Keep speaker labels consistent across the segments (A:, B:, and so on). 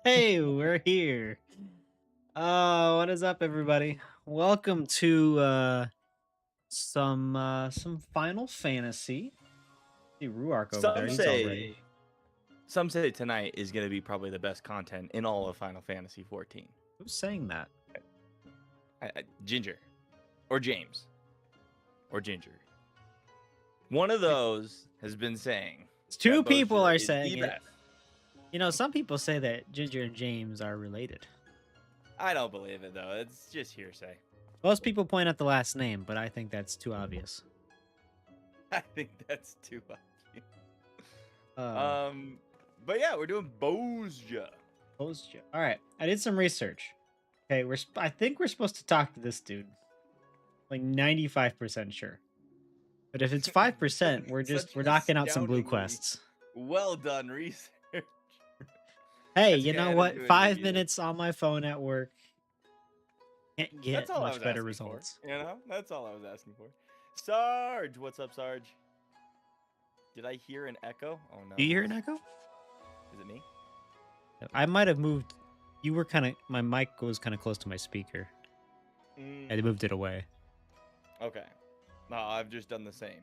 A: Hey, we're here. What is up, everybody? Welcome to some Final Fantasy. See Ruark over there.
B: Some
A: He's all ready.
B: say some say tonight is going to be probably the best content in all of Final Fantasy 14.
A: Who's saying that?
B: Ginger or James or Ginger. One of those has been saying
A: Two
B: that
A: people
B: Bozja
A: are
B: is
A: saying
B: the
A: it.
B: best.
A: You know, some people say that Ginger and James are related.
B: I don't believe it though. It's just hearsay.
A: Most people point out the last name, but I think that's too obvious.
B: I think that's too obvious.
A: Uh,
B: But yeah, we're doing Bozja.
A: Bozja. All right, I did some research. Okay, I think we're supposed to talk to this dude. Like 95% sure. But if it's 5%, we're
B: Such
A: knocking out some blue
B: astoundingly
A: quests.
B: well done research.
A: Hey,
B: That's
A: you
B: okay, I
A: know
B: had to
A: what?
B: do it
A: 5 minutes on my phone at work can't
B: That's
A: get
B: all I
A: much
B: was
A: better
B: asking for.
A: results.
B: You know, that's all I was asking for. Sarge, what's up, Sarge? Did I hear an echo? Oh no.
A: Do you hear an echo?
B: Is it me?
A: I might have moved. You were kind of. My mic was kind of close to my speaker. I moved it away.
B: Okay. No, I've just done the same.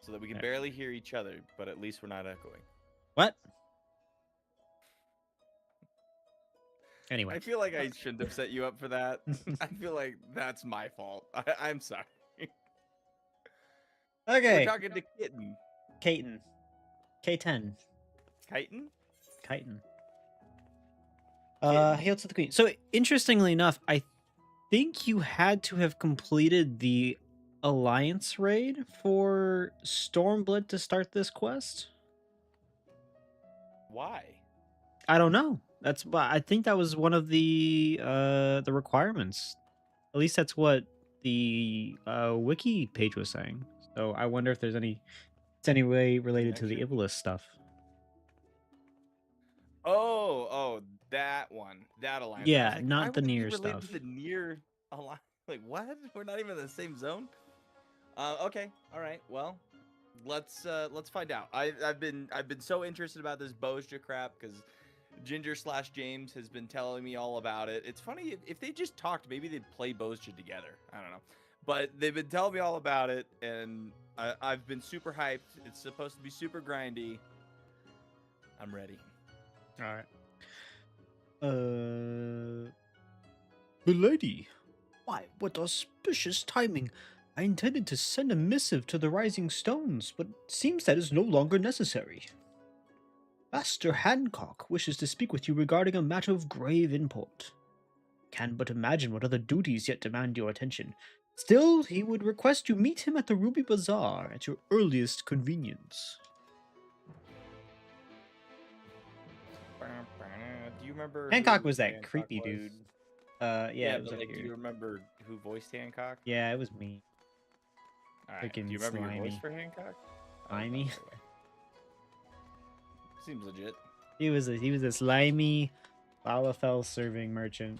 B: So that we can barely hear each other, but at least we're not echoing.
A: What? Anyway.
B: I feel like I shouldn't have set you up for that. I feel like that's my fault. I'm sorry.
A: Okay.
B: We're talking to Kitten.
A: Kaiten. K10.
B: Chitin?
A: Chitin.
B: Kitten.
A: Hail to the Queen. So, interestingly enough, I think you had to have completed the Alliance raid for Stormblood to start this quest.
B: Why?
A: I don't know. That's but I think that was one of the requirements. At least that's what the wiki page was saying. So I wonder if it's any way related to the
B: Connection?
A: Iblis stuff.
B: Oh, that one. That alliance. I was
A: Yeah,
B: like, why
A: not the
B: would it be
A: near
B: related
A: stuff.
B: to the near alliance? Like, what? We're not even in the same zone? Okay. All right. Well, let's find out. I've been so interested about this Bozja crap because Ginger/James has been telling me all about it. It's funny if they just talked, maybe they'd play Bozja together. I don't know. But they've been telling me all about it, and I've been super hyped. It's supposed to be super grindy. I'm ready.
A: All right. Milady, why, what auspicious timing! I intended to send a missive to the Rising Stones, but seems that is no longer necessary. Master Hancock wishes to speak with you regarding a matter of grave import. Can but imagine what other duties yet demand your attention. Still, he would request you meet him at the Ruby Bazaar at your earliest convenience.
B: Do you remember
A: Hancock
B: who
A: was that
B: Hancock
A: creepy
B: was?
A: dude. Yeah, it was
B: but
A: up
B: like, do
A: here.
B: you remember who voiced Hancock?
A: Yeah, it was me.
B: All right.
A: Freaking
B: Do you remember your voice
A: slimy.
B: for Hancock?
A: Slimy.
B: Okay. Seems legit.
A: He was a slimy Lalafell serving merchant.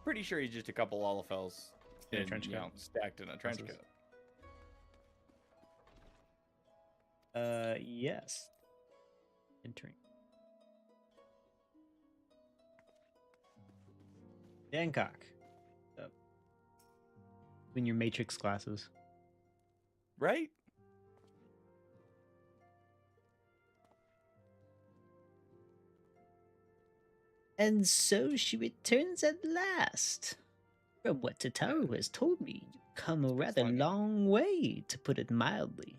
B: Pretty sure he's just a couple Lalafels
A: In a trench coat.
B: stacked in a trench coat.
A: Yes. Entering. Hancock. Up. In your Matrix glasses.
B: Right?
A: And so she returns at last. From what Tataru has told me, you've come a rather long way, to put it mildly.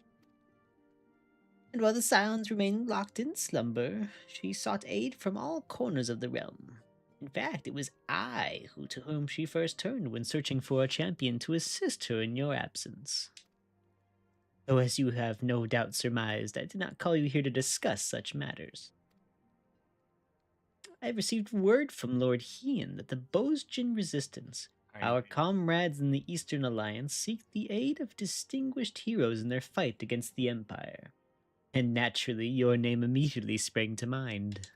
A: And while the Scions remained locked in slumber, she sought aid from all corners of the realm. In fact, it was I to whom she first turned when searching for a champion to assist her in your absence. Though as you have no doubt surmised, I did not call you here to discuss such matters. I have received word from Lord Hien that the Bozjan resistance, our comrades in the Eastern Alliance, seek the aid of distinguished heroes in their fight against the Empire. And naturally, your name immediately sprang to mind.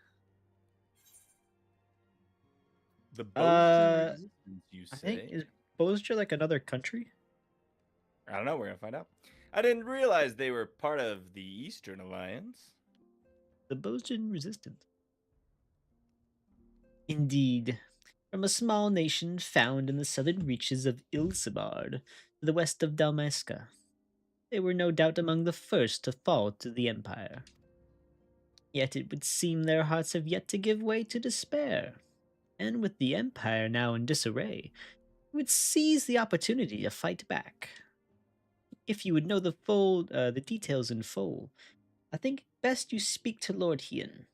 B: The Bozja resistance, you say?
A: I think, is Bozja like another country?
B: I don't know. We're gonna find out. I didn't realize they were part of the Eastern Alliance.
A: The Bozjan resistance. Indeed, from a small nation found in the southern reaches of Ilsabard, to the west of Dalmasca. They were no doubt among the first to fall to the Empire. Yet it would seem their hearts have yet to give way to despair, and with the Empire now in disarray, it would seize the opportunity to fight back. If you would know the details in full, I think best you speak to Lord Hien.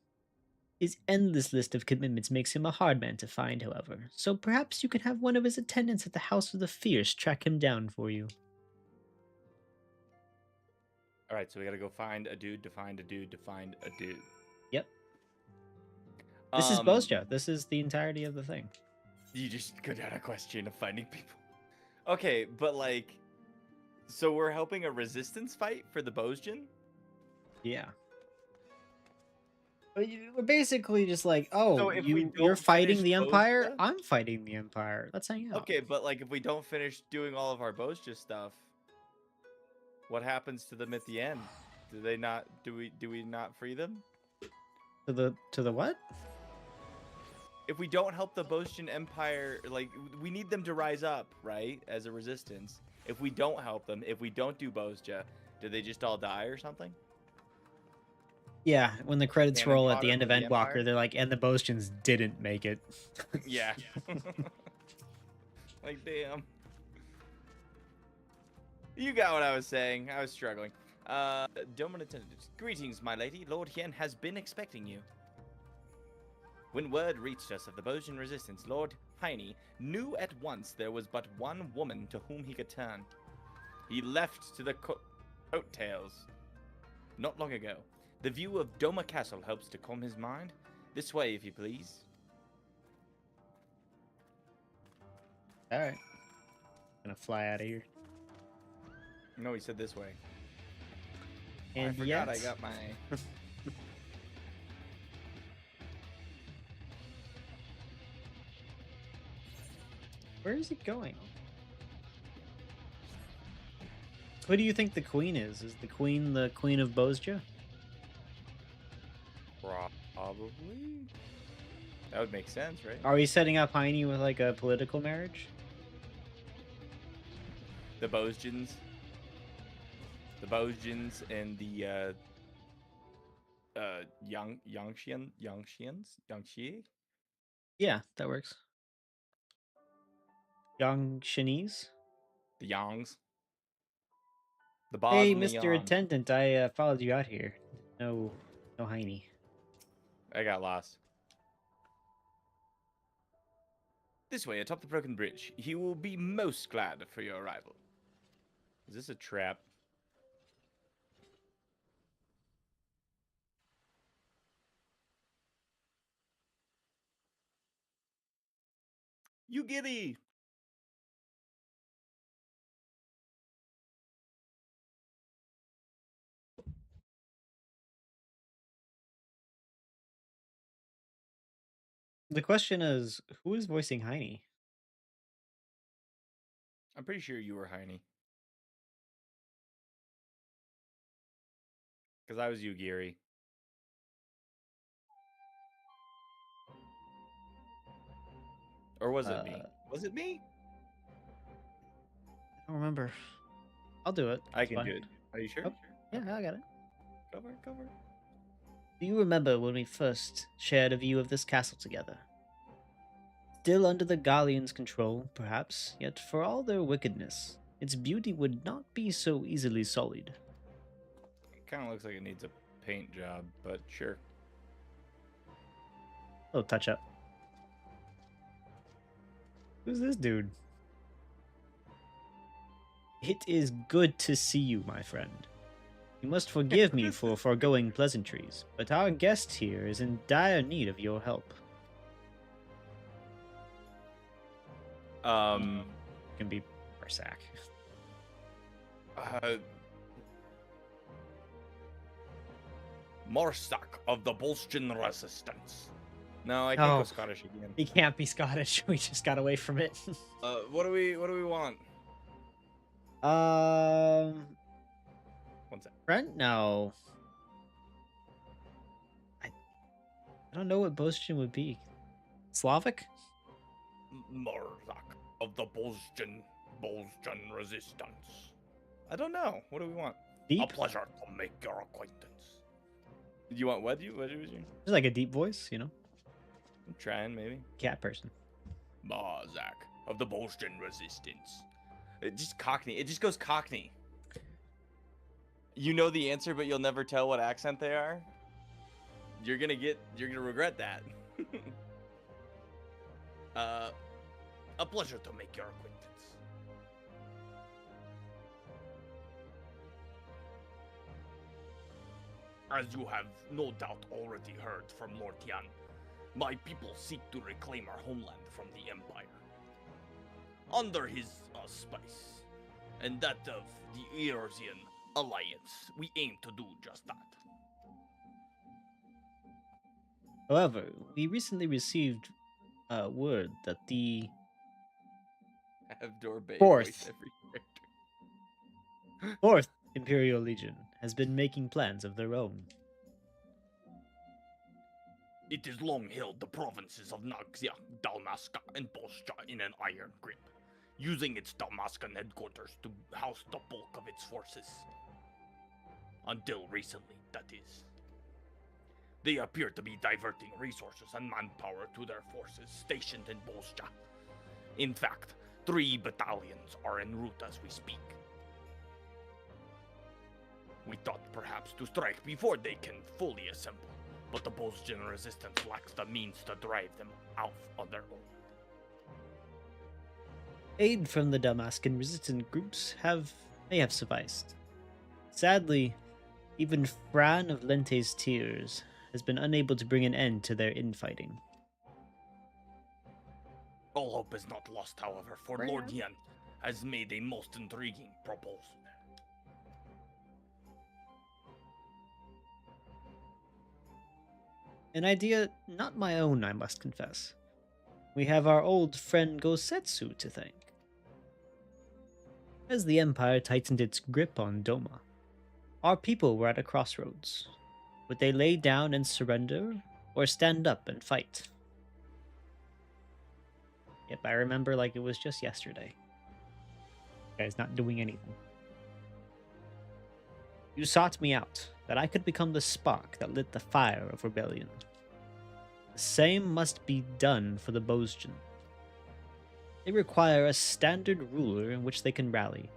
A: His endless list of commitments makes him a hard man to find, however, so perhaps you could have one of his attendants at the House of the Fierce track him down for you.
B: All right, so we gotta go find a dude to find a dude to find a dude.
A: Yep. This is Bozja. This is the entirety of the thing.
B: You just go down a question of finding people. Okay, but like, so we're helping a resistance fight for the Bozjan?
A: Yeah. We're basically just like,
B: So
A: oh,
B: if we
A: you're
B: don't
A: fighting
B: finish
A: the Empire,
B: Bozja,
A: I'm fighting the Empire. Let's hang out.
B: okay, but like if we don't finish doing all of our Bozja stuff, what happens to them at the end? Do they not? Do we not free them?
A: To the what?
B: If we don't help the Bozjan Empire, like we need them to rise up, right, as a resistance. If we don't help them, if we don't do Bozja, do they just all die or something?
A: Yeah, when the credits
B: Cannon
A: roll at the
B: fodder
A: end
B: for
A: of
B: the
A: Endwalker,
B: Empire?
A: they're like, and the Bostians didn't make it.
B: Yeah. Like, damn. You got what I was saying. I was struggling. Dominant attendants. Greetings, my lady. Lord Hien has been expecting you. When word reached us of the Bozjan resistance, Lord Heine knew at once there was but one woman to whom he could turn. He left to the coattails not long ago. The view of Doma Castle helps to calm his mind. This way, if you please.
A: All right. Gonna fly out of here.
B: No, he said this way.
A: And
B: I forgot
A: yet,
B: I got my...
A: where is he going? Who do you think the queen is? Is the queen of Bozja?
B: Probably. That would make sense, right?
A: Are we setting up Heine with like a political marriage?
B: The Bozjans. The Bozjans and the Yangxi?
A: Yeah, that works. Young Chinese.
B: The Yangs. The Bos
A: Hey,
B: and the
A: Mr.
B: Yang.
A: Attendant, I followed you out here. No Heine.
B: I got lost. This way, atop the broken bridge. He will be most glad for your arrival. Is this a trap? You giddy!
A: The question is, who is voicing Heine?
B: I'm pretty sure you were Heine. Because I was you, Geary. Or was it me? Was it me?
A: I don't remember. I'll do it.
B: I
A: It's
B: can
A: fine.
B: do it. Are you sure?
A: Oh, yeah, I got it.
B: Cover, cover.
A: Do you remember when we first shared a view of this castle together? Still under the Gallians' control, perhaps, yet for all their wickedness, its beauty would not be so easily sullied.
B: It kind of looks like it needs a paint job, but sure.
A: Little touch up. Who's this dude? It is good to see you, my friend. You must forgive me for foregoing pleasantries, but our guest here is in dire need of your help. Can be Barsack.
B: Morsak of the Bolshian Resistance. No, I can't go Scottish again.
A: He can't be Scottish. We just got away from it.
B: What do we want? One sec.
A: Brent? No. I don't know what Bostian would be. Slavic?
B: Morzak of the Bozjan resistance. I don't know. What do we want?
A: Deep?
B: A pleasure to make your acquaintance. You want what? What was you?
A: Just like a deep voice, you know?
B: I'm trying, maybe.
A: Cat person.
B: Bozjak of the Bozjan resistance. It just Cockney. It just goes Cockney. You know the answer, but you'll never tell what accent they are. You're gonna regret that. A pleasure to make your acquaintance. As you have no doubt already heard from Lord Yan, my people seek to reclaim our homeland from the Empire. Under his auspice, and that of the Eorzean Alliance, we aim to do just that.
A: However, we recently received word that the Fourth. Fourth Imperial Legion has been making plans of their own.
B: It is long held the provinces of Nagzia, Dalmasca, and Bozja in an iron grip, using its Dalmascan headquarters to house the bulk of its forces. Until recently, that is. They appear to be diverting resources and manpower to their forces stationed in Bozja. In fact, 3 battalions are en route as we speak. We thought perhaps to strike before they can fully assemble, but the Bozjan resistance lacks the means to drive them out on their own.
A: Aid from the Damascan resistant groups may have sufficed. Sadly, even Fran of Lente's Tears has been unable to bring an end to their infighting.
B: All hope is not lost, however, for Lord Yan has made a most intriguing proposal.
A: An idea not my own, I must confess. We have our old friend Gosetsu to thank. As the Empire tightened its grip on Doma, our people were at a crossroads. Would they lay down and surrender, or stand up and fight? Yep, I remember like it was just yesterday. Guys not doing anything. You sought me out, that I could become the spark that lit the fire of rebellion. The same must be done for the Bozjan. They require a standard ruler in which they can rally,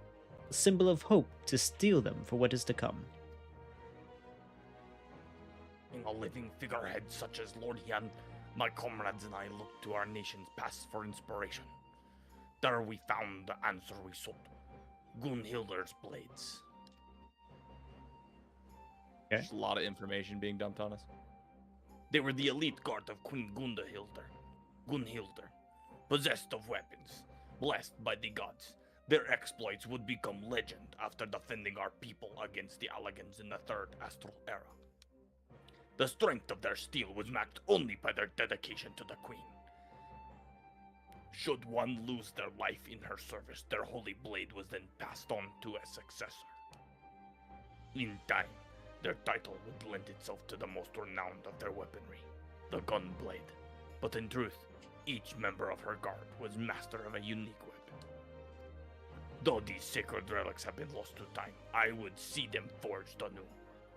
A: a symbol of hope to steel them for what is to come.
B: In a living figurehead such as Lord Yan, my comrades and I looked to our nation's past for inspiration. There we found the answer we sought. Gunhilder's blades.
A: Okay.
B: There's a lot of information being dumped on us. They were the elite guard of Queen Gunhilder, possessed of weapons, blessed by the gods. Their exploits would become legend after defending our people against the Allegans in the Third Astral Era. The strength of their steel was matched only by their dedication to the Queen. Should one lose their life in her service, their holy blade was then passed on to a successor. In time, their title would lend itself to the most renowned of their weaponry, the Gunblade. But in truth, each member of her guard was master of a unique weapon. Though these sacred relics have been lost to time, I would see them forged anew.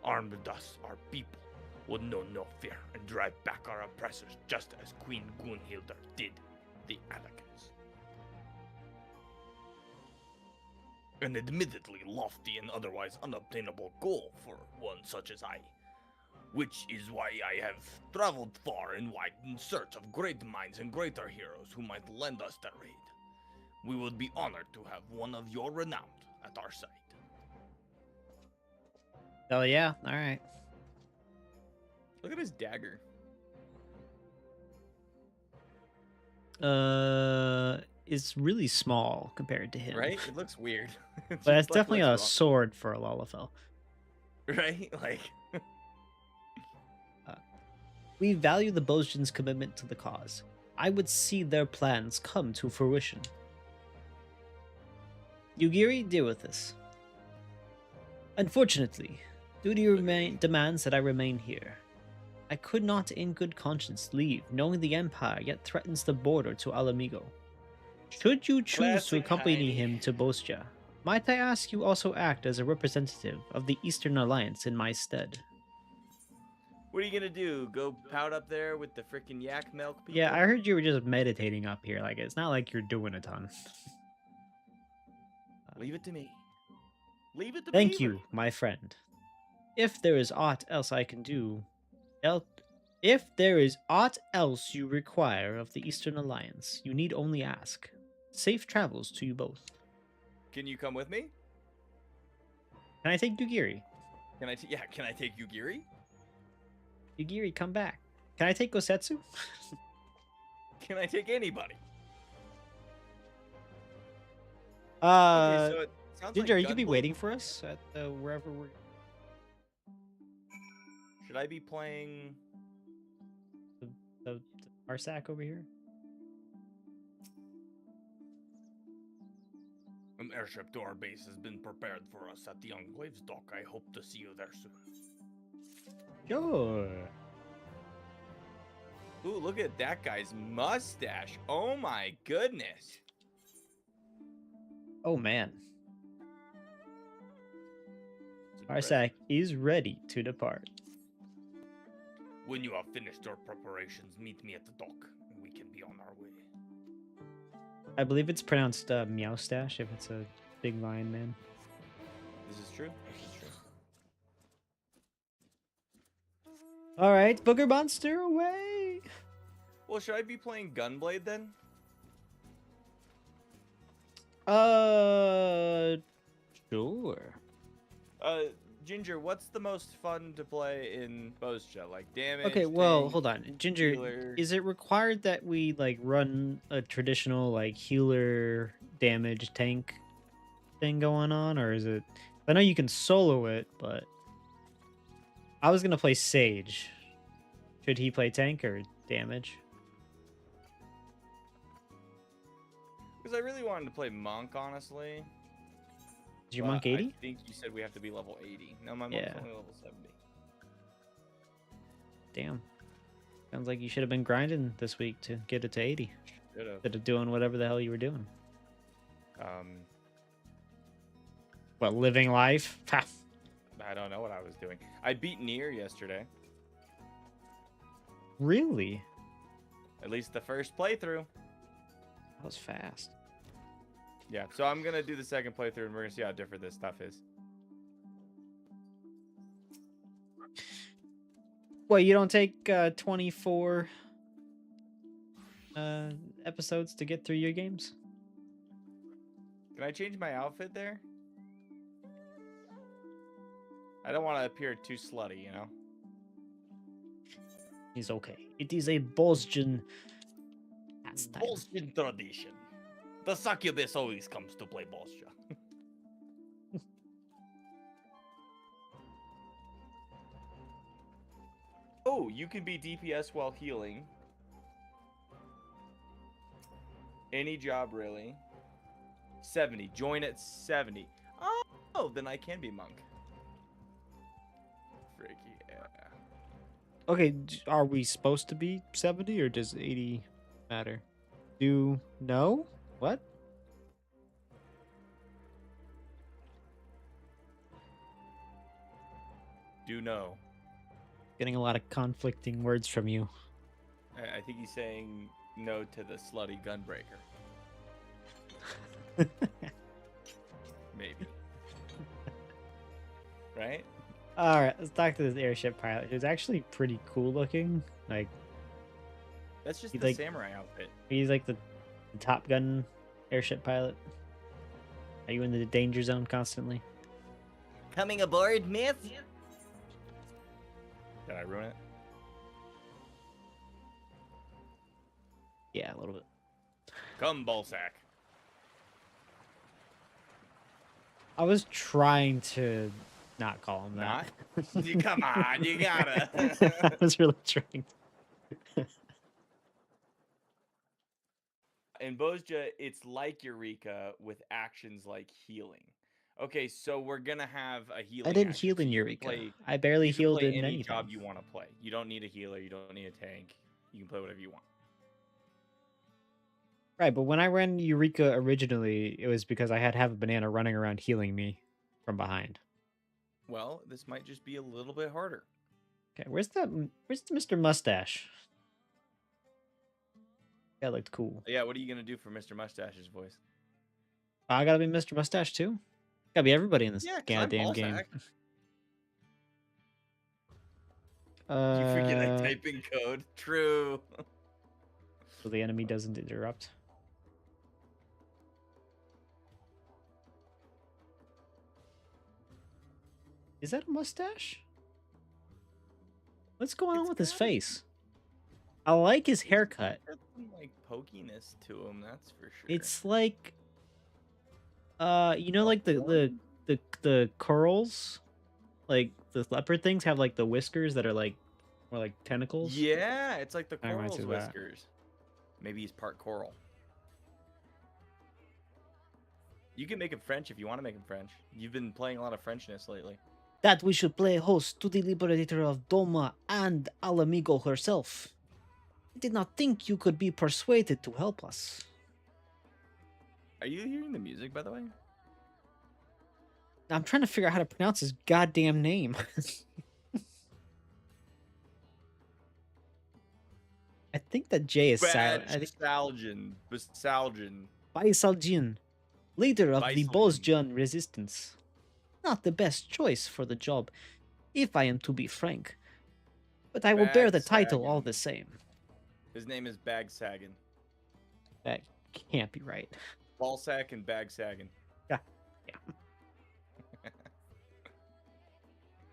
B: Armed thus, our people would know no fear and drive back our oppressors just as Queen Gunhilder did the Allegans. An admittedly lofty and otherwise unobtainable goal for one such as I, which is why I have traveled far and wide in search of great minds and greater heroes who might lend us their aid. We would be honored to have one of your renown at our side.
A: Oh yeah, alright.
B: Look at his dagger.
A: It's really small compared to him.
B: Right? It looks weird.
A: But that's definitely a sword for a Lalafell.
B: Right? Like...
A: We value the Bozjan's commitment to the cause. I would see their plans come to fruition. Yugiri, deal with this. Unfortunately, duty demands that I remain here. I could not in good conscience leave, knowing the Empire yet threatens the border to Alamigo. Should you choose to
B: Classic
A: accompany
B: Heidi.
A: him to Bozja, might I ask you also act as a representative of the Eastern Alliance in my stead?
B: What are you gonna do? Go pout up there with the freaking yak milk people?
A: Yeah, I heard you were just meditating up here. Like, it's not like you're doing a ton.
B: Leave it to me. Leave it to
A: Thank
B: Beaver.
A: you, my friend. If there is aught else I can do, if there is aught else you require of the Eastern Alliance, you need only ask. Safe travels to you both.
B: Can you come with me?
A: Can I take Yugiri?
B: Can I? Yeah. Can I take Yugiri?
A: Yugiri, come back. Can I take Gosetsu?
B: Can I take anybody?
A: Uh,
B: Okay, so it sounds
A: Ginger,
B: like
A: you could be
B: Gunblood-
A: waiting for us at wherever we're.
B: Should I be playing?
A: The Arsac over here.
B: An airship to our base has been prepared for us at the Enclave's dock. I hope to see you there soon.
A: Sure.
B: Ooh, look at that guy's mustache. Oh my goodness.
A: Oh man,
B: It's
A: Arsac is ready to depart.
B: When you have finished your preparations, meet me at the dock, and we can be on our way.
A: I believe it's pronounced Meowstache if it's a big lion man.
B: This is true. This is true.
A: All right, Booger Monster away.
B: Well, should I be playing Gunblade then?
A: Sure.
B: Ginger, what's the most fun to play in Bozja? Like damage?
A: Okay, well,
B: tank,
A: hold on. Ginger,
B: healer?
A: is it required that we like run a traditional like healer damage tank thing going on, or is it? I know you can solo it, but I was gonna play Sage. Should he play tank or damage?
B: Because I really wanted to play Monk, honestly.
A: Is your
B: but
A: monk 80?
B: I think you said we have to be level 80. No, my monk's
A: Yeah.
B: only level 70.
A: Damn. Sounds like you should have been grinding this week to get it to 80
B: Should've.
A: instead of doing whatever the hell you were doing. What, living life? Ha.
B: I don't know what I was doing. I beat Nier yesterday.
A: Really?
B: At least the first playthrough.
A: That was fast.
B: Yeah, so I'm gonna do the second playthrough and we're gonna see how different this stuff is.
A: Well, you don't take 24 episodes to get through your games?
B: Can I change my outfit there? I don't want to appear too slutty, you know?
A: It's okay. It is a Bozjan pastime.
B: Bozjan tradition. The succubus always comes to play Bozja. Oh, you can be DPS while healing. Any job, really. 70. Join at 70. Oh, then I can be monk. Freaky, yeah.
A: Okay, are we supposed to be 70 or does 80 matter? Do no? What?
B: Do know.
A: Getting a lot of conflicting words from you.
B: I think he's saying no to the slutty gunbreaker. Maybe. Right?
A: All right, let's talk to this airship pilot. Who's actually pretty cool looking. Like
B: That's just
A: He's
B: the
A: like-
B: samurai outfit.
A: he's like the Top Gun airship pilot. Are you in the danger zone constantly?
B: Coming aboard, miss? Did I ruin it?
A: Yeah, a little bit.
B: Come, ballsack.
A: I was trying to not call him
B: Not?
A: that.
B: Come on, you gotta.
A: I was really trying.
B: In Bozja, it's like Eureka with actions like healing. Okay, so we're gonna have a healing.
A: I didn't
B: action,
A: heal
B: so
A: in
B: you can
A: Eureka.
B: play.
A: I barely
B: You can
A: healed
B: play
A: in
B: any job
A: anything.
B: you want to play. You don't need a healer. You don't need a tank. You can play whatever you want.
A: Right, but when I ran Eureka originally, it was because I had to have a banana running around healing me from behind.
B: Well, this might just be a little bit harder.
A: Okay, where's the Mr. Mustache? That looked cool.
B: Yeah, what are you gonna do for Mr. Mustache's voice?
A: I gotta be Mr. Mustache too? Gotta be everybody in this
B: Yeah, 'cause I'm
A: goddamn game.
B: You forget I type in code. True.
A: So the enemy doesn't interrupt. Is that a mustache? What's going on with his face? I like his haircut.
B: Got some, like, pokiness to him, that's for sure.
A: It's like, you know, like the curls, like the leopard things have like the whiskers that are like more like tentacles.
B: Yeah, it's like the
A: That reminds
B: coral's
A: me of that.
B: whiskers. Maybe he's part coral. You can make him French if you want to make him French. You've been playing a lot of Frenchness lately.
A: That we should play host to the liberator of Doma and Alamigo herself. I did not think you could be persuaded to help us.
B: Are you hearing the music, by the way?
A: I'm trying to figure out how to pronounce his goddamn name. I think that J is silent. I think
B: Basalgin.
A: Baisaljin, leader of the
B: Baisaljin.
A: Bozjan resistance. Not the best choice for the job, if I am to be frank. But I will bear the title all the same.
B: His name is Bag Saggin.
A: That can't be right.
B: Ballsack and Bag Saggin.
A: Yeah.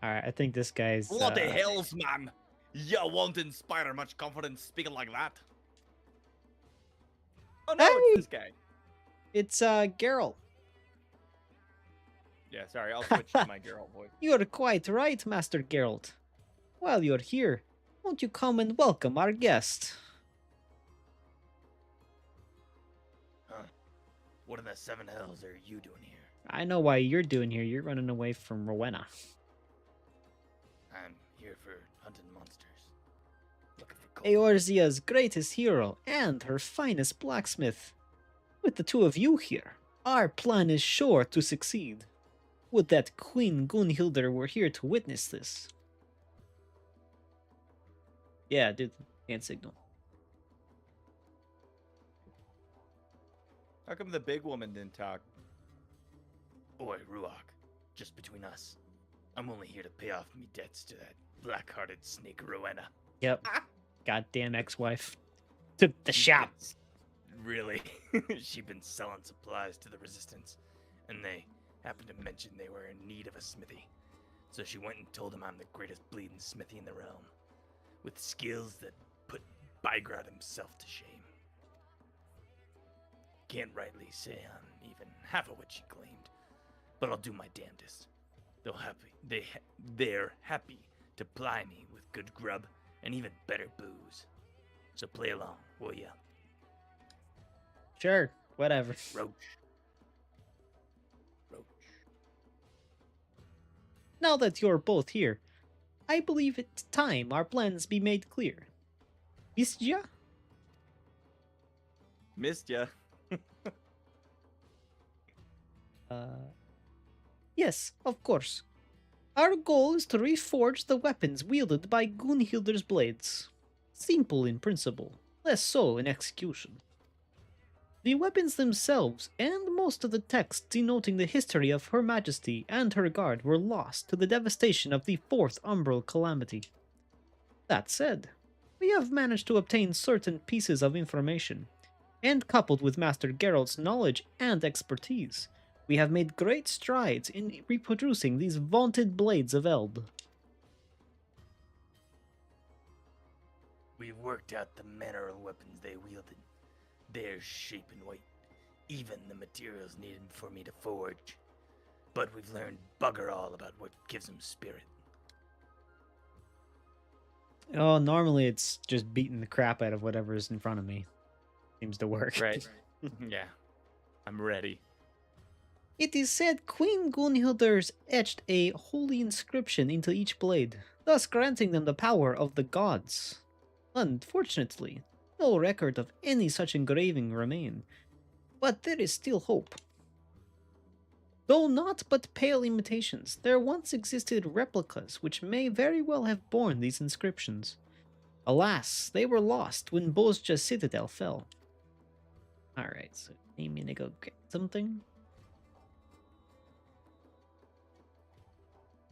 A: Alright, I think this guy's...
B: Bloody hells, man! You won't inspire much confidence speaking like that. Oh no, it's this guy.
A: It's Geralt.
B: Yeah, sorry, I'll switch to my Geralt voice.
A: You're quite right, Master Geralt. While you're here, won't you come and welcome our guest?
B: Huh. What in the seven hells are you doing here?
A: I know why you're doing here. You're running away from Rowena.
B: I'm here for hunting monsters. Looking for gold.
A: Eorzea's greatest hero and her finest blacksmith. With the two of you here, our plan is sure to succeed. Would that Queen Gunhildr were here to witness this. Yeah, do the hand signal.
B: How come the big woman didn't talk? Oi, Ruach, just between us. I'm only here to pay off me debts to that black-hearted snake Rowena.
A: Yep. Goddamn ex-wife. To the shop.
B: Really? She's been selling supplies to the resistance, and they happened to mention they were in need of a smithy. So she went and told him I'm the greatest bleeding smithy in the realm, with skills that put Bygrad himself to shame. Can't rightly say I'm even half of what she claimed, but I'll do my damnedest. They're happy to ply me with good grub and even better booze. So play along, will ya?
A: Sure, whatever.
B: Roach.
A: Now that you're both here, I believe it's time our plans be made clear. Bozja?
B: Missed ya.
A: Yes, of course. Our goal is to reforge the weapons wielded by Gunhildr's blades. Simple in principle, less so in execution. The weapons themselves, and most of the text denoting the history of Her Majesty and her guard, were lost to the devastation of the Fourth Umbral Calamity. That said, we have managed to obtain certain pieces of information, and coupled with Master Geralt's knowledge and expertise, we have made great strides in reproducing these vaunted blades of Eld.
B: We've worked out the manner of weapons they wielded, their shape and weight, even the materials needed for me to forge. But we've learned bugger all about what gives them spirit.
A: Oh, normally it's just beating the crap out of whatever's in front of me. Seems to work.
B: Right. Yeah. I'm ready.
A: It is said Queen Gunhildr etched a holy inscription into each blade, thus granting them the power of the gods. Unfortunately, no record of any such engraving remain, but there is still hope. Though not but pale imitations, there once existed replicas which may very well have borne these inscriptions. Alas, they were lost when Bozja's citadel fell. Alright, so need me to go get something?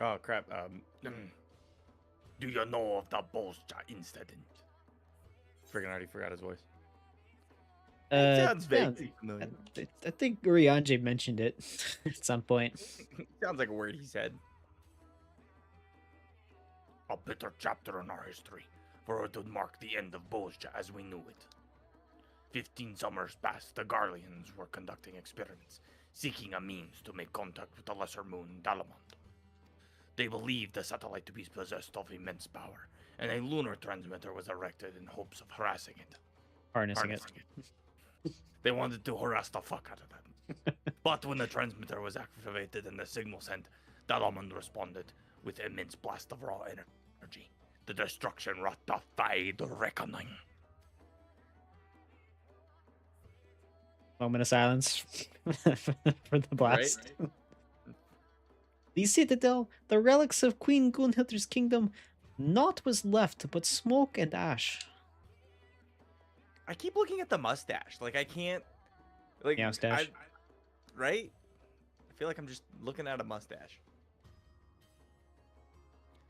B: Oh crap. Do you know of the Bozja incident? Freaking already forgot his voice. Sounds vaguely familiar.
A: I think Urianje mentioned it at some point.
B: Sounds like a word he said. A bitter chapter in our history, for it would mark the end of Bozja as we knew it. 15 summers past, the Garleans were conducting experiments, seeking a means to make contact with the lesser moon, Dalamont. They believed the satellite to be possessed of immense power, and a lunar transmitter was erected in hopes of harassing it.
A: Harnessing it.
B: They wanted to harass the fuck out of them. But when the transmitter was activated and the signal sent, Dalamont responded with immense blast of raw energy. The destruction wrought the Fade reckoning.
A: Moment of silence for the blast.
B: Right?
A: The citadel, the relics of Queen Gunhildr's kingdom, naught was left but smoke and ash.
B: I keep looking at the mustache. Like, I can't... Like,
A: Yeah, mustache.
B: Right? I feel like I'm just looking at a mustache.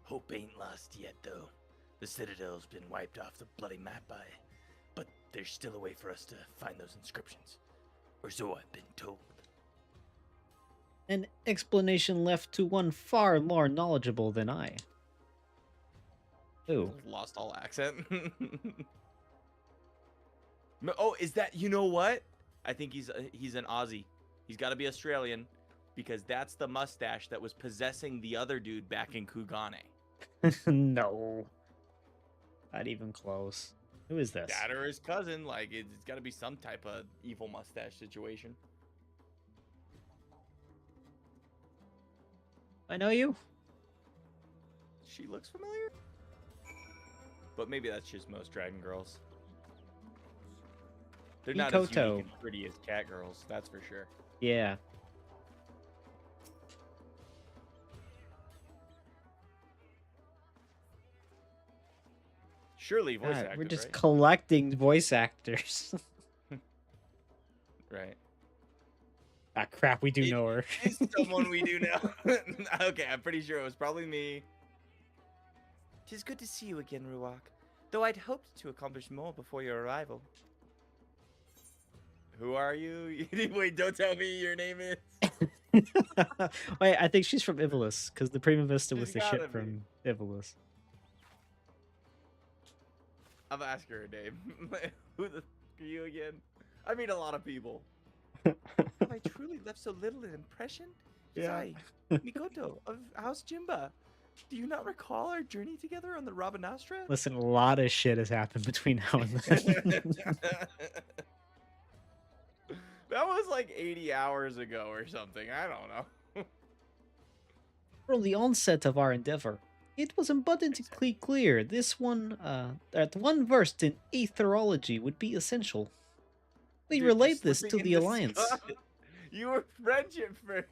B: Hope ain't lost yet, though. The citadel's been wiped off the bloody map but there's still a way for us to find those inscriptions. Or so I've been told.
A: An explanation left to one far more knowledgeable than I. Ooh.
B: Lost all accent. Oh, is that... You know what? I think he's an Aussie. He's got to be Australian. Because that's the mustache that was possessing the other dude back in Kugane.
A: No. Not even close. Who is this?
B: Dad or his cousin. Like, it's got to be some type of evil mustache situation.
A: I know you?
B: She looks familiar? But maybe that's just most dragon girls. They're not as unique and pretty as cat girls, that's for sure.
A: Yeah.
B: Surely voice actor,
A: we're just
B: right?
A: collecting voice actors.
B: Right.
A: Ah, crap, we do know her.
B: It's someone we do know. Okay, I'm pretty sure it was probably me. Tis good to see you again, Ruak. Though I'd hoped to accomplish more before your arrival. Who are you? Wait, don't tell me your name is.
A: Wait, I think she's from Ivalice, because the Prima Vista was
B: She's
A: the
B: gotta
A: ship
B: be.
A: from Ivalice.
B: I'm asking her name. Who the f are you again? I meet a lot of people. Have I truly left so little an impression?
A: Yeah.
B: I, Mikoto of House Jimba. Do you not recall our journey together on the Rabanastra?
A: Listen, a lot of shit has happened between now and then.
B: That was like 80 hours ago or something. I don't know.
A: From the onset of our endeavor, it was abundantly clear that one versed in aetherology would be essential. We
B: Dude,
A: relayed
B: you're
A: this to
B: slipping
A: the
B: into
A: Alliance.
B: Scott. You were friendship first.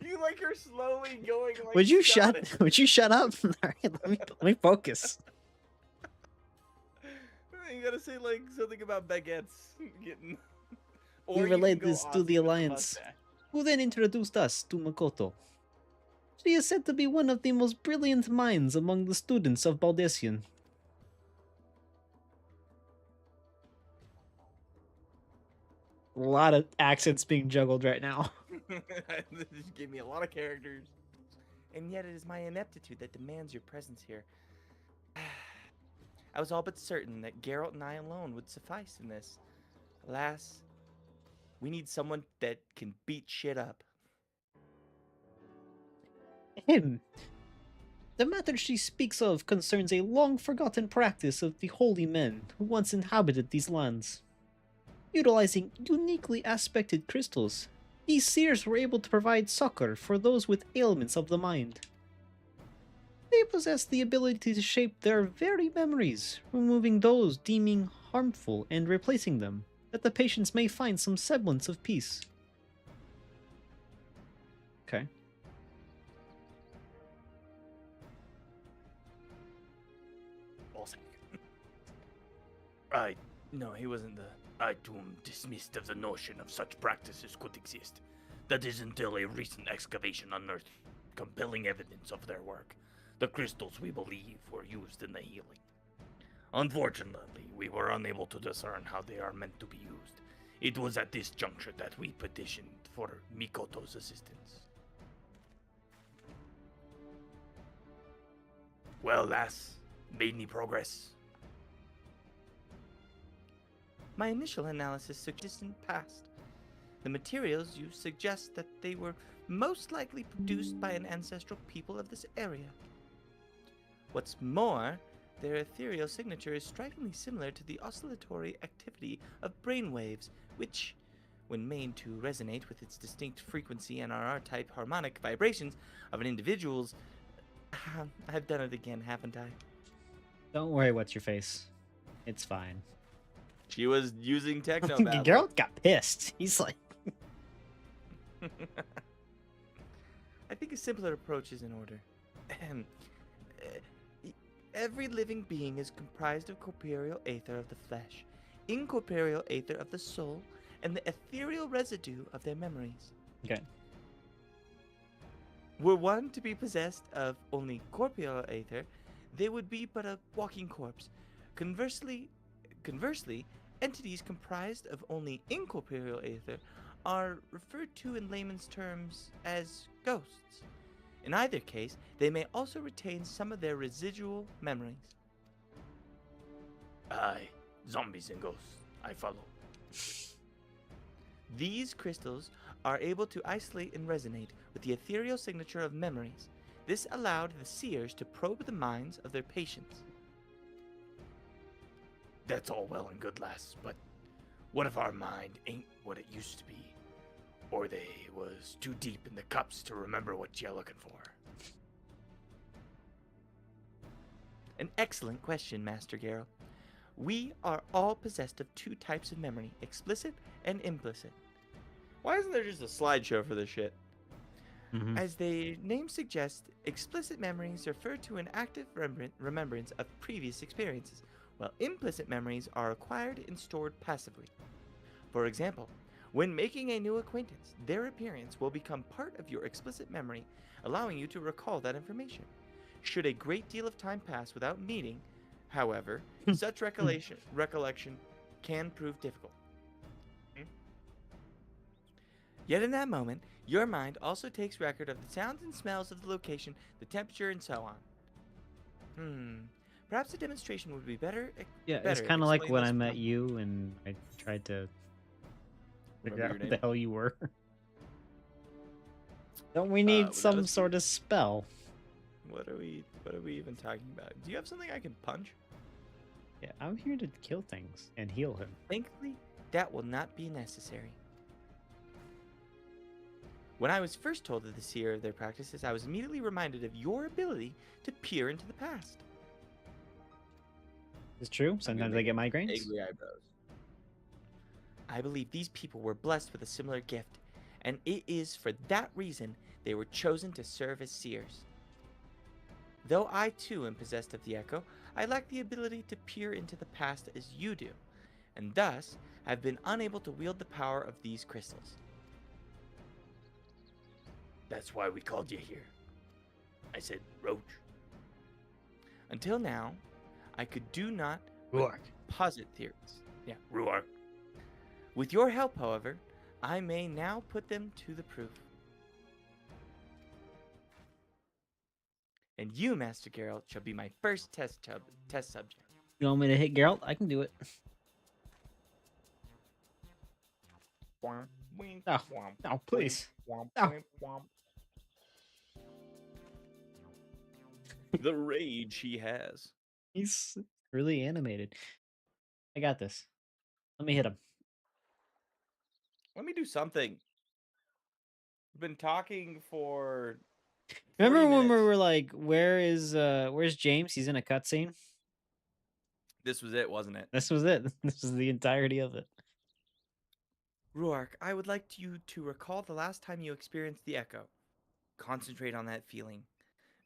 B: You like are slowly going like
A: Would you
B: Sonic.
A: Would you shut up? All right, let me focus.
B: You gotta say like something about baguettes getting.
A: We
B: you can
A: relayed
B: go
A: this to
B: Aussie
A: the
B: with
A: Alliance,
B: mustache.
A: who then introduced us to Makoto. She is said to be one of the most brilliant minds among the students of Baldessian. A lot of accents being juggled right now.
B: This gave me a lot of characters. And yet it is my ineptitude that demands your presence here. I was all but certain that Geralt and I alone would suffice in this. Alas, we need someone that can beat shit up.
A: Him. The matter she speaks of concerns a long-forgotten practice of the holy men who once inhabited these lands. Utilizing uniquely aspected crystals, these seers were able to provide succor for those with ailments of the mind. They possess the ability to shape their very memories, removing those deeming harmful and replacing them, that the patients may find some semblance of peace. Okay.
C: I. No, he wasn't the. I too am dismissed of the notion of such practices could exist. That is until a recent excavation unearthed compelling evidence of their work. The crystals, we believe, were used in the healing. Unfortunately, we were unable to discern how they are meant to be used. It was at this juncture that we petitioned for Mikoto's assistance. Well, lass, made any progress?
B: My initial analysis suggests in past. The materials used suggest that they were most likely produced by an ancestral people of this area. What's more, their ethereal signature is strikingly similar to the oscillatory activity of brainwaves, which, when made to resonate with its distinct frequency and RR-type harmonic vibrations of an individual's... I've done it again, haven't I?
A: Don't worry, what's your face? It's fine.
B: She was using technobabble.
A: Geralt got pissed. He's like,
B: I think a simpler approach is in order. Every living being is comprised of corporeal aether of the flesh, incorporeal aether of the soul, and the ethereal residue of their memories.
A: okay.
B: Were one to be possessed of only corporeal aether, they would be but a walking corpse. Conversely, entities comprised of only incorporeal aether are referred to in layman's terms as ghosts. In either case, they may also retain some of their residual memories.
C: Aye, zombies and ghosts. I follow.
B: These crystals are able to isolate and resonate with the ethereal signature of memories. This allowed the seers to probe the minds of their patients.
C: That's all well and good, lass, but what if our mind ain't what it used to be? Or they was too deep in the cups to remember what you're looking for?
B: An excellent question, Master Geralt. We are all possessed of two types of memory, explicit and implicit. Why isn't there just a slideshow for this shit?
A: Mhm.
B: As the name suggests, explicit memories refer to an active remembrance of previous experiences, while implicit memories are acquired and stored passively. For example, when making a new acquaintance, their appearance will become part of your explicit memory, allowing you to recall that information. Should a great deal of time pass without meeting, however, such recollection can prove difficult. Yet in that moment, your mind also takes record of the sounds and smells of the location, the temperature, and so on. Perhaps a demonstration would be better.
A: Yeah, it's
B: better
A: kind of like
B: explain
A: when
B: this
A: I met
B: from-
A: you and I tried to figure
B: Remember
A: out
B: your
A: who the
B: name?
A: hell you were. Don't we
B: that
A: need
B: was
A: some
B: you.
A: sort of spell?
B: What are we even talking about? Do you have something I can punch?
A: Yeah, I'm here to kill things and heal him.
B: Thankfully, that will not be necessary. When I was first told of the seer of their practices, I was immediately reminded of your ability to peer into the past.
A: It's true. Sometimes I get migraines.
B: Angry eyebrows. I believe these people were blessed with a similar gift, and it is for that reason they were chosen to serve as seers. Though I too am possessed of the echo, I lack the ability to peer into the past as you do, and thus have been unable to wield the power of these crystals.
C: That's why we called you here. I said, Roach.
B: Until now, I could do not
A: Ruark.
B: posit theories. Yeah.
C: Ruark.
B: With your help, however, I may now put them to the proof. And you, Master Geralt, shall be my first test subject.
A: You want me to hit Geralt? I can do it. No, no, please. No.
B: The rage he has.
A: He's really animated. I got this. Let me hit him.
B: Let me do something. We've been talking for 40
A: Remember when we
B: minutes.
A: were like, where's James? He's in a cutscene.
B: This was it, wasn't it?
A: This was it. This is the entirety of it.
B: Ruark, I would like you to recall the last time you experienced the echo. Concentrate on that feeling.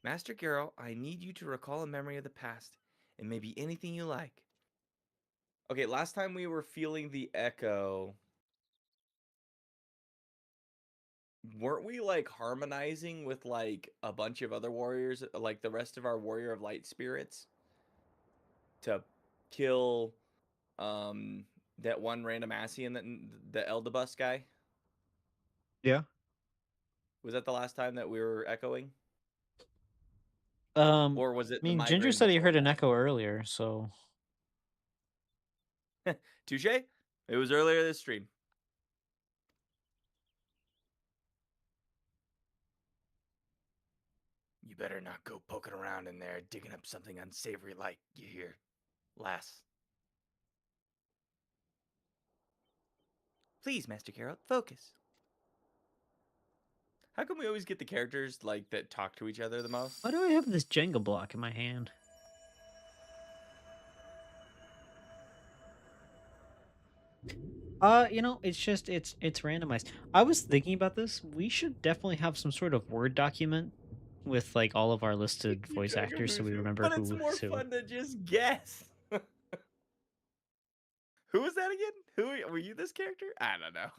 B: Master Geralt, I need you to recall a memory of the past. It may be anything you like. Okay, last time we were feeling the echo, weren't we like harmonizing with like a bunch of other warriors, like the rest of our warrior of light spirits, to kill that one random Ascian, that the Eldabus guy?
A: Yeah.
B: Was that the last time that we were echoing?
A: I
B: Or was it the
A: mean, Ginger
B: migraine
A: said he
B: before
A: heard an
B: that?
A: echo earlier, so
B: Touche? It was earlier this stream. You better not go poking around in there digging up something unsavory like you hear. Lass. Please, Master Geralt, focus. How come we always get the characters like that talk to each other the most?
A: why do I have this Jenga block in my hand? It's just it's randomized. I was thinking about this. We should definitely have some sort of Word document with like all of our listed voice actors so we remember
B: But it's
A: who
B: more
A: is who.
B: fun to just guess. Who was that again? Who were you? This character? I don't know.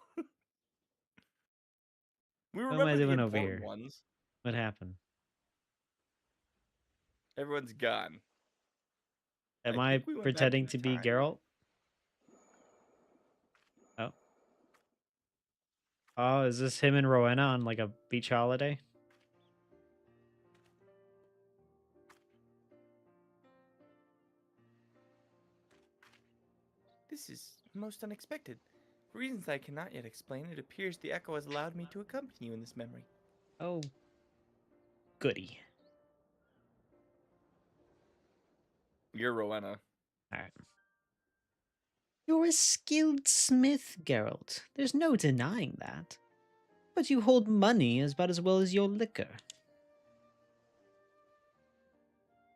B: We
A: What am I
B: remember the
A: doing over
B: important
A: here?
B: ones.
A: What happened?
B: Everyone's gone.
A: Am
B: I
A: I
B: think we went back
A: pretending
B: in
A: to be
B: time.
A: Geralt? Oh. Oh, is this him and Rowena on like a beach holiday?
B: This is most unexpected. For reasons I cannot yet explain, it appears the echo has allowed me to accompany you in this memory.
A: Oh, goody.
B: You're Rowena.
A: All right. You're a skilled smith, Geralt. There's no denying that. But you hold money as about as well as your liquor.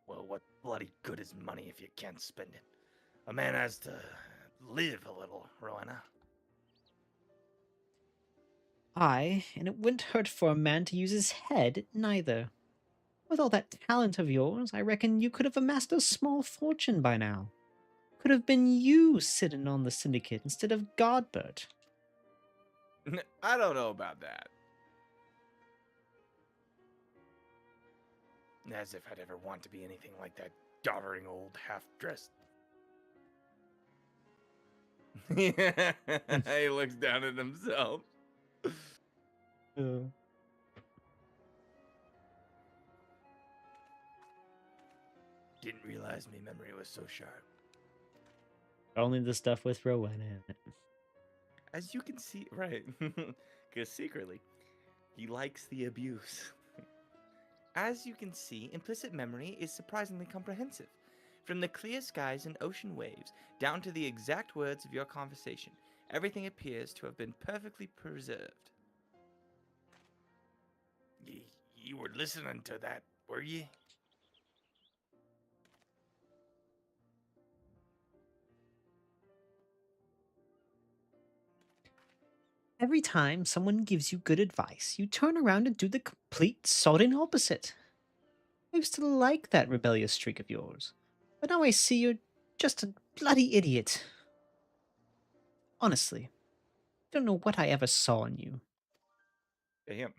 C: Well, what bloody good is money if you can't spend it? A man has to live a little, Rowena.
A: Aye, and it wouldn't hurt for a man to use his head, neither. With all that talent of yours, I reckon you could have amassed a small fortune by now. Could have been you sitting on the syndicate instead of Godbert.
B: I don't know about that.
C: As if I'd ever want to be anything like that doddering old half-dressed.
B: He looks down at himself.
C: Didn't realize me memory was so sharp.
A: Only the stuff with Rowena in it.
B: As you can see, right, because secretly, he likes the abuse. As you can see, implicit memory is surprisingly comprehensive. From the clear skies and ocean waves, down to the exact words of your conversation, everything appears to have been perfectly preserved.
C: You were listening to that, were ye?
A: Every time someone gives you good advice, you turn around and do the complete sodding opposite. I used to like that rebellious streak of yours, but now I see you're just a bloody idiot. Honestly, I don't know what I ever saw in you.
B: Damn.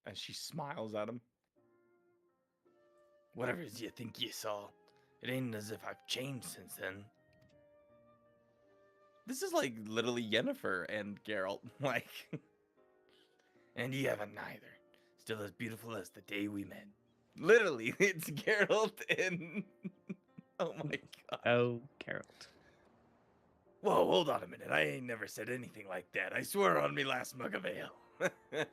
B: And she smiles at him.
C: Whatever it is you think you saw, it ain't as if I've changed since then.
B: This is like literally Yennefer and Geralt. Like,
C: And you haven't neither. Still as beautiful as the day we met.
B: literally, it's Geralt and. Oh my god.
A: Oh, Geralt.
C: Whoa, hold on a minute. I ain't never said anything like that. I swear on me last mug of ale.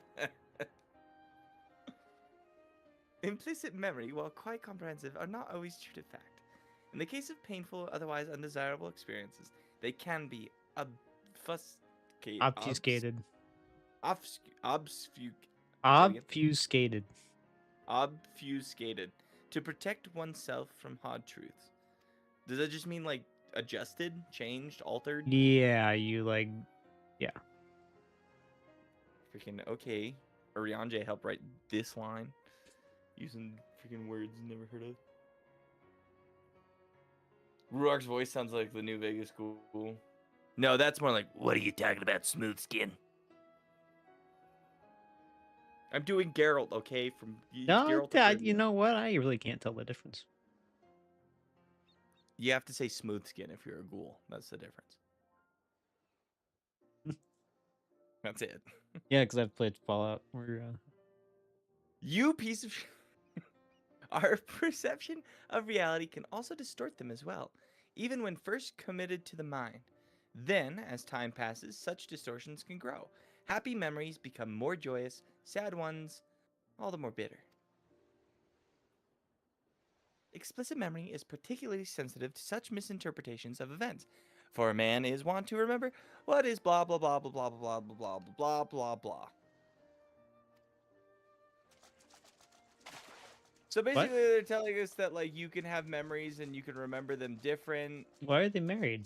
B: Implicit memory, while quite comprehensive, are not always true to fact. In the case of painful or otherwise undesirable experiences, they can be
A: Obfuscated.
B: Say it again.
A: Obfuscated.
B: Obfuscated. To protect oneself from hard truths. Does that just mean like adjusted, changed, altered?
A: Yeah, you like, yeah.
B: Freaking okay. Arianje helped write this line using freaking words never heard of. Ruark's voice sounds like the New Vegas school. No, that's more like,
C: What are you talking about, smooth skin?
B: I'm doing Geralt, okay? From
A: No,
B: Geralt of
A: you
B: Rivia.
A: know what? I really can't tell the difference.
B: You have to say smooth skin if you're a ghoul. That's the difference. That's it.
A: Yeah, because I've played Fallout.
B: You piece of Our perception of reality can also distort them as well, even when first committed to the mind. Then, as time passes, such distortions can grow. Happy memories become more joyous, sad ones all the more bitter. Explicit memory is particularly sensitive to such misinterpretations of events. For a man is wont to remember what is blah blah blah blah blah blah blah blah blah blah blah. So basically, they're telling us that like you can have memories and you can remember them different.
A: Why are they married?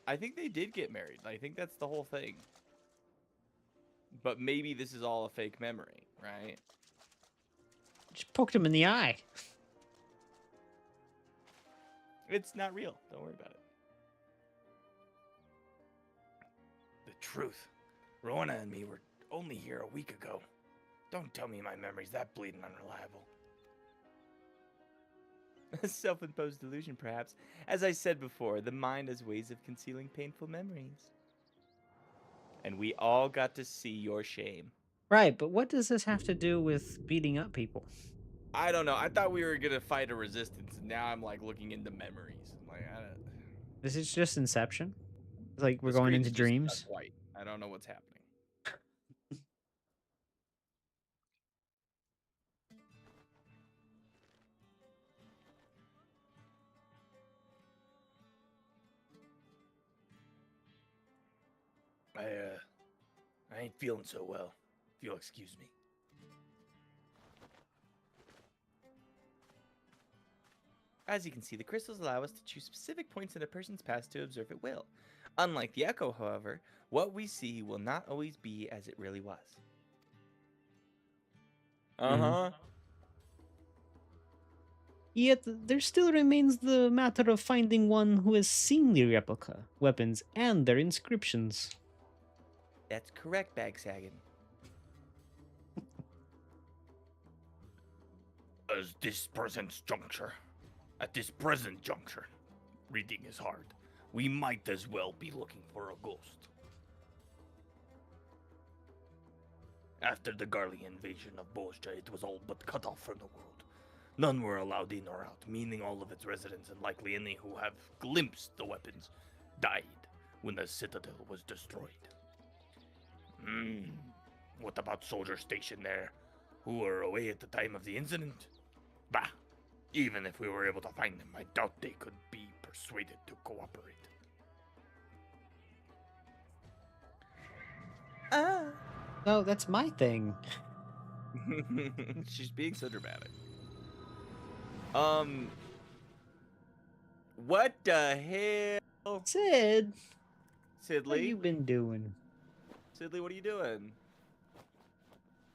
B: I think they did get married. I think that's the whole thing. But maybe this is all a fake memory, right?
A: Just poked him in the eye.
B: It's not real. Don't worry about it.
C: The truth. Rona and me were only here a week ago. Don't tell me my memory's that bleeding unreliable.
B: A self-imposed delusion, perhaps. As I said before, the mind has ways of concealing painful memories. And we all got to see your shame.
A: Right, but what does this have to do with beating up people?
B: I don't know. I thought we were gonna fight a resistance, and now I'm like looking into memories. I'm like,
A: This is just Inception. It's like we're
B: the
A: going
B: screen's
A: into
B: just
A: dreams.
B: white. I don't know what's happening.
C: I ain't feeling so well, if you'll excuse me.
B: As you can see, the crystals allow us to choose specific points in a person's past to observe at will. Unlike the echo, however, what we see will not always be as it really was. Uh-huh.
A: Yet there still remains the matter of finding one who has seen the replica, weapons, and their inscriptions.
B: That's correct, Bagsagan.
C: At this present juncture, reading is hard. We might as well be looking for a ghost. After the Garly invasion of Bozja, it was all but cut off from the world. None were allowed in or out, meaning all of its residents, and likely any who have glimpsed the weapons, died when the citadel was destroyed. What about soldiers stationed there who were away at the time of the incident? Bah, even if we were able to find them, I doubt they could be persuaded to cooperate.
A: No, that's my thing.
B: She's being so dramatic. What the hell?
A: Sid,
B: Sidley?
A: what you been doing?
B: Sidley, what are you doing?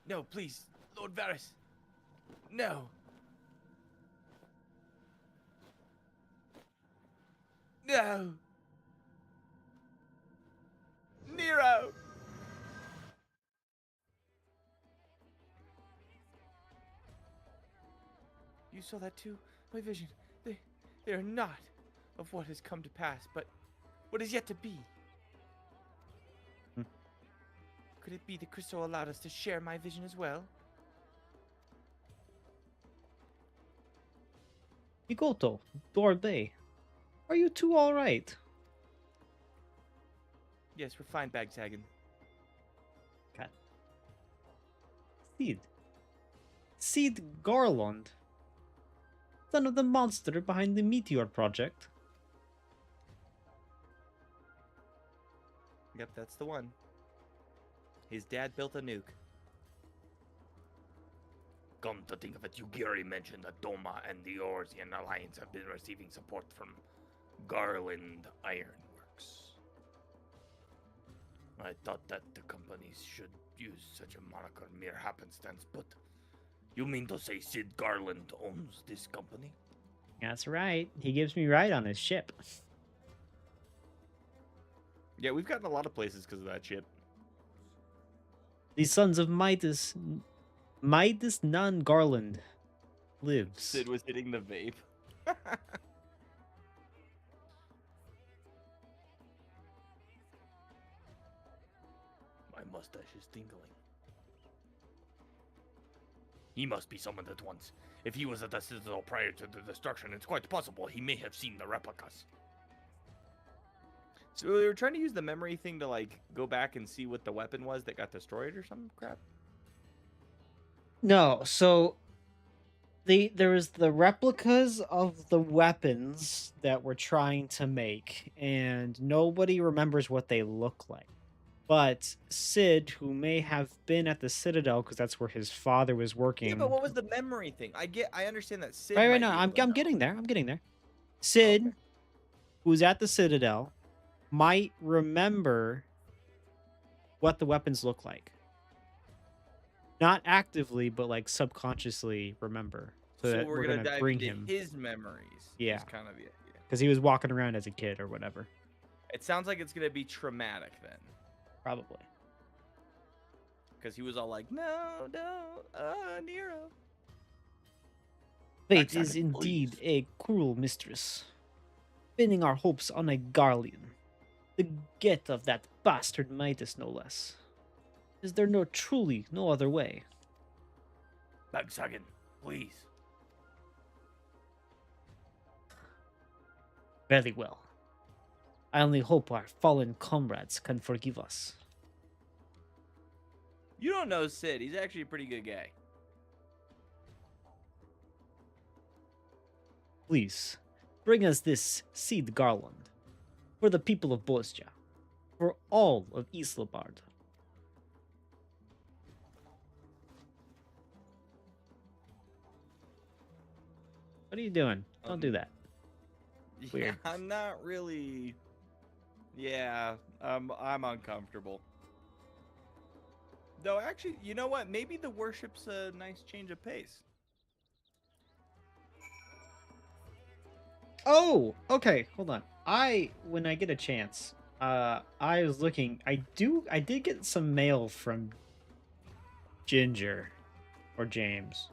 B: No, please. Lord Varys. No. No. Nero. You saw that too? My vision. They are not of what has come to pass, but what is yet to be. Could it be the crystal allowed us to share my vision as well?
A: Mikoto, Dorbe, are you two alright?
B: Yes, we're fine, Bagsagan.
A: Cat. Cid Garland, son of the monster behind the Meteor Project.
B: Yep, that's the one. His dad built a nuke.
C: Come to think of it, Yugiri mentioned that Doma and the Orsian Alliance have been receiving support from Garland Ironworks. I thought that the companies should use such a moniker mere happenstance, but you mean to say Sid Garland owns this company?
A: That's right. He gives me right on his ship.
B: Yeah, we've gotten a lot of places because of that ship.
A: The sons of Midas non-Garland lives.
B: Sid was hitting the vape.
C: My mustache is tingling. He must be summoned at once. If he was at the Citadel prior to the destruction, it's quite possible he may have seen the replicas.
B: So we were trying to use the memory thing to like go back and see what the weapon was that got destroyed or some crap.
A: No, so there was the replicas of the weapons that we're trying to make, and nobody remembers what they look like. But Sid, who may have been at the Citadel because that's where his father was working.
B: Yeah, but what was the memory thing? I understand that Sid.
A: Right,
B: might
A: no,
B: be
A: I'm
B: able to know.
A: getting there. I'm getting there. Sid,
B: Okay.
A: who's at the Citadel, might remember what the weapons look like. Not actively, but like subconsciously remember. So that
B: we're
A: gonna
B: gonna dive
A: bring
B: into
A: him,
B: his memories.
A: Yeah.
B: Is kind of the idea.
A: because he was walking around as a kid or whatever.
B: It sounds like it's gonna be traumatic then,
A: Probably.
B: because he was all like, "No, Nero."
A: Fate
C: Backside
A: is
C: it,
A: indeed
C: please.
A: a cruel mistress, pinning our hopes on a Garlean, the get of that bastard Midas, no less. Is there truly no other way?
C: Bagsagan, please.
A: Very well. I only hope our fallen comrades can forgive us.
B: You don't know Sid. He's actually a pretty good guy.
A: Please, bring us this seed garland, for the people of Bozja, for all of Islabard. What are you doing? Don't do that. Weird.
B: Yeah, I'm not really. Yeah, I'm uncomfortable. Though, actually, you know what? Maybe the worship's a nice change of pace.
A: Oh, okay. Hold on. When I get a chance, I was looking. I did get some mail from Ginger, or James.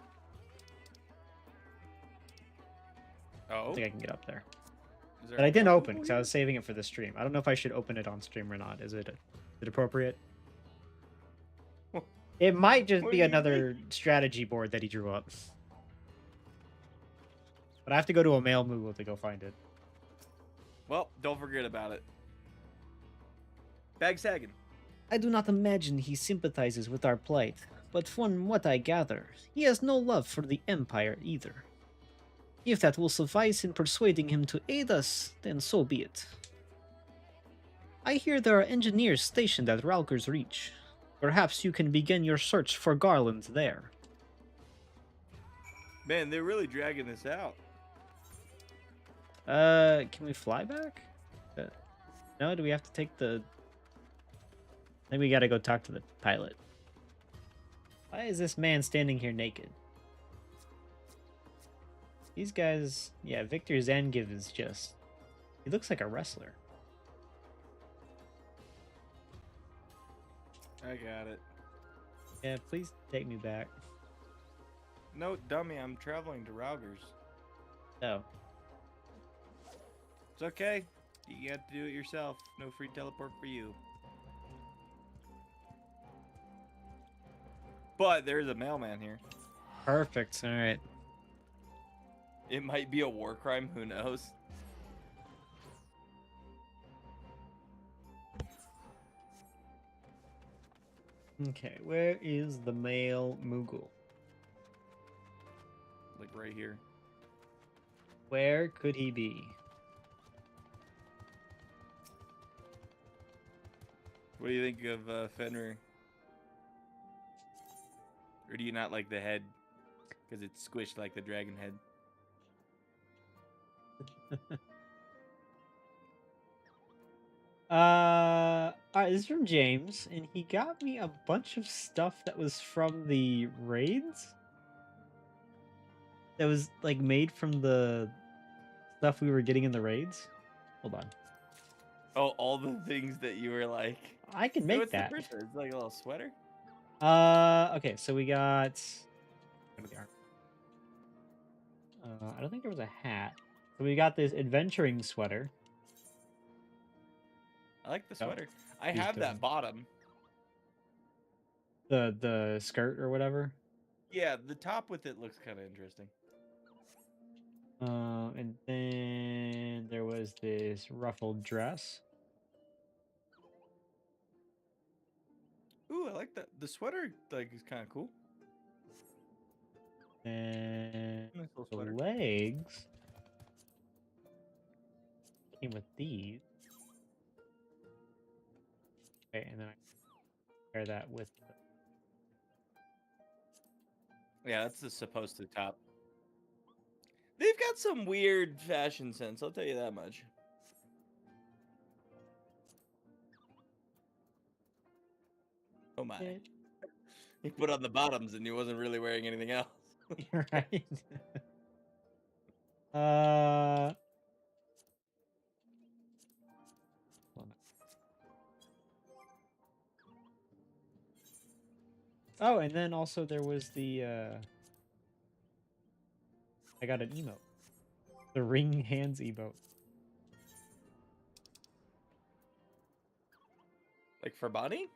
A: I
B: Oh,
A: don't think I can get up there.
B: is there
A: But I
B: a
A: didn't
B: mail
A: open because I
B: here?
A: was saving it for the stream. I don't know if I should open it on stream or not. Is it appropriate? It might just
B: What
A: be
B: do you
A: another strategy board that he drew up. But I have to go to a mail Moogle to go find it.
B: Well, don't forget about it. Bag sagging.
A: I do not imagine he sympathizes with our plight, but from what I gather, he has no love for the Empire either. If that will suffice in persuading him to aid us, then so be it. I hear there are engineers stationed at Ralker's Reach. Perhaps you can begin your search for Garland there.
B: Man, they're really dragging this out.
A: Can we fly back? No, do we have to take the... I think we gotta go talk to the pilot. Why is this man standing here naked? These guys... Yeah, Victor Zangiv is just... He looks like a wrestler.
B: I got it.
A: Yeah, please take me back.
B: No, dummy, I'm traveling to Raugers.
A: Oh.
B: It's okay. You have to do it yourself. No free teleport for you. But there's a mailman here.
A: Perfect, alright.
B: It might be a war crime, who knows?
A: Okay, where is the male Moogle?
B: Like right here.
A: Where could he be?
B: What do you think of Fenrir? Or do you not like the head? Because it's squished like the dragon head.
D: Alright, this is from James, and he got me a bunch of stuff that was from the raids. That was like made from the stuff we were getting in the raids. Hold on.
B: Oh, all the things that you were like.
D: I can
B: So
D: make
B: what's the
D: that.
B: picture? It's like a little sweater.
D: Okay, so we got. What do we got? I don't think there was a hat. So we got this adventuring sweater.
B: I like the
D: Oh,
B: sweater. I
D: he's
B: have
D: doing-
B: that bottom.
D: The skirt or whatever.
B: Yeah, the top with it looks kind of interesting.
D: And then there was this ruffled dress.
B: Ooh, I like that. The sweater like is kind of cool.
D: And
B: Nice little
D: the
B: sweater.
D: legs came with these. Okay, and then I pair that with.
B: Yeah, that's the supposed to top. They've got some weird fashion sense, I'll tell you that much. Oh my. He put on the bottoms and he wasn't really wearing anything else.
D: Right. Hold on. Oh, and then also there was the I got an emote. The ring hands emote.
B: Like for Bonnie?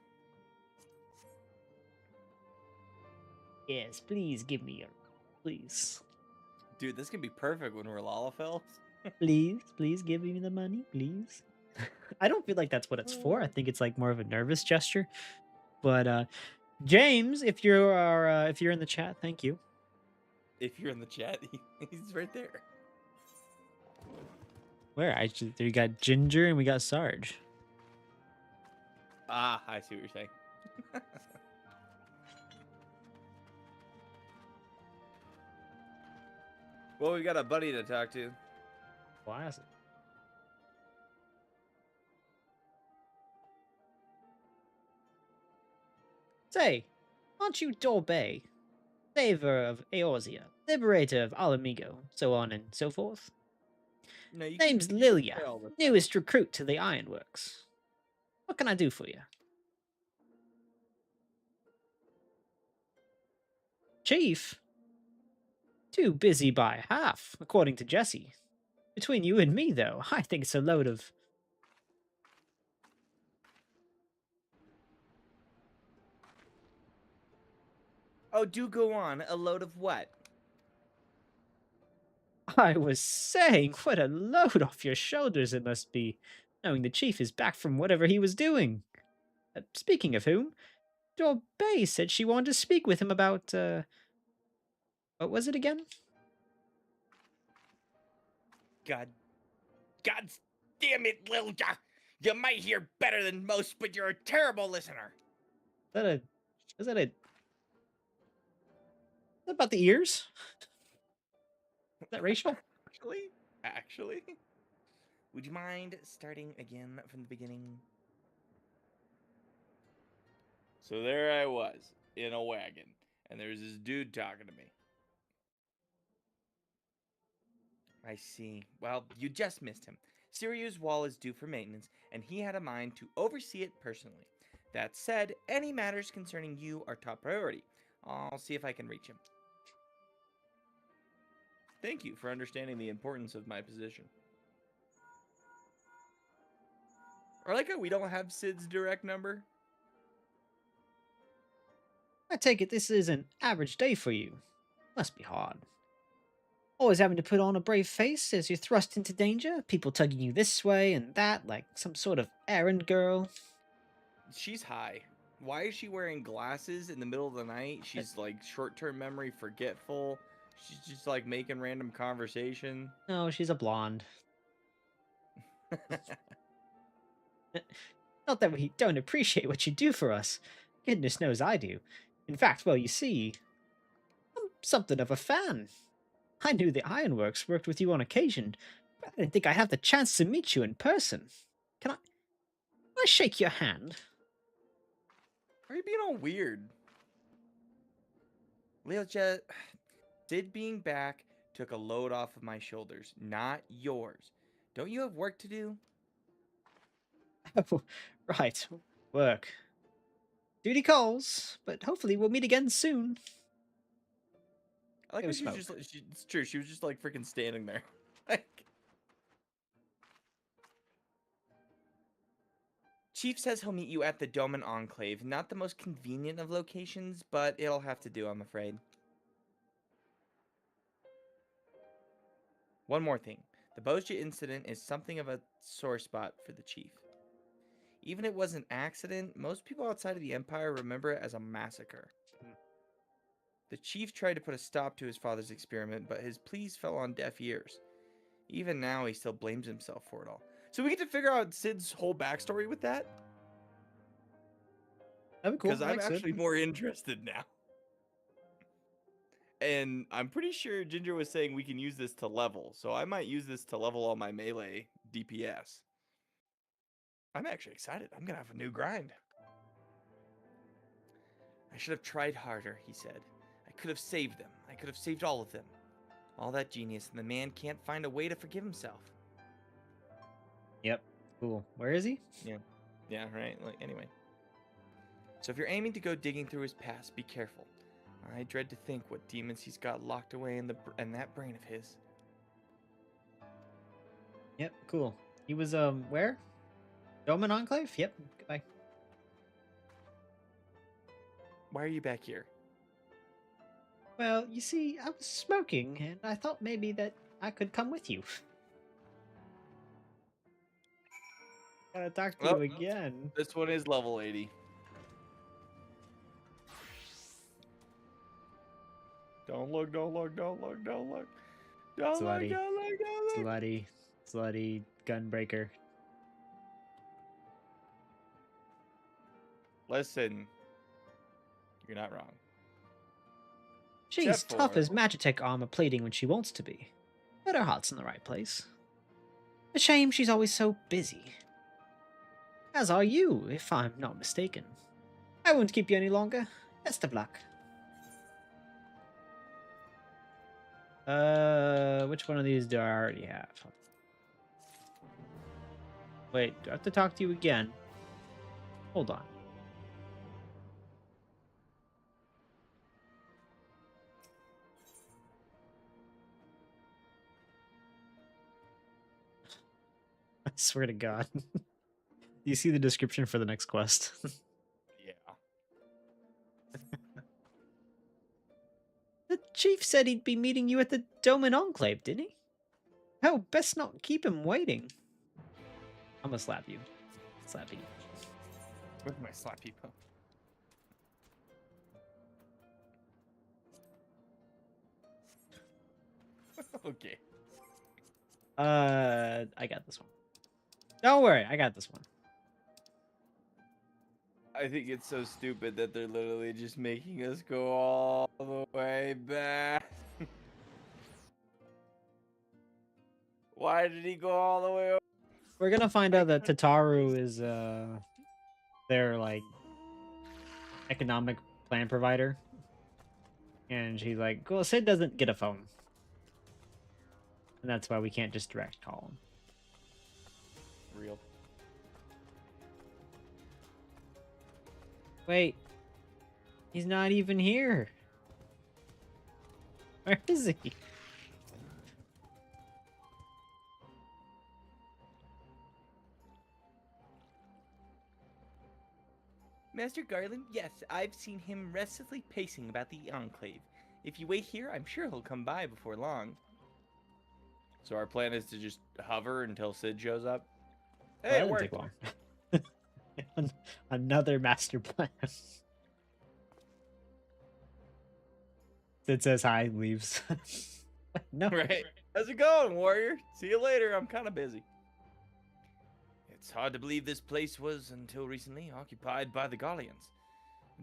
A: Yes, please give me your. Please.
B: Dude, this can be perfect when we're Lalafels.
A: Please give me the money, please. I don't feel like that's what it's for. I think it's like more of a nervous gesture. But James, if you're in the chat, thank you.
B: If you're in the chat, he's right there.
D: Where? We got Ginger and we got Sarge.
B: Ah, I see what you're saying. Well, we got a buddy to talk to.
D: Classic.
A: Say, aren't you Dorbay, saver of Eorzea, liberator of Alamigo, so on and so forth?
B: No, you
A: Name's
B: can
A: Lilia,
B: say all this.
A: newest recruit to the Ironworks. What can I do for you? Chief? Too busy by half, according to Jesse. Between you and me, though, I think it's a load of.
B: Oh, do go on. A load of what?
A: I was saying, what a load off your shoulders it must be, knowing the chief is back from whatever he was doing. Speaking of whom, Dorbay said she wanted to speak with him about, what was it again?
B: God damn it, Lilia! You might hear better than most, but you're a terrible listener.
A: Is that about the ears? Is that racial?
B: Actually, would you mind starting again from the beginning? So there I was in a wagon, and there was this dude talking to me. I see. Well, you just missed him. Sirius's wall is due for maintenance, and he had a mind to oversee it personally. That said, any matters concerning you are top priority. I'll see if I can reach him. Thank you for understanding the importance of my position. I like how we don't have Sid's direct number.
A: I take it this is an average day for you. Must be hard. Always having to put on a brave face as you're thrust into danger, people tugging you this way and that like some sort of errand girl.
B: She's high. Why is she wearing glasses in the middle of the night? She's like short-term memory forgetful. She's just like making random conversation.
A: No, she's a blonde. Not that we don't appreciate what you do for us. Goodness knows I do. In fact, well, you see, I'm something of a fan. I knew the Ironworks worked with you on occasion, but I didn't think I'd have the chance to meet you in person. Can I shake your hand?
B: Are you being all weird? Leoja, Sid being back took a load off of my shoulders, not yours. Don't you have work to do?
A: Oh, right. Work. Duty calls, but hopefully we'll meet again soon.
B: I like
A: Go
B: how she was
A: smoke.
B: just like, it's true, she was just like freaking standing there. Like, Chief says he'll meet you at the Doman Enclave. Not the most convenient of locations, but it'll have to do, I'm afraid. One more thing. The Bozja incident is something of a sore spot for the Chief. Even if it was an accident, most people outside of the Empire remember it as a massacre. The Chief tried to put a stop to his father's experiment, but his pleas fell on deaf ears. Even now, he still blames himself for it all. So we get to figure out Sid's whole backstory with that?
A: That'd be cool.
B: Because I'm actually more interested now. And I'm pretty sure Ginger was saying we can use this to level, so I might use this to level all my melee DPS. I'm actually excited. I'm gonna have a new grind. I should have tried harder, he said. I could have saved them. I could have saved all of them. All that genius, and the man can't find a way to forgive himself.
A: Yep. Cool. Where is he?
B: Yeah, right? Like, anyway. So if you're aiming to go digging through his past, be careful. I dread to think what demons he's got locked away in that brain of his.
A: Yep. Cool. He was where? Doman Enclave? Yep. Goodbye.
B: Why are you back here?
A: Well, you see, I was smoking, and I thought maybe that I could come with you. Gotta talk to you again.
B: This one is level 80. Don't look, don't look, don't look, don't look. Don't look,
A: Slutty.
B: don't look, don't look.
A: Slutty gunbreaker.
B: Listen, you're not wrong.
A: She's
B: Except
A: tough
B: for-
A: as Magitech armor plating when she wants to be, but her heart's in the right place. A shame she's always so busy. As are you, if I'm not mistaken. I won't keep you any longer. Best of luck. Which one of these do I already have? Wait, do I have to talk to you again? Hold on. I swear to God. Do you see the description for the next quest?
B: Yeah.
A: The chief said he'd be meeting you at the Doman Enclave, didn't he? Oh, best not keep him waiting. I'm gonna slap you. Slap you.
B: With my slappy pump. Okay.
A: I got this one. Don't worry, I got this one.
B: I think it's so stupid that they're literally just making us go all the way back. Why did he go all the way over?
A: We're gonna find out that Tataru is their like economic plan provider. And she's like, well, Sid doesn't get a phone. And that's why we can't just direct call him.
B: Real.
A: Wait. He's not even here. Where is he?
B: Master Garland, yes, I've seen him restlessly pacing about the Enclave. If you wait here, I'm sure he'll come by before long. So our plan is to just hover until Sid shows up? Hey,
A: Well,
B: it
A: that
B: worked.
A: didn't take long. Another master plan. Sid says hi, leaves. No.
B: Right. How's it going, warrior? See you later. I'm kind of busy.
C: It's hard to believe this place was, until recently, occupied by the Gallians.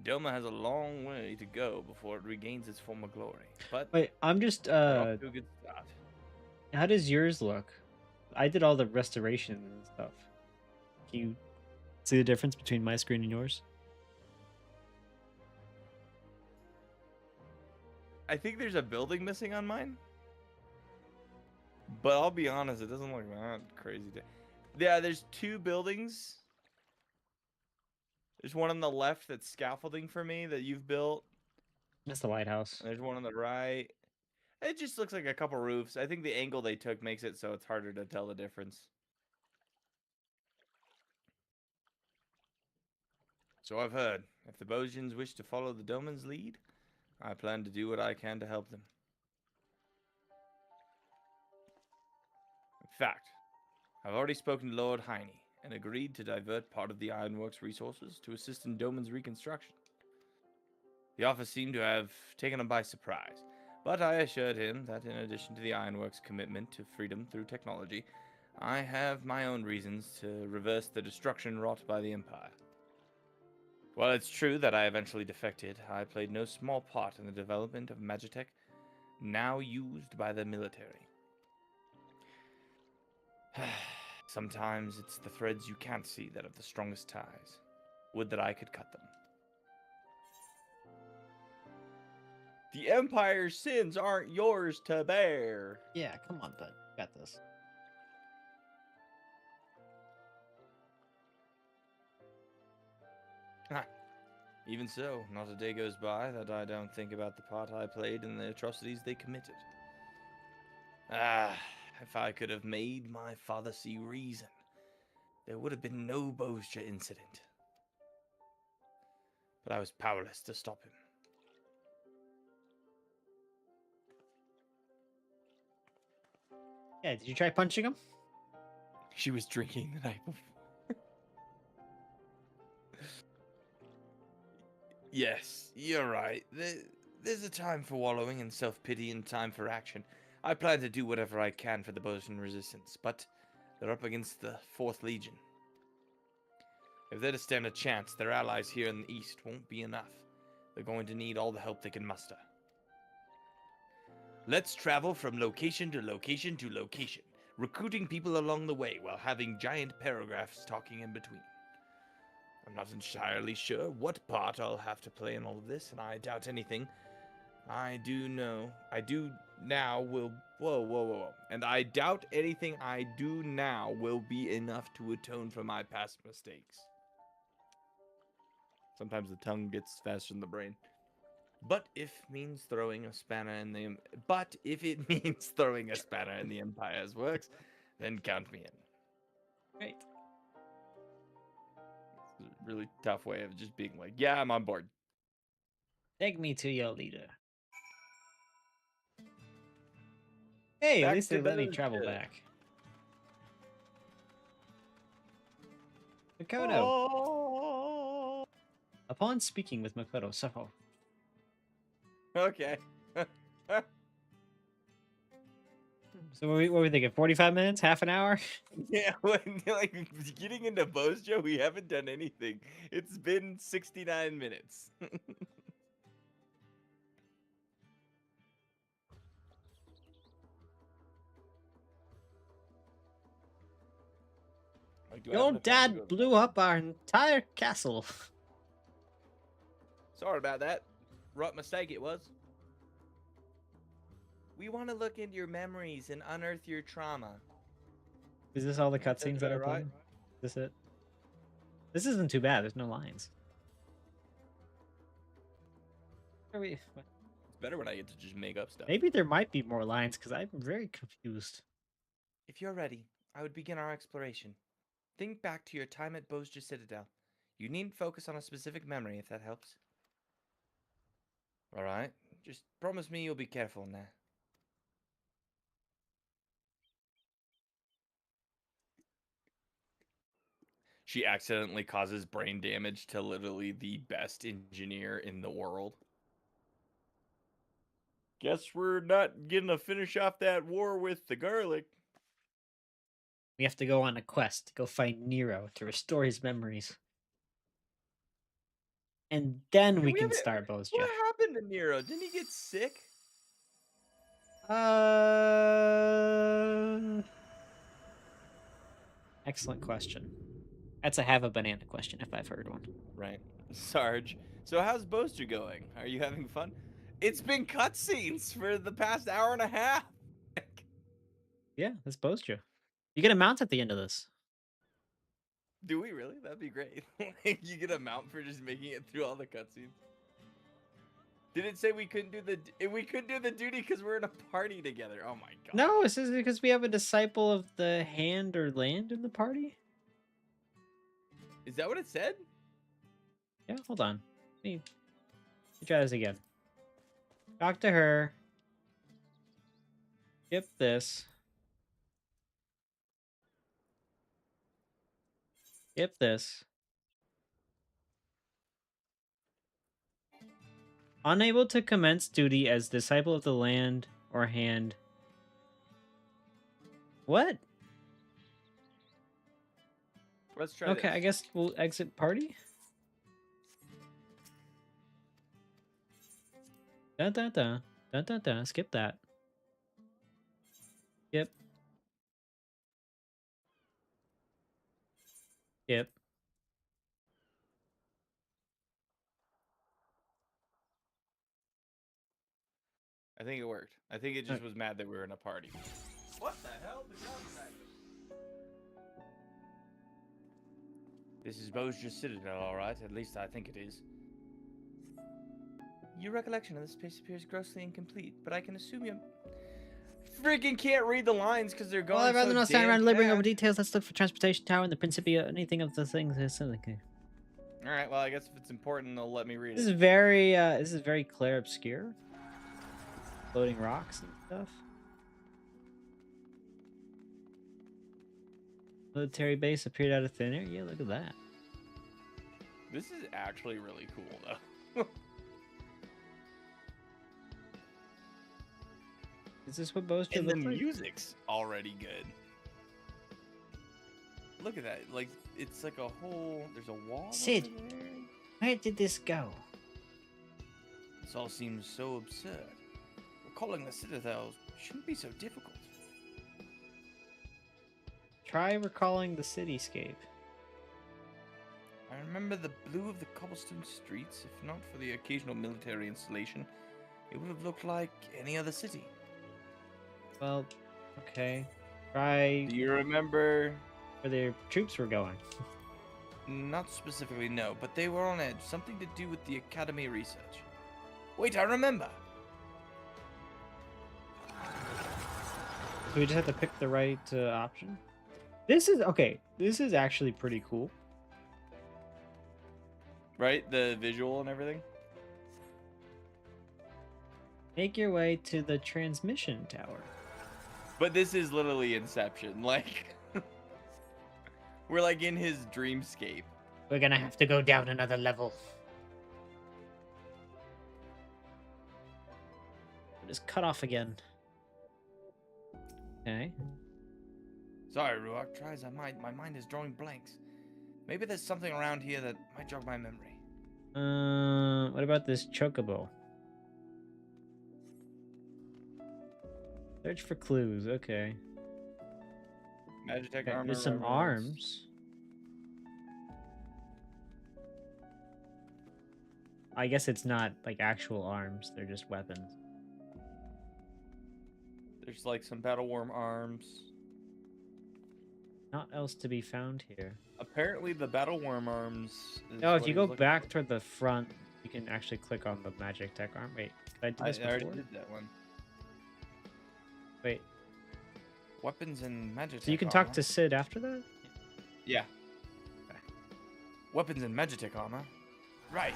C: Doma has a long way to go before it regains its former glory, but
D: Wait, I'm just
C: we're off to a good start.
D: how does yours look? I did all the restoration and stuff.
A: Can you see the difference between my screen and yours?
B: I think there's a building missing on mine. But I'll be honest, it doesn't look that crazy. Yeah, there's 2 buildings. There's one on the left that's scaffolding for me that you've built.
D: That's the lighthouse.
B: And there's one on the right. It just looks like a couple roofs. I think the angle they took makes it so it's harder to tell the difference. So I've heard. If the Bozjans wish to follow the Doman's lead, I plan to do what I can to help them. In fact, I've already spoken to Lord Heine and agreed to divert part of the Ironworks resources to assist in Doman's reconstruction. The offer seemed to have taken him by surprise, but I assured him that in addition to the Ironworks' commitment to freedom through technology, I have my own reasons to reverse the destruction wrought by the Empire. While it's true that I eventually defected, I played no small part in the development of Magitech, now used by the military. Sometimes it's the threads you can't see that have the strongest ties. Would that I could cut them. The Empire's sins aren't yours to bear.
A: Yeah, come on, bud. Got this.
B: Even so, not a day goes by that I don't think about the part I played in the atrocities they committed. If I could have made my father see reason, there would have been no Bozja incident. But I was powerless to stop him.
A: Yeah, did you try punching him?
B: She was drinking the night before. Yes, you're right. There's a time for wallowing in self-pity and time for action. I plan to do whatever I can for the Bozjan resistance, but they're up against the 4th Legion. If they're to stand a chance, their allies here in the east won't be enough. They're going to need all the help they can muster. Let's travel from location to location to location, recruiting people along the way while having giant paragraphs talking in between. I'm not entirely sure what part I'll have to play in all of this, and I doubt anything. I do now will... Whoa. And I doubt anything I do now will be enough to atone for my past mistakes. Sometimes the tongue gets faster than the brain. But if it means throwing a spanner in the Empire's works, then count me in.
A: Great.
B: It's a really tough way of just being like, yeah, I'm on board.
A: Take me to your leader. Hey,
B: Back
A: at least
B: to
A: they let me travel
B: Bozja.
A: back. Makoto.
B: Oh.
A: Upon speaking with Makoto, Sufo.
B: Okay.
A: So what were we thinking? 45 minutes? Half an hour?
B: Yeah, when like getting into Bozja, we haven't done anything. It's been 69 minutes. Like, do I have
A: Your
B: enough time to
A: dad
B: go-
A: blew up our entire castle.
B: Sorry about that. What mistake it was. We want to look into your memories and unearth your trauma.
A: Is this all the
B: That
A: cutscenes
B: sounds
A: that are
B: about right.
A: playing? Is this it? This isn't too bad. There's no lines. Are we...
B: It's better when I get to just make up stuff.
A: Maybe there might be more lines because I'm very confused.
B: If you're ready, I would begin our exploration. Think back to your time at Bozja Citadel. You needn't focus on a specific memory if that helps. Alright, just promise me you'll be careful now. She accidentally causes brain damage to literally the best engineer in the world. Guess we're not gonna finish off that war with the garlic.
D: We have to go on a quest to go find Nero to restore his memories. And then
B: Do
D: we
B: we
D: can
B: have it-
D: start Bozja.
B: What happened to Nero? Didn't he get sick?
D: Excellent question. That's a have a banana question if I've heard one.
B: Right. Sarge. So how's Bozja going? Are you having fun? It's been cutscenes for the past hour and a half.
D: Yeah, that's Bozja. You get a mount at the end of this.
B: Do we really? That'd be great. Like, you get a mount for just making it through all the cutscenes. Did it say we couldn't do the duty because we're in a party together? Oh my god.
D: No, this is because we have a disciple of the hand or land in the party.
B: Is that what it said?
D: Yeah, hold on. Let me try this again. Talk to her. Skip this. Skip this. Unable to commence duty as disciple of the land or hand. What?
B: Let's try
D: Okay,
B: this.
D: I guess we'll exit party. Da da da da da da. Skip that. Skip. Skip.
B: I think it worked. I think it just was mad that we were in a party. What the hell?
C: This is Bozja Citadel, all right. At least I think it is.
B: Your recollection of this place appears grossly incomplete, but I can assume you freaking can't read the lines because they're going
D: Well, I'd rather
B: so
D: not stand
B: damn
D: around delivering over
B: fast.
D: details. Let's look for transportation tower and the Principia. Anything of the things. Okay.
B: All right, well, I guess if it's important, they'll let me read
D: This
B: it.
D: is very Claire obscure. Floating rocks and stuff. Military base appeared out of thin air. Yeah, look at that.
B: This is actually really cool, though.
D: Is this what Bozja
B: And the
D: looks like?
B: music's already good. Look at that. Like, it's like a whole... There's a wall
A: Sid.
B: over there.
A: Where did this go?
C: This all seems so absurd. Recalling the Citadel shouldn't be so difficult.
D: Try recalling the cityscape.
C: I remember the blue of the cobblestone streets. If not for the occasional military installation, it would have looked like any other city.
D: Well, okay. Try
B: Do you remember...
D: where their troops were going.
C: Not specifically, no, but they were on edge. Something to do with the Academy research. Wait, I remember!
D: So we just have to pick the right option. This is okay. This is actually pretty cool.
B: Right? The visual and everything?
D: Make your way to the transmission tower.
B: But this is literally Inception. Like... We're like in his dreamscape.
A: We're gonna have to go down another level.
D: It is cut off again. Okay.
C: Sorry, Ruak, try as I might, my mind is drawing blanks. Maybe there's something around here that might jog my memory.
D: What about this chocobo? Search for clues. Okay.
B: Magitech
D: Okay,
B: armor.
D: there's some
B: reverse.
D: arms. I guess it's not like actual arms. They're just weapons.
B: There's like some battle worm arms.
D: Not else to be found here.
B: Apparently the battle worm arms. Is
D: Oh, if
B: what
D: you
B: he
D: go
B: was looking
D: back
B: for.
D: toward the front, you can actually click on the magic tech arm. Wait, did I do this
B: I already
D: before?
B: did that one.
D: Wait,
C: Weapons and magic.
D: so you can talk to Sid after that?
B: Yeah.
C: Weapons and magitech armor. Right.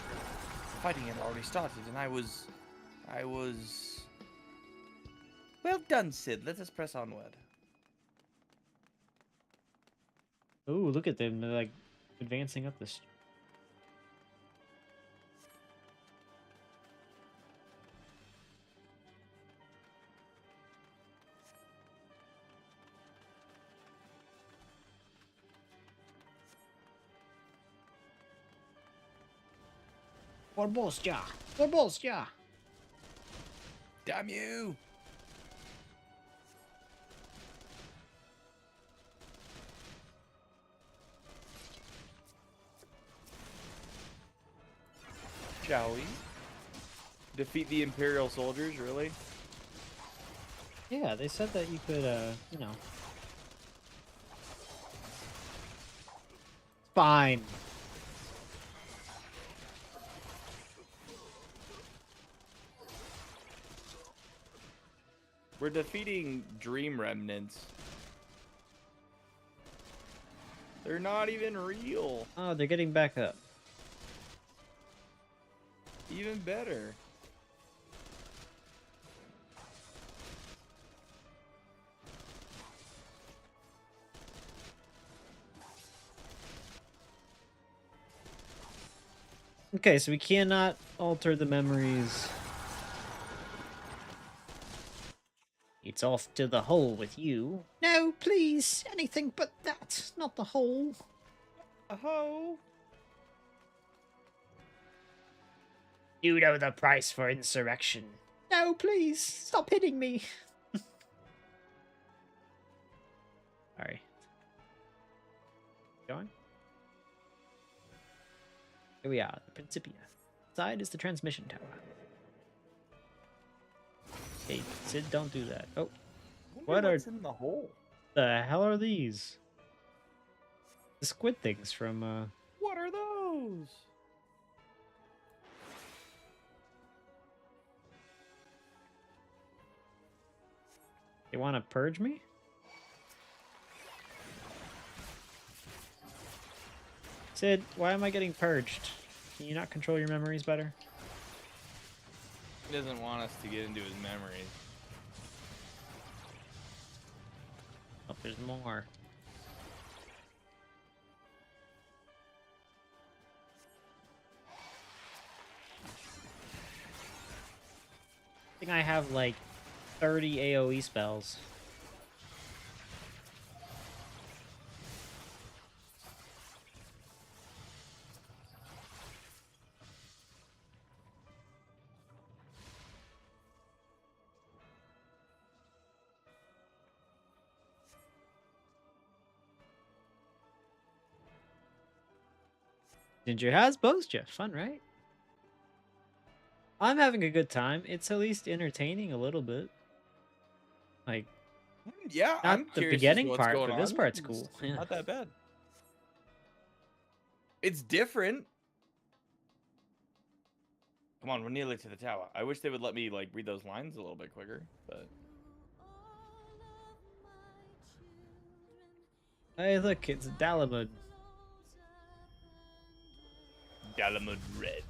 C: Fighting had already started, and I was. Well done, Sid. Let us press onward.
D: Ooh, look at them. They're like advancing up this.
A: For Bozja! For Bozja!
B: Damn you! Shall we? Defeat the Imperial soldiers, really?
D: Yeah, they said that you could, you know. Fine.
B: We're defeating Dream Remnants. They're not even real.
D: Oh, they're getting back up.
B: Even better.
D: Okay, so we cannot alter the memories.
A: It's off to the hole with you. No, please, anything but that, not the hole.
B: Oh.
A: You know the price for insurrection. No, please, stop hitting me. Sorry.
D: Going?
A: Here we are, the Principia. Side is the transmission tower. Hey, Sid, don't do that. Oh,
D: What are
B: What's in the hole?
D: the hell are these? The squid things from,
B: What are those?
D: they want to purge me? Sid, why am I getting purged? Can you not control your memories better?
B: He doesn't want us to get into his memories.
A: oh, there's more.
D: I think I have like 30 AoE spells. Ginger has Bozja. Fun, right? I'm having a good time. It's at least entertaining a little bit. Like,
B: Yeah,
D: not
B: I'm
D: the
B: curious as to
D: beginning
B: what's
D: part,
B: going
D: but this
B: on.
D: part's
B: It's
D: cool. Yeah.
B: Not that bad. It's different. Come on, we're nearly to the tower. I wish they would let me like read those lines a little bit quicker, but
D: Hey, look, it's Dalamud.
B: Dalamud Red.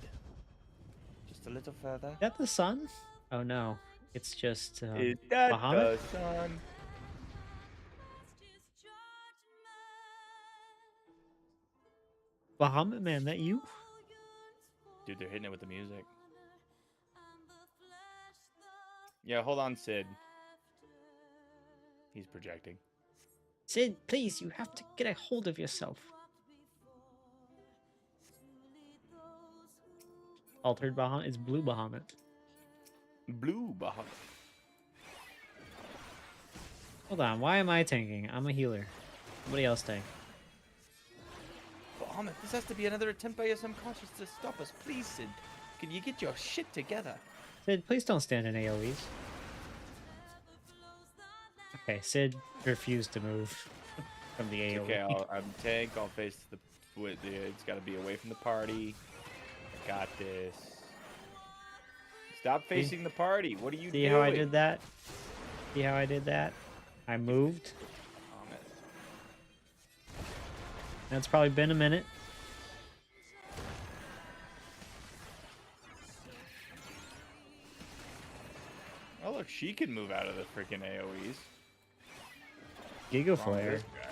B: Just a little further.
D: Is that the sun? Oh no, it's just
B: Is that
D: Bahamut?
B: the sun?
D: Bahamut, man, that you?
B: Dude, they're hitting it with the music. Yeah, hold on, Sid. He's projecting.
A: Sid, please, you have to get a hold of yourself.
D: Altered Bahamut is blue Bahamut.
B: Blue Bahamut.
D: Hold on, why am I tanking? I'm a healer. Somebody else tank.
B: Bahamut, this has to be another attempt by your subconscious to stop us. Please, Sid. Can you get your shit together?
D: Sid, please don't stand in AoEs. Okay, Sid refused to move from the AoE.
B: Okay, I'm tank. I'll face the. It's got to be away from the party. I got this. Stop facing the party. What are you
D: See
B: doing?
D: how I did that? See how I did that? I moved.
B: Bahamut.
D: That's probably been a minute.
B: Oh look, she can move out of the freaking AoEs.
D: Giga
B: Wrong
D: Flare.
B: this guy.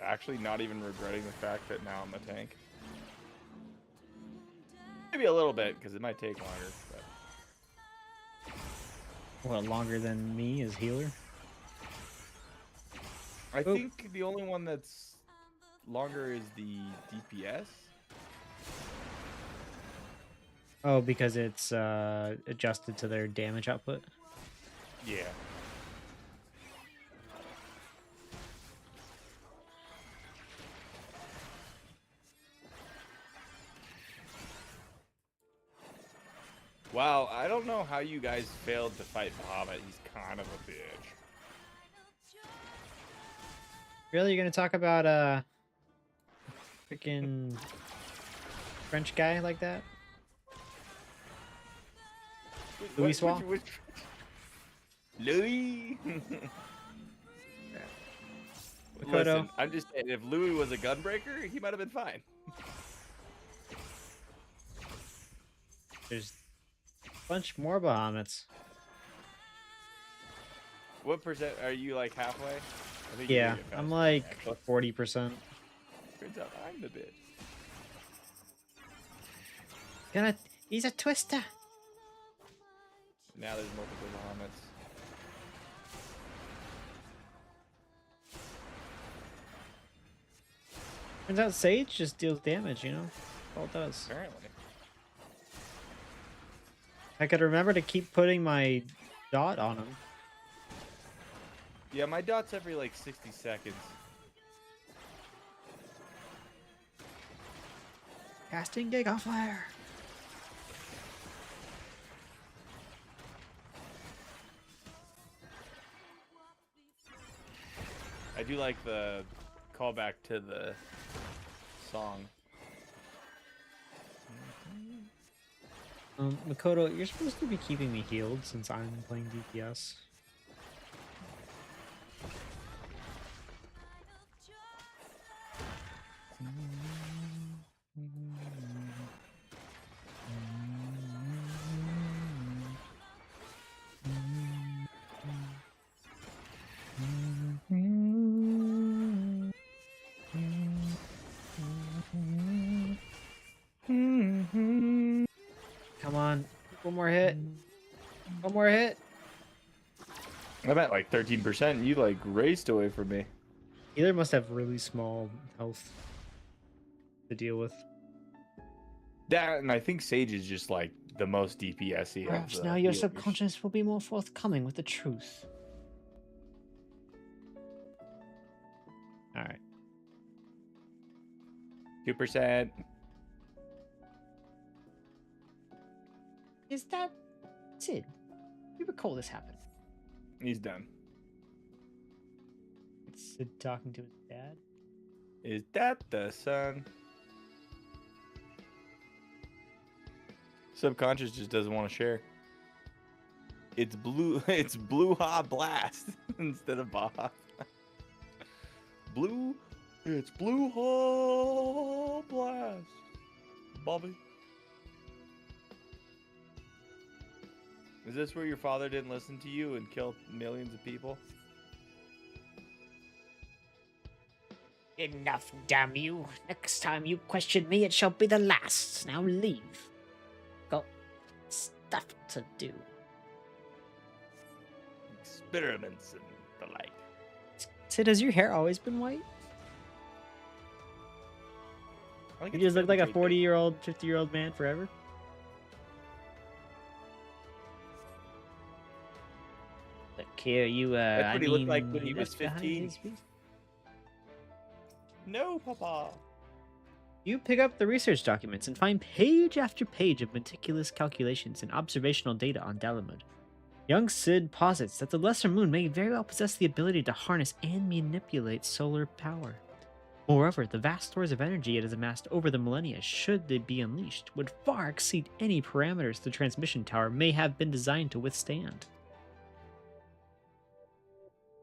B: Actually, not even regretting the fact that now I'm a tank. Maybe a little bit, because it might take longer. But
D: What, longer than me as healer?
B: I
A: Oh.
B: think the only one that's longer is the DPS.
A: Oh, because it's adjusted to their damage output.
B: Yeah. Wow, I don't know how you guys failed to fight Bahamut. He's kind of a bitch.
A: Really, you're gonna talk about freaking French guy like that? Louis Swall?
B: Louis.
A: Makoto.
B: Listen, I'm just saying, if Louis was a gunbreaker, he might have been fine.
A: There's a bunch more Bahamut's.
B: What percent are you, like halfway? I think
A: Yeah, I'm like 40%.
B: Turns out I'm the bitch.
A: He's a twister.
B: Now there's multiple Bahamut's.
A: Turns out Sage just deals damage, you know? That's all it does.
B: Apparently.
A: I could remember to keep putting my dot on him.
B: Yeah, my dot's every like 60 seconds.
A: Casting Giga Flare.
B: I do like the callback to the song.
A: Makoto, you're supposed to be keeping me healed since I'm playing DPS. Come on, one more hit. One more hit.
B: I'm at like 13%, and you like raced away from me.
A: Healer must have really small health to deal with.
B: That, and I think Sage is just like the most DPS-y.
A: Perhaps now your subconscious will be more forthcoming with the truth. Alright.
B: 2%.
A: Is that Sid? You recall this happened?
B: He's done.
A: It's Sid talking to his dad?
B: Is that the sun? Subconscious just doesn't want to share. It's blue. It's blue ha blast instead of Baja. Blue. It's blue ha blast. Bobby. Is this where your father didn't listen to you and killed millions of people?
A: Enough, damn you. Next time you question me, it shall be the last. Now leave. Got stuff to do.
B: Experiments and the like.
A: Sid, has your hair always been white?
B: I think
A: You
B: it's
A: just look like a
B: fairly great.
A: 40-year-old, 50-year-old man forever? Look here, you,
B: That's what
A: I
B: he looked like
A: mean,
B: when he was
A: left behind
B: 15.
A: his feet.
B: No, Papa.
A: You pick up the research documents and find page after page of meticulous calculations and observational data on Dalamud. Young Sid posits that the Lesser Moon may very well possess the ability to harness and manipulate solar power. Moreover, the vast stores of energy it has amassed over the millennia, should they be unleashed, would far exceed any parameters the transmission tower may have been designed to withstand.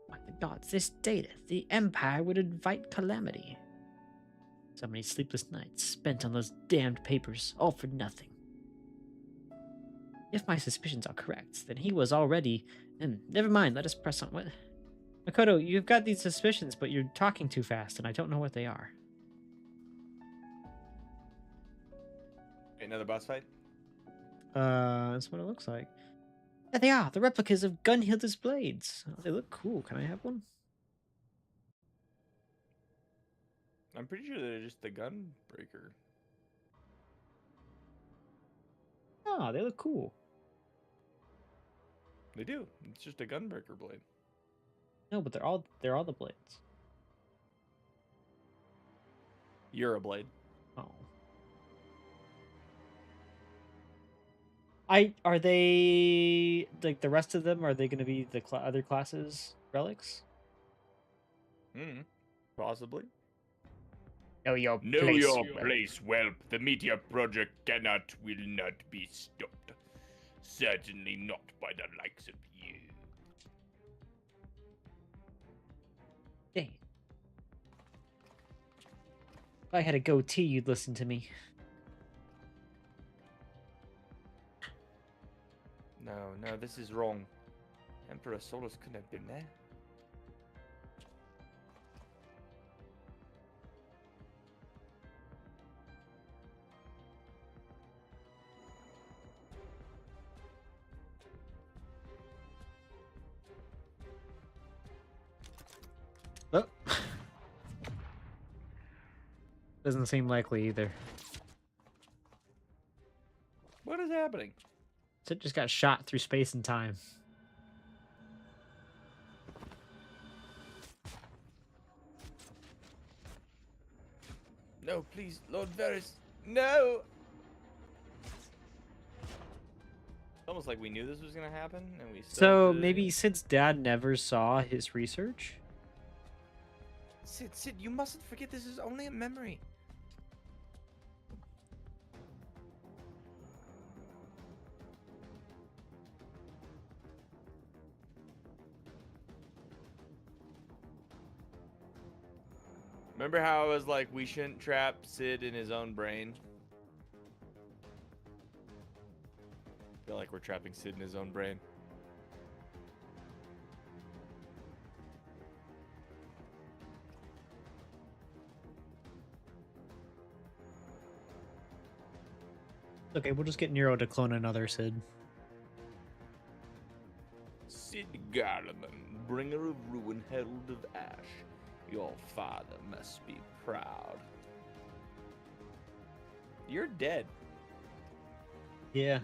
A: By the gods, this data, the Empire would invite calamity. So many sleepless nights spent on those damned papers, all for nothing. If my suspicions are correct, then he was already... never mind, let us press on. What? Makoto, you've got these suspicions, but you're talking too fast, and I don't know what they are.
B: Another boss fight?
A: That's what it looks like. There they are, the replicas of Gunhilda's blades. Oh, they look cool. Can I have one?
B: I'm pretty sure they're just the gun breaker.
D: Oh, they look cool.
B: They do. It's just a gun breaker blade.
D: No, but they're all the blades.
B: You're a blade.
D: Oh. Are they like the rest of them? Are they going to be the other classes relics?
B: Hmm. Possibly.
A: Know your
C: Know
A: place.
C: your place, whelp. The meteor project will not be stopped. Certainly not by the likes of you.
A: Dang. If I had a goatee, you'd listen to me.
B: No, this is wrong. Emperor Solus couldn't have been there.
A: Oh. Doesn't seem likely either.
B: What is happening?
A: Sid just got shot through space and time.
B: No, please, Lord Varys. No! Almost like we knew this was gonna happen, and we still
A: So
B: did it
A: maybe
B: anyway.
A: Sid's dad never saw his research?
B: Sid, you mustn't forget this is only a memory. Remember how I was like, we shouldn't trap Sid in his own brain? I feel like we're trapping Sid in his own brain.
A: Okay, we'll just get Nero to clone another Sid.
B: Sid Garleman, bringer of ruin, herald of ash. Your father must be proud. You're dead.
A: Yeah.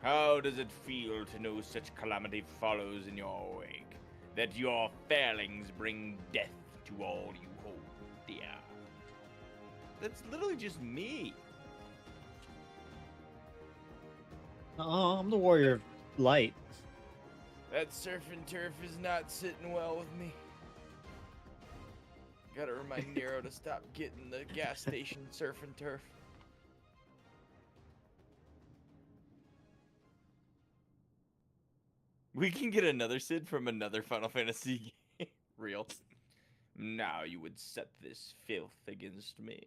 C: How does it feel to know such calamity follows in your wake? That your failings bring death to all you hold dear?
B: That's literally just me.
A: Oh, I'm the warrior of light.
B: That surf and turf is not sitting well with me. Gotta remind Nero to stop getting the gas station surf and turf. We can get another Sid from another Final Fantasy game. Real. Now you would set this filth against me.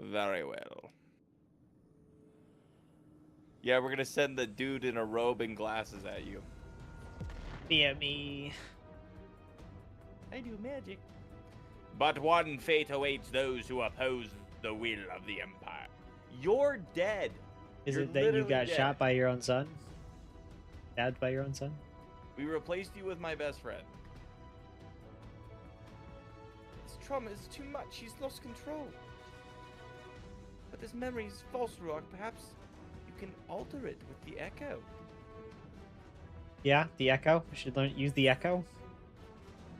B: Very well. Yeah, we're gonna send the dude in a robe and glasses at you.
A: Fear me.
B: I do magic.
C: But one fate awaits those who oppose the will of the Empire.
B: You're dead.
A: Is
B: You're
A: it that you
B: literally
A: got
B: dead.
A: shot by your own son? Stabbed by your own son?
B: We replaced you with my best friend. This trauma is too much. He's lost control. But this memory is false, Ruach. Perhaps you can alter it with the echo.
A: Yeah, the echo. We should use the echo.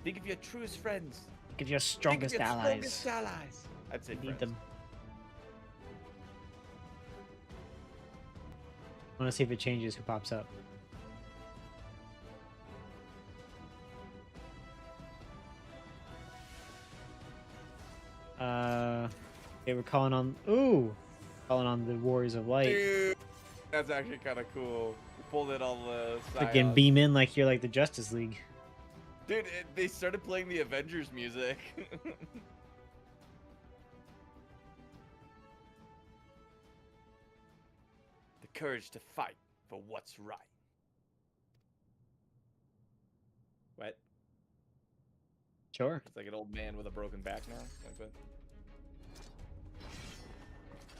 B: Think of your truest friends.
A: Think of your
B: Think of
A: strongest
B: your
A: allies.
B: strongest allies. I'd say
A: We need
B: friends.
A: them. I want to see if it changes who pops up. Okay, we're calling on. Ooh, calling on the Warriors of Light.
B: Dude, that's actually kind of cool. We pulled it on the
A: Freaking
B: Sagas.
A: beam in like you're like the Justice League.
B: Dude, they started playing the Avengers music. The courage to fight for what's right. What?
A: Sure.
B: It's like an old man with a broken back now. Like that.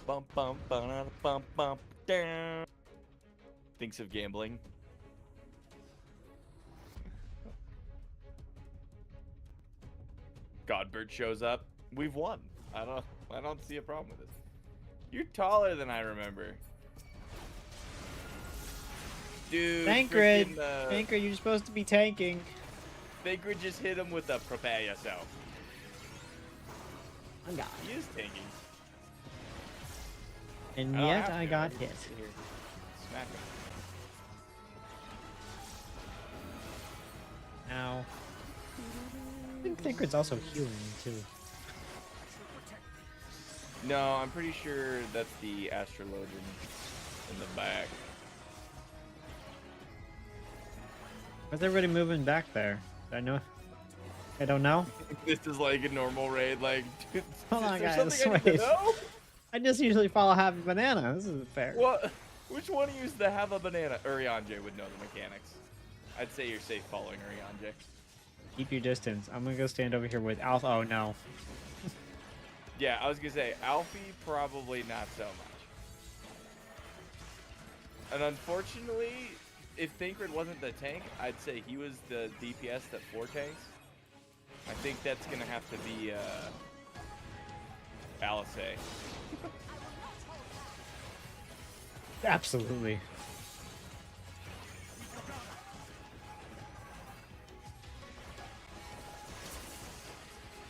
B: Bum bum bum bum bum down. Thinks of gambling. Godbird shows up. We've won. I don't see a problem with this. You're taller than I remember. Dude,
D: Tancred!
B: freaking,
D: Tancred, you're supposed to be tanking.
B: Tancred just hit him with a prepare yourself.
A: I got
B: He is tanking.
D: And
B: I don't
D: yet
B: have
D: I
B: to,
D: got
B: just
D: hit.
B: sit here. Smack him.
D: Ow. I think Tancred's also healing too.
B: No, I'm pretty sure that's the astrologian in the back.
D: Why's everybody moving back there? I know. I don't know.
B: This is like a normal raid. Like, dude,
D: Hold
B: is
D: on,
B: there
D: guys,
B: something I need to
D: wait.
B: know?
D: I just usually follow Happy Banana. This isn't fair.
B: What? Which one of you is the have a banana? Urianje would know the mechanics. I'd say you're safe following Urianje.
D: Keep your distance. I'm gonna go stand over here with Alpha. Oh no.
B: Yeah, I was gonna say Alfie probably not so much. And unfortunately, if Thancred wasn't the tank, I'd say he was the DPS that 4 tanks. I think that's gonna have to be Alice.
D: Absolutely.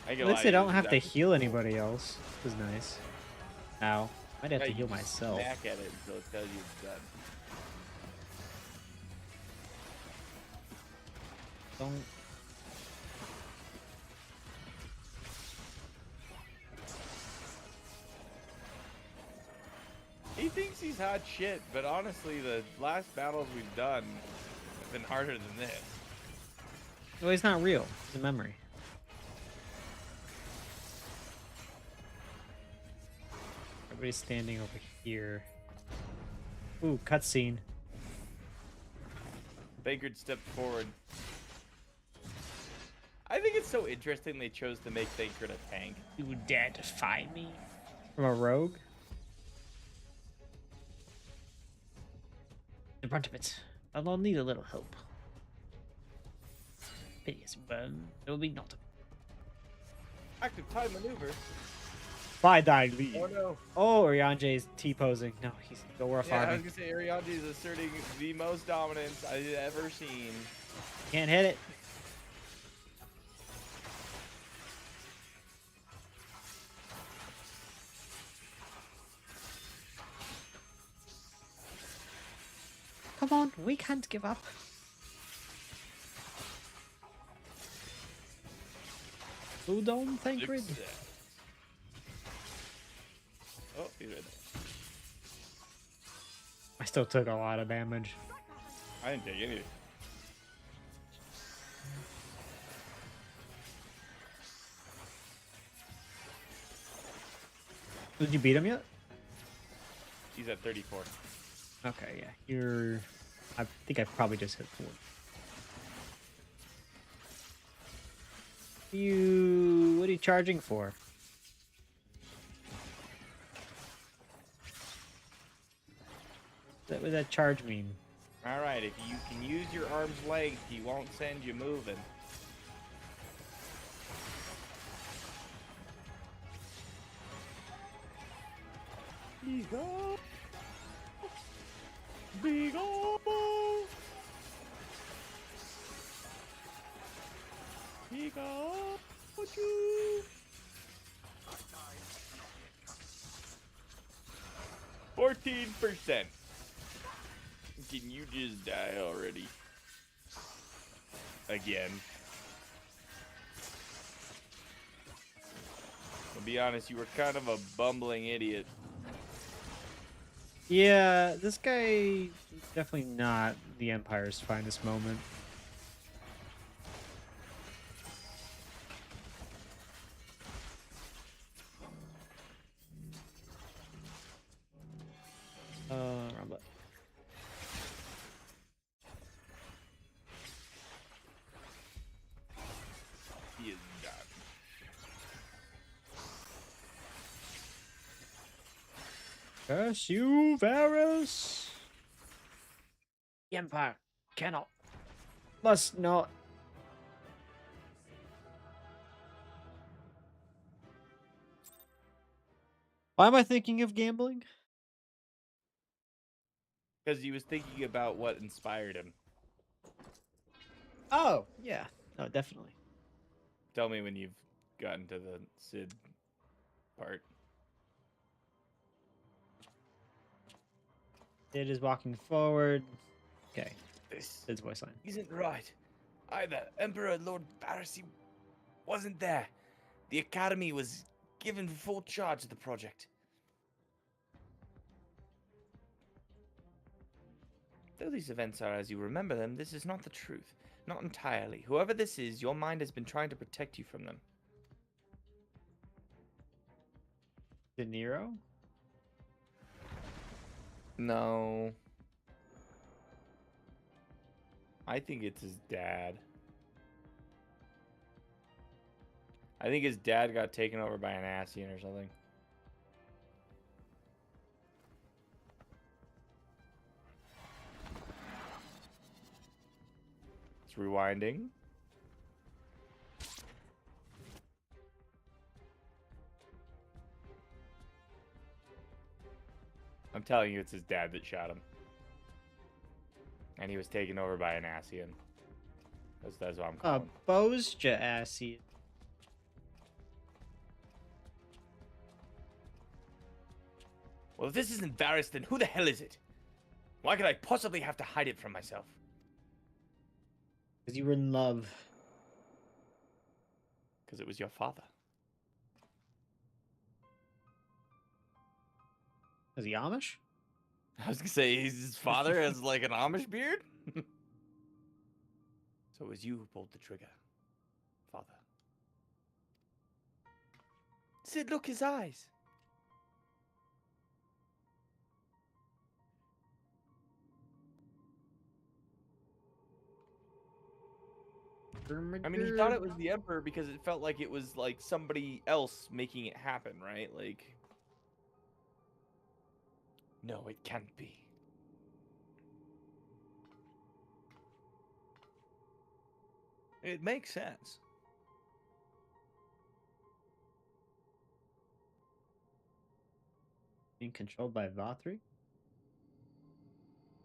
B: I
D: At least they don't have to heal anybody else. This is nice. Ow. Might have to heal myself.
B: Smack at it until it tells you it's done.
D: Don't.
B: He thinks he's hot shit, but honestly, the last battles we've done have been harder than this.
D: Well, he's not real. It's a memory. Everybody's standing over here. Ooh, cutscene.
B: Thancred stepped forward. I think it's so interesting they chose to make Thancred a tank.
A: You dare defy me?
D: From a rogue?
A: In front of it, but I'll need a little help. Piteous burn, there will be not.
B: Active time maneuver.
D: By thy leave.
B: Oh no.
D: Oh, Urianje's T-posing. No, he's Dora
B: Yeah, I was
D: farming.
B: gonna say Urianje is asserting the most dominance I've ever seen.
D: Can't hit it.
A: Come on, we can't give up.
D: Hold on, Thancred.
B: Oh, he's right there.
D: I still took a lot of damage.
B: I didn't take anything.
D: Did you beat him yet?
B: He's at 34.
D: Okay, yeah. You're... I think I probably just hit 4. You... What are you charging for? What does that charge mean?
B: Alright, if you can use your arm's length, he won't send you moving. Big up! Big up! Big up! What you? 14%. Can you just die already? Again. To be honest, you were kind of a bumbling idiot.
D: Yeah, this guy is definitely not the Empire's finest moment. Wrong button.
B: He is done.
D: Curse you, Varus!
A: The Empire cannot.
D: Must not. Why am I thinking of gambling?
B: Because he was thinking about what inspired him.
D: Oh, yeah. No, definitely.
B: Tell me when you've gotten to the CID part.
D: It is walking forward. Okay.
B: This
D: Sid's voice line.
B: isn't right. Either Emperor Lord Barrisy wasn't there. The Academy was given full charge of the project. Though these events are as you remember them, this is not the truth. Not entirely. Whoever this is, your mind has been trying to protect you from them.
D: De Niro?
B: No. I think it's his dad. I think his dad got taken over by an Asian or something. It's rewinding. I'm telling you, it's his dad that shot him. And he was taken over by an Asian. That's what I'm calling.
D: Bozja acid.
B: Well, if this isn't Varys, then who the hell is it? Why could I possibly have to hide it from myself?
D: Because you were in love.
B: Because it was your father.
D: Is he Amish?
B: I was gonna say his father has like an Amish beard. So it was you who pulled the trigger, father. Sid, look, his eyes. I mean, he thought it was the Emperor because it felt like it was like somebody else making it happen, right? Like, no, it can't be. It makes sense.
D: Being controlled by Vatri?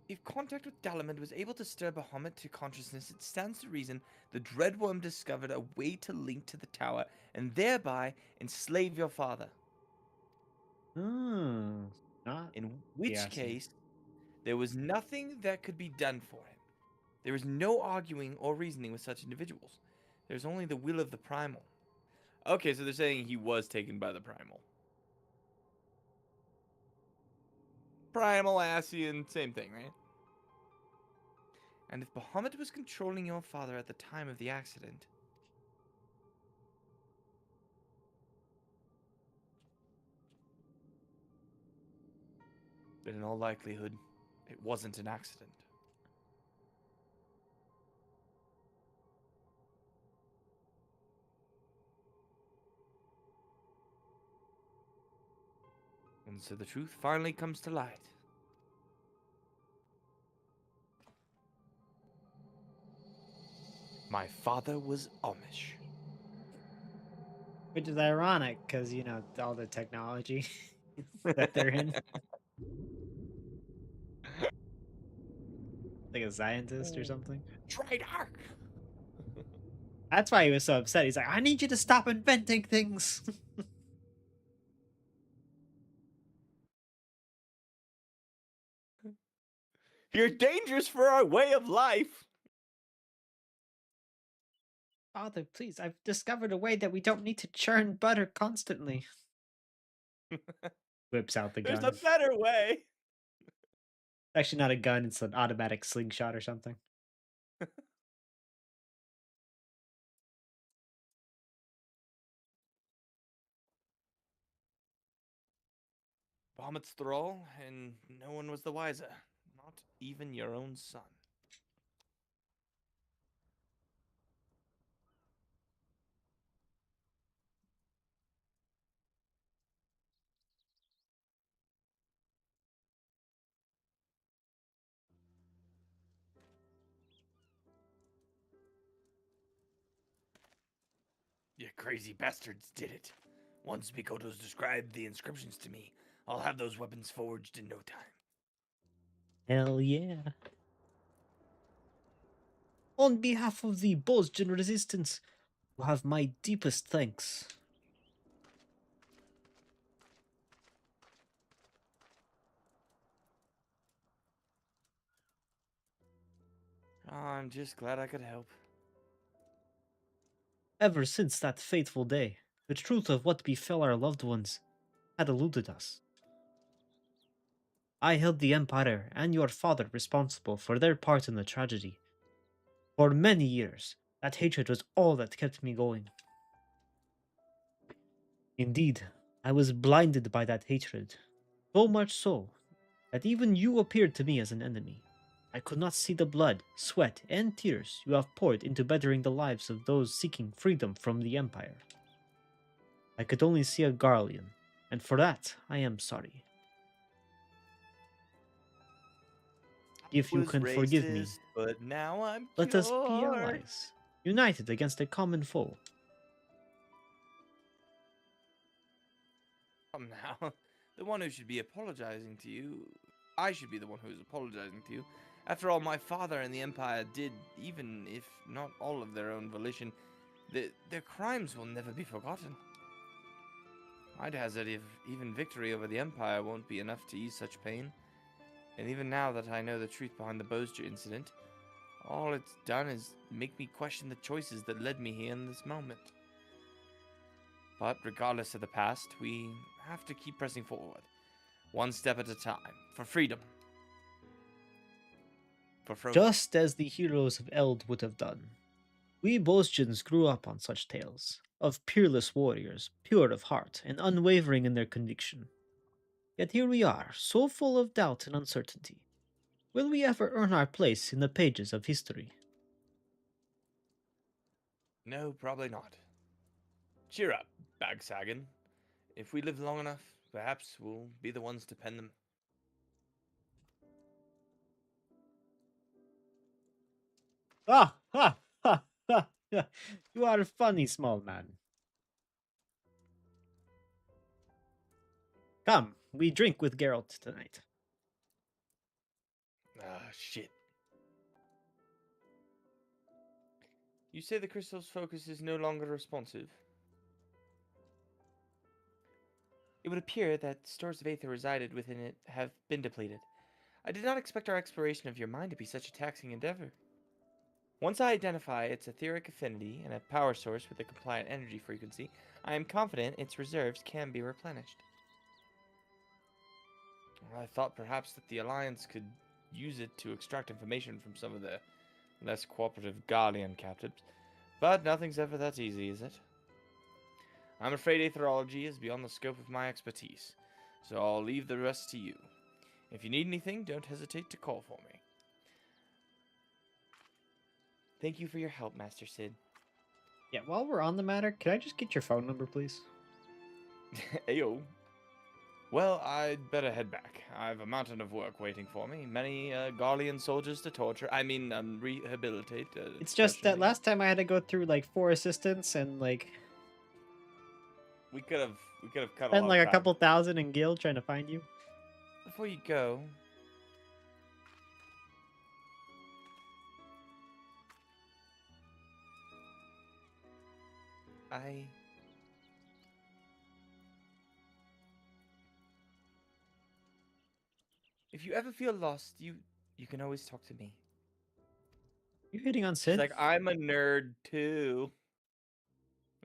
B: If contact with Dalamud was able to stir Bahamut to consciousness, it stands to reason the Dreadworm discovered a way to link to the tower and thereby enslave your father.
D: Hmm. Not.
B: In which
D: Yes.
B: case, there was nothing that could be done for him. There is no arguing or reasoning with such individuals. There's only the will of the primal. Okay, so they're saying he was taken by the primal. Primal, Asian, same thing, right? And if Bahamut was controlling your father at the time of the accident, then in all likelihood, it wasn't an accident. And so the truth finally comes to light. My father was Amish.
D: Which is ironic, because, you know, all the technology that they're in. Like a scientist or something.
B: Traitor!
D: That's why he was so upset. He's like, I need you to stop inventing things.
B: You're dangerous for our way of life.
D: Father, please, I've discovered a way that we don't need to churn butter constantly. Whips out the
B: There's
D: gun.
B: a better way.
D: Actually, not a gun, it's an automatic slingshot or something.
B: Bahamut's thrall, and no one was the wiser. Not even your own son. You crazy bastards did it.
C: Once Mikoto's described the inscriptions to me, I'll have those weapons forged in no time.
A: Hell yeah. On behalf of the Bozjan resistance, you have my deepest thanks.
B: Oh, I'm just glad I could help.
A: Ever since that fateful day, the truth of what befell our loved ones had eluded us. I held the Empire and your father responsible for their part in the tragedy. For many years, that hatred was all that kept me going. Indeed, I was blinded by that hatred, so much so that even you appeared to me as an enemy. I could not see the blood, sweat, and tears you have poured into bettering the lives of those seeking freedom from the Empire. I could only see a Garlean, and for that I am sorry. If you
B: Was
A: can forgive me,
B: racist, but now I'm
A: let us be
B: cured.
A: allies, united against a common foe.
B: Come now, the one who should be apologizing to you. I should be the one who is apologizing to you. After all, my father and the Empire did, even if not all of their own volition, their crimes will never be forgotten. I'd hazard if even victory over the Empire won't be enough to ease such pain. And even now that I know the truth behind the Bozja incident, all it's done is make me question the choices that led me here in this moment. But regardless of the past, we have to keep pressing forward, one step at a time, for freedom. For Frodo.
A: Just as the heroes of Eld would have done. We Bozjans grew up on such tales, of peerless warriors, pure of heart and unwavering in their conviction. Yet here we are, so full of doubt and uncertainty. Will we ever earn our place in the pages of history?
B: No, probably not. Cheer up, Bagsagan. If we live long enough, perhaps we'll be the ones to pen them.
A: Ah, ha, ha, ha, ha. You are funny, small man. Come, we drink with Geralt tonight.
B: Ah, shit. You say the crystal's focus is no longer responsive? It would appear that stores of aether resided within it have been depleted. I did not expect our exploration of your mind to be such a taxing endeavor. Once I identify its etheric affinity and a power source with a compliant energy frequency, I am confident its reserves can be replenished. I thought perhaps that the Alliance could use it to extract information from some of the less cooperative Guardian captives, but nothing's ever that easy, is it? I'm afraid aetherology is beyond the scope of my expertise, so I'll leave the rest to you. If you need anything, don't hesitate to call for me. Thank you for your help, Master Cid.
D: Yeah, while we're on the matter, can I just get your phone number, please?
B: Ayo. Well, I'd better head back. I've a mountain of work waiting for me. Many Garlean soldiers to torture. Rehabilitate.
D: It's just that
B: especially.
D: last time I had to go through like 4 assistants and like
B: we could have cut a
D: spent
B: lot
D: like
B: of
D: a
B: time.
D: couple thousand in guild trying to find you.
B: Before you go, if you ever feel lost, you can always talk to me.
D: You hitting on
B: She's
D: Sid?
B: like, I'm a nerd too.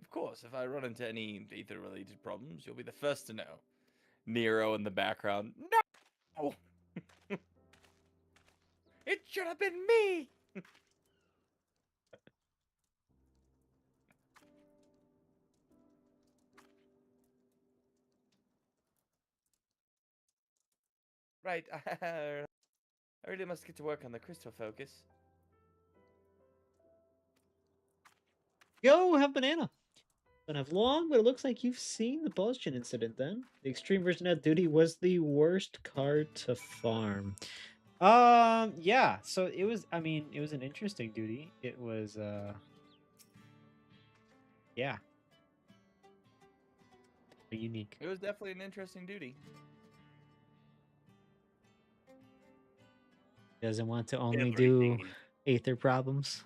B: Of course, if I run into any ether-related problems, you'll be the first to know. Nero in the background. No! It should have been me! Right, I really must get to work on the crystal focus.
D: Go have banana. Don't have long, but it looks like you've seen the Bozjan incident then. The extreme version of duty was the worst card to farm. Yeah, so it was, I mean, it was an interesting duty. It was, yeah. unique.
B: It was definitely an interesting duty.
D: Doesn't want to only
C: Everything
D: do
C: is
D: Aether problems.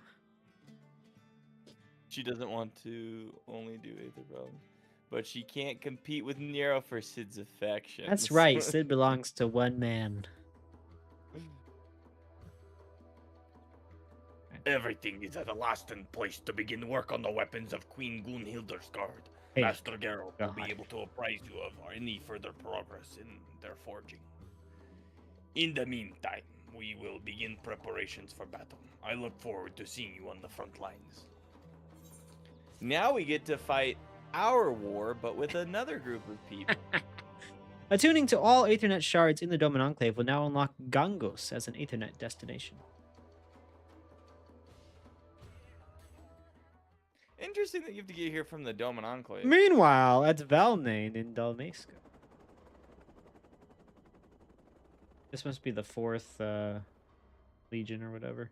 B: She doesn't want to only do Aether problems, but she can't compete with Nero for Sid's affection.
D: That's right. Sid belongs to one man.
C: Everything is at a last in place to begin work on the weapons of Queen Gunhilder's guard.
D: Hey,
C: Master Geralt will be
D: God.
C: able to apprise you of any further progress in their forging. In the meantime, we will begin preparations for battle. I look forward to seeing you on the front lines.
B: Now we get to fight our war, but with another group of people.
D: Attuning to all Aethernet shards in the Doman Enclave will now unlock Gangos as an Aethernet destination.
B: Interesting that you have to get here from the Doman Enclave.
D: Meanwhile, at Valnain in Dalmasca. This must be the 4th Legion or whatever.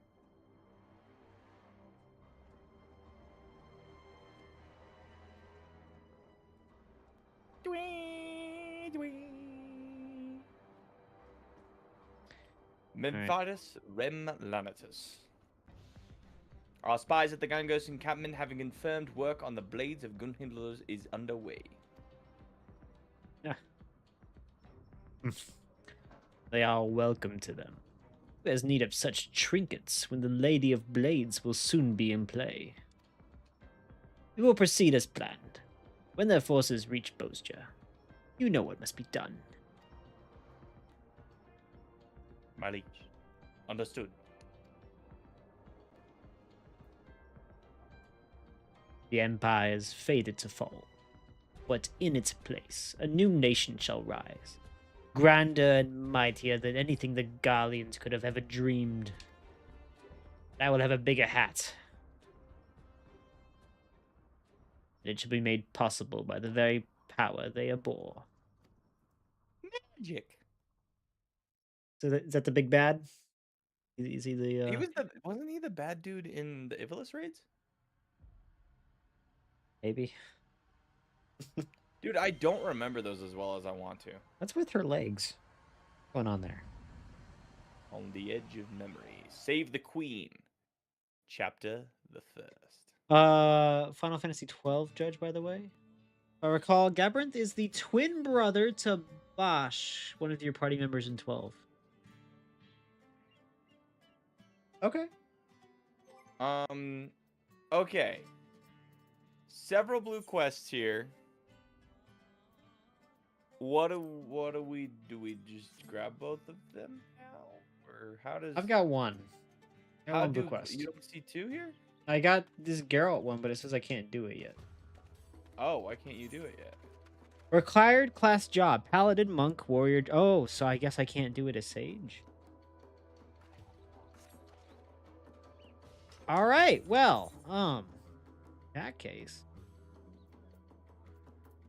B: Memphitis Rem Lanatus. Our spies at the Gangos encampment having confirmed work on the blades of Gunhildr's is underway.
D: Yeah. They are welcome to them. Who has need of such trinkets when the Lady of Blades will soon be in play? We will proceed as planned. When their forces reach Bozja, you know what must be done.
B: My liege. Understood.
D: The Empire is fated to fall, but in its place, a new nation shall rise, grander and mightier than anything the Garleans could have ever dreamed. I will have a bigger hat. And it shall be made possible by the very power they abhor.
B: Magic.
D: So is that the big bad? Is he the?
B: He wasn't he the bad dude in the Ivalice raids?
D: Maybe.
B: Dude, I don't remember those as well as I want to.
D: What's with her legs? What's going on there?
B: On the edge of memory. Save the Queen. Chapter the first.
D: Final Fantasy 12 judge, by the way. If I recall, Gabrynth is the twin brother to Bosch, one of your party members in 12. Okay.
B: Okay. Several blue quests here. What do we do? We just grab both of them now, or how does?
D: I've got one. I got
B: How
D: one blue
B: do
D: quest.
B: you don't see two here?
D: I got this Geralt one, but it says I can't do it yet.
B: Oh, why can't you do it yet?
D: Required class job: Paladin, Monk, Warrior. Oh, so I guess I can't do it as Sage. All right. Well, in that case,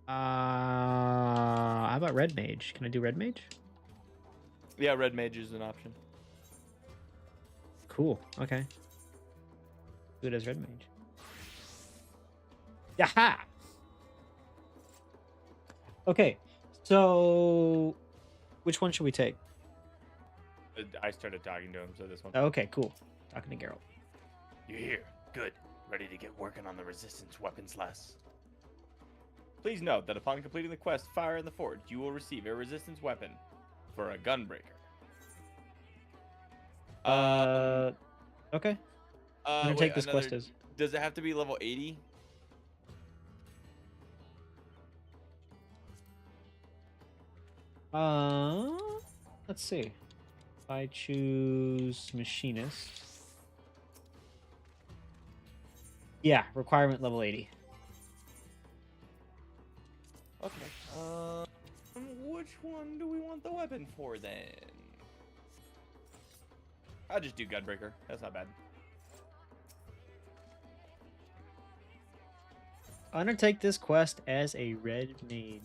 D: how about Red Mage? Can I do Red Mage?
B: Yeah, red mage is an option.
D: Cool. Okay. Do it as Red Mage. Yaha! Okay. So, which one should we take?
B: I started talking to him, so this one.
D: Okay, cool. Talking to Geralt.
C: You're here. Good. Ready to get working on the resistance weapons, lass.
B: Please note that upon completing the quest Fire in the Forge, you will receive a resistance weapon for a gunbreaker.
D: Okay. I'm gonna take this quest as.
B: Does it have to be level 80?
D: Let's see. If I choose Machinist. Yeah, requirement level 80.
B: Okay. Which one do we want the weapon for then? I'll just do Gunbreaker. That's not bad.
D: Undertake this quest as a Red Mage.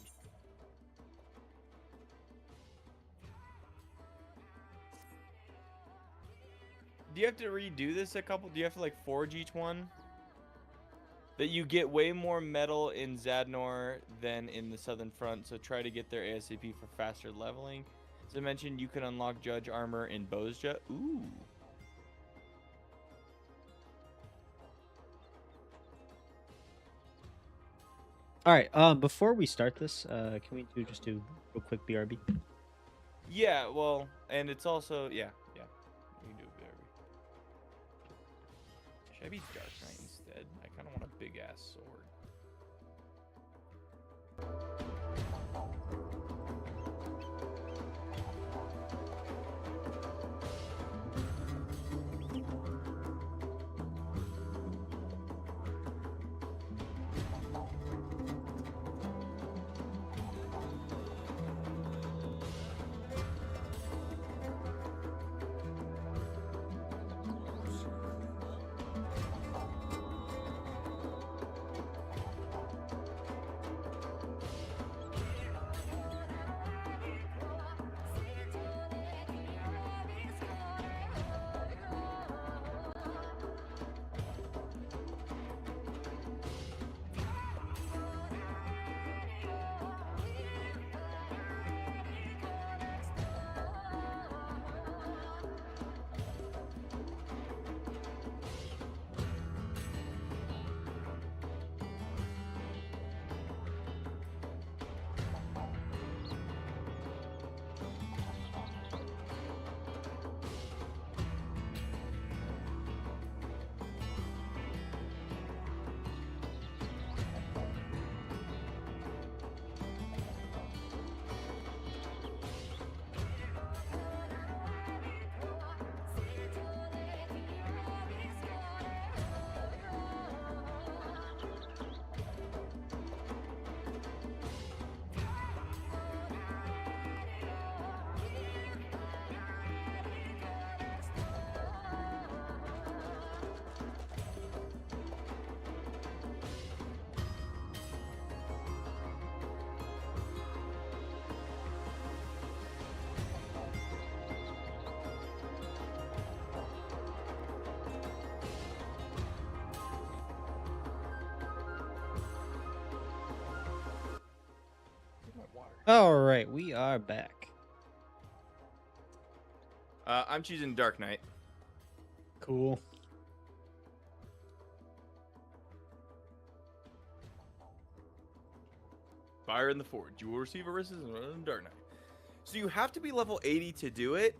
B: Do you have to redo this a couple? Do you have to like forge each one? that you get way more metal in Zadnor than in the Southern Front, so try to get there ASAP for faster leveling. As I mentioned, you can unlock Judge armor in Bozja. Ooh.
D: All right. Before we start this, can we just do real quick BRB?
B: Yeah, well, and it's also yeah. You can do it there. Should I be Dark Knight instead? I kind of want a big ass sword.
D: All right, we are back.
B: I'm choosing Dark Knight.
D: Cool.
B: Fire in the Forge. You will receive a resistance in Dark Knight. So you have to be level 80 to do it.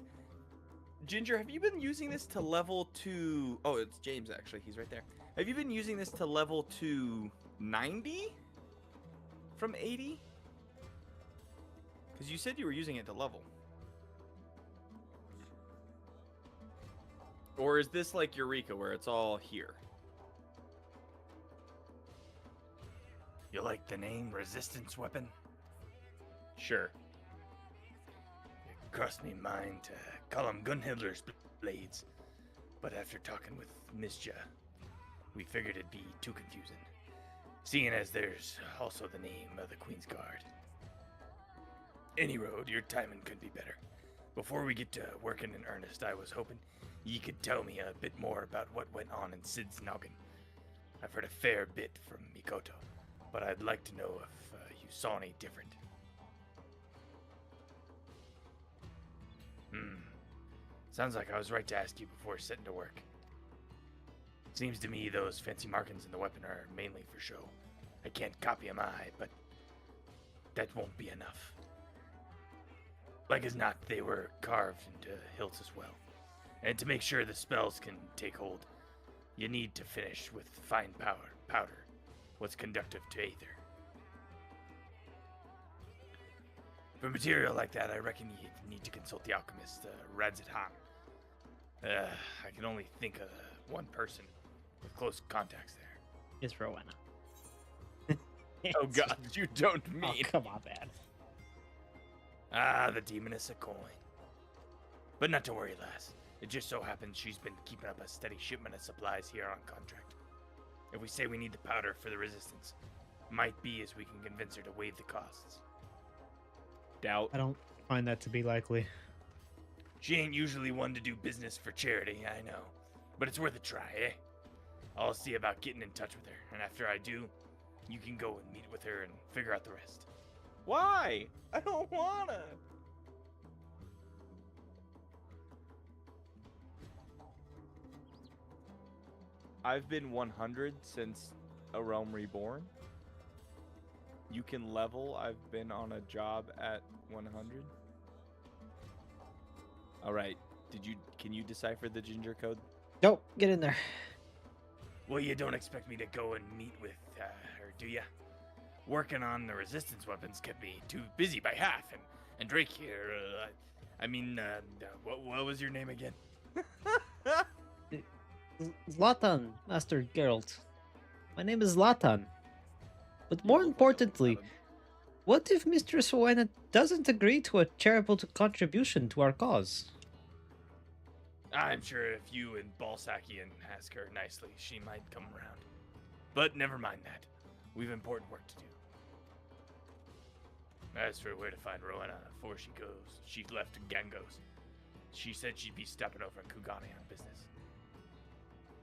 B: Ginger, have you been using this to level to... Oh, it's James, actually. He's right there. Have you been using this to level to 90? From 80? Because you said you were using it to level. Or is this like Eureka, where it's all here?
C: You like the name Resistance Weapon?
B: Sure.
C: It crossed me mind to call them Gunhildr's blades, but after talking with Misja, we figured it'd be too confusing, seeing as there's also the name of the Queen's Guard. Any road, your timing could be better. Before we get to working in earnest, I was hoping ye could tell me a bit more about what went on in Sid's noggin. I've heard a fair bit from Mikoto, but I'd like to know if you saw any different. Sounds like I was right to ask you before setting to work. Seems to me those fancy markings in the weapon are mainly for show. I can't copy 'em but that won't be enough. Like as not, they were carved into hilts as well. And to make sure the spells can take hold, you need to finish with fine powder, what's conductive to aether. For material like that, I reckon you need to consult the alchemist, Radzit Han. I can only think of one person with close contacts there.
D: It's Rowena.
B: Oh god, you don't
D: Oh,
B: mean...
D: come on, man.
C: Ah, the demoness a coin. But not to worry, lass. It just so happens she's been keeping up a steady shipment of supplies here on contract. If we say we need the powder for the resistance, might be as we can convince her to waive the costs.
B: Doubt.
D: I don't find that to be likely.
C: She ain't usually one to do business for charity, I know. But it's worth a try, eh? I'll see about getting in touch with her, and after I do, you can go and meet with her and figure out the rest.
B: Why? I don't wanna. I've been 100 since A Realm Reborn. You can level. I've been on a job at 100. All right. Can you decipher the ginger code?
D: Nope, get in there.
C: Well, you don't expect me to go and meet with her, do ya? Working on the resistance weapons kept me too busy by half, and Drake here, what was your name again?
A: Zlatan, Master Geralt. My name is Zlatan. But more importantly, what if Mistress Rowena doesn't agree to a charitable contribution to our cause?
C: I'm sure if you and Balsakian ask her nicely, she might come around. But never mind that. We've important work to do. As for where to find Rowena before she left Gangos. She said she'd be stopping over in Kugani on business.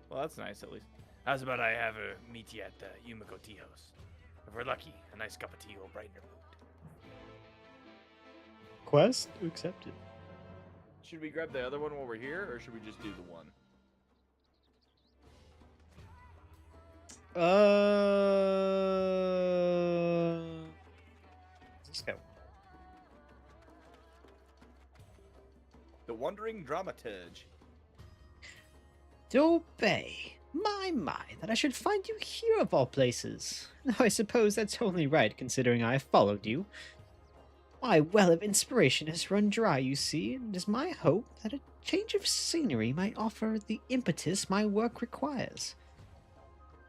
B: Well, that's nice at least.
C: How's about I have her meet you at Yumiko Tea House? If we're lucky, a nice cup of tea will brighten her mood.
D: Quest accepted.
B: Should we grab the other one while we're here, or should we just do the one?
D: Let's go.
B: The Wandering Dramaturge.
A: Dobay. My, that I should find you here of all places. Now I suppose that's only right, considering I followed you. My well of inspiration has run dry, you see, and it is my hope that a change of scenery might offer the impetus my work requires.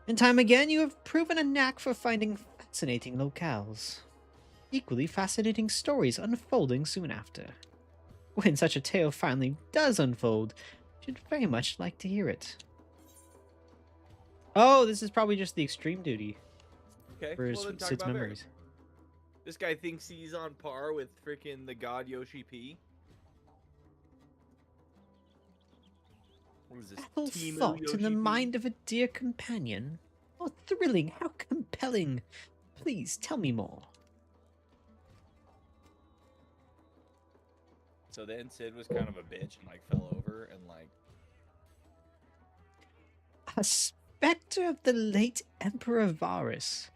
A: And time again, you have proven a knack for finding fascinating locales. Equally fascinating stories unfolding soon after. When such a tale finally does unfold, I should very much like to hear it. Oh, this is probably just the extreme duty
B: Okay.
A: for
B: Well, then talk
A: Sid's
B: about
A: memories.
B: This guy thinks he's on par with freaking the god Yoshi P. What is this?
A: Battle
B: Team
A: thought in
B: Yoshi
A: the
B: P?
A: mind of a dear companion. How thrilling, how compelling. Please tell me more.
B: So then Sid was kind of a bitch and like fell over and like.
A: A spectre of the late Emperor Varus.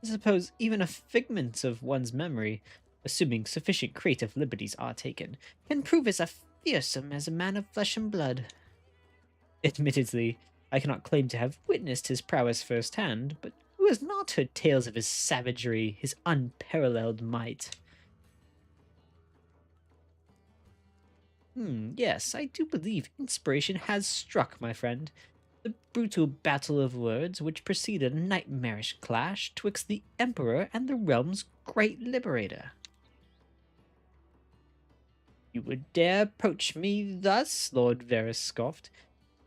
A: I suppose even a figment of one's memory, assuming sufficient creative liberties are taken, can prove as fearsome as a man of flesh and blood. Admittedly, I cannot claim to have witnessed his prowess firsthand, but who has not heard tales of his savagery, his unparalleled might? Yes, I do believe inspiration has struck, my friend. The brutal battle of words which preceded a nightmarish clash twixt the Emperor and the realm's great liberator. You would dare approach me thus, Lord Varus scoffed,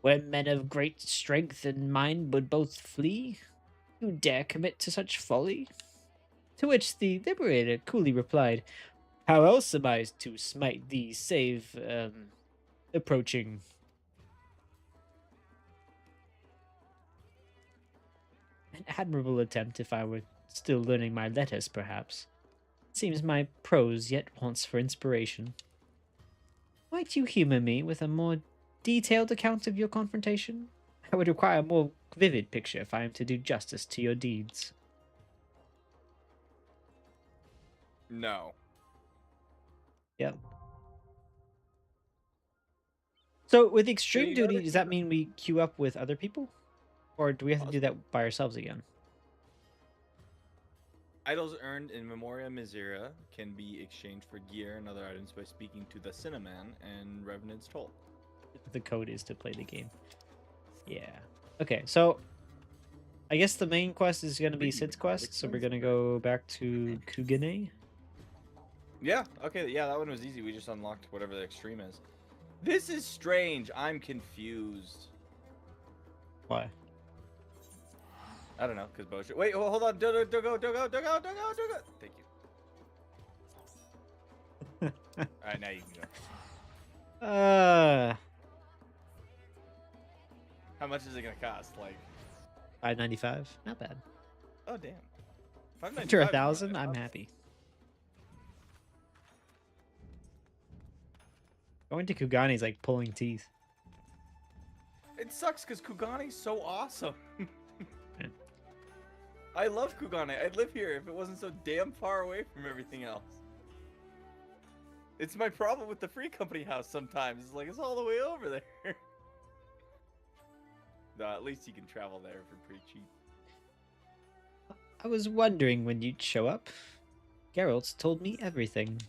A: where men of great strength and mind would both flee? You dare commit to such folly? To which the liberator coolly replied, how else am I to smite thee save, approaching? An admirable attempt if I were still learning my letters, perhaps. Seems my prose yet wants for inspiration. Might you humour me with a more detailed account of your confrontation? I would require a more vivid picture if I am to do justice to your deeds.
B: No.
A: Yep. So with extreme
B: you
A: duty,
B: gotta
A: does that mean we queue up with other people? Or do we have to do
B: Possibly.
A: that by ourselves again?
B: Items earned in Memoria Misera can be exchanged for gear and other items by speaking to the Cinnamon and Revenant's Toll.
A: The code is to play the game. Yeah. Okay, so I guess the main quest is going to be
B: Pretty
A: Sid's
B: dramatic
A: quest, so we're
B: quest.
A: going to go back to Kugane.
B: Yeah, okay, yeah, that one was easy. We just unlocked whatever the extreme is. This is strange. I'm confused.
A: Why?
B: I don't know, because Bozja. Wait, hold on. Don't go. Thank you. Alright, now you can go. How much is it gonna cost? Like,
D: $5.95. Not bad.
B: oh damn.
D: After
B: 595 is more
D: 1,000,
B: than
D: I'm
B: enough.
D: happy. Going to Kugani's like pulling teeth.
B: It sucks because Kugani's so awesome.
D: Yeah.
B: I love Kugane. I'd live here if it wasn't so damn far away from everything else. It's my problem with the free company house sometimes. It's like, it's all the way over there. No, at least you can travel there for pretty cheap.
D: I was wondering when you'd show up. Geralt told me everything.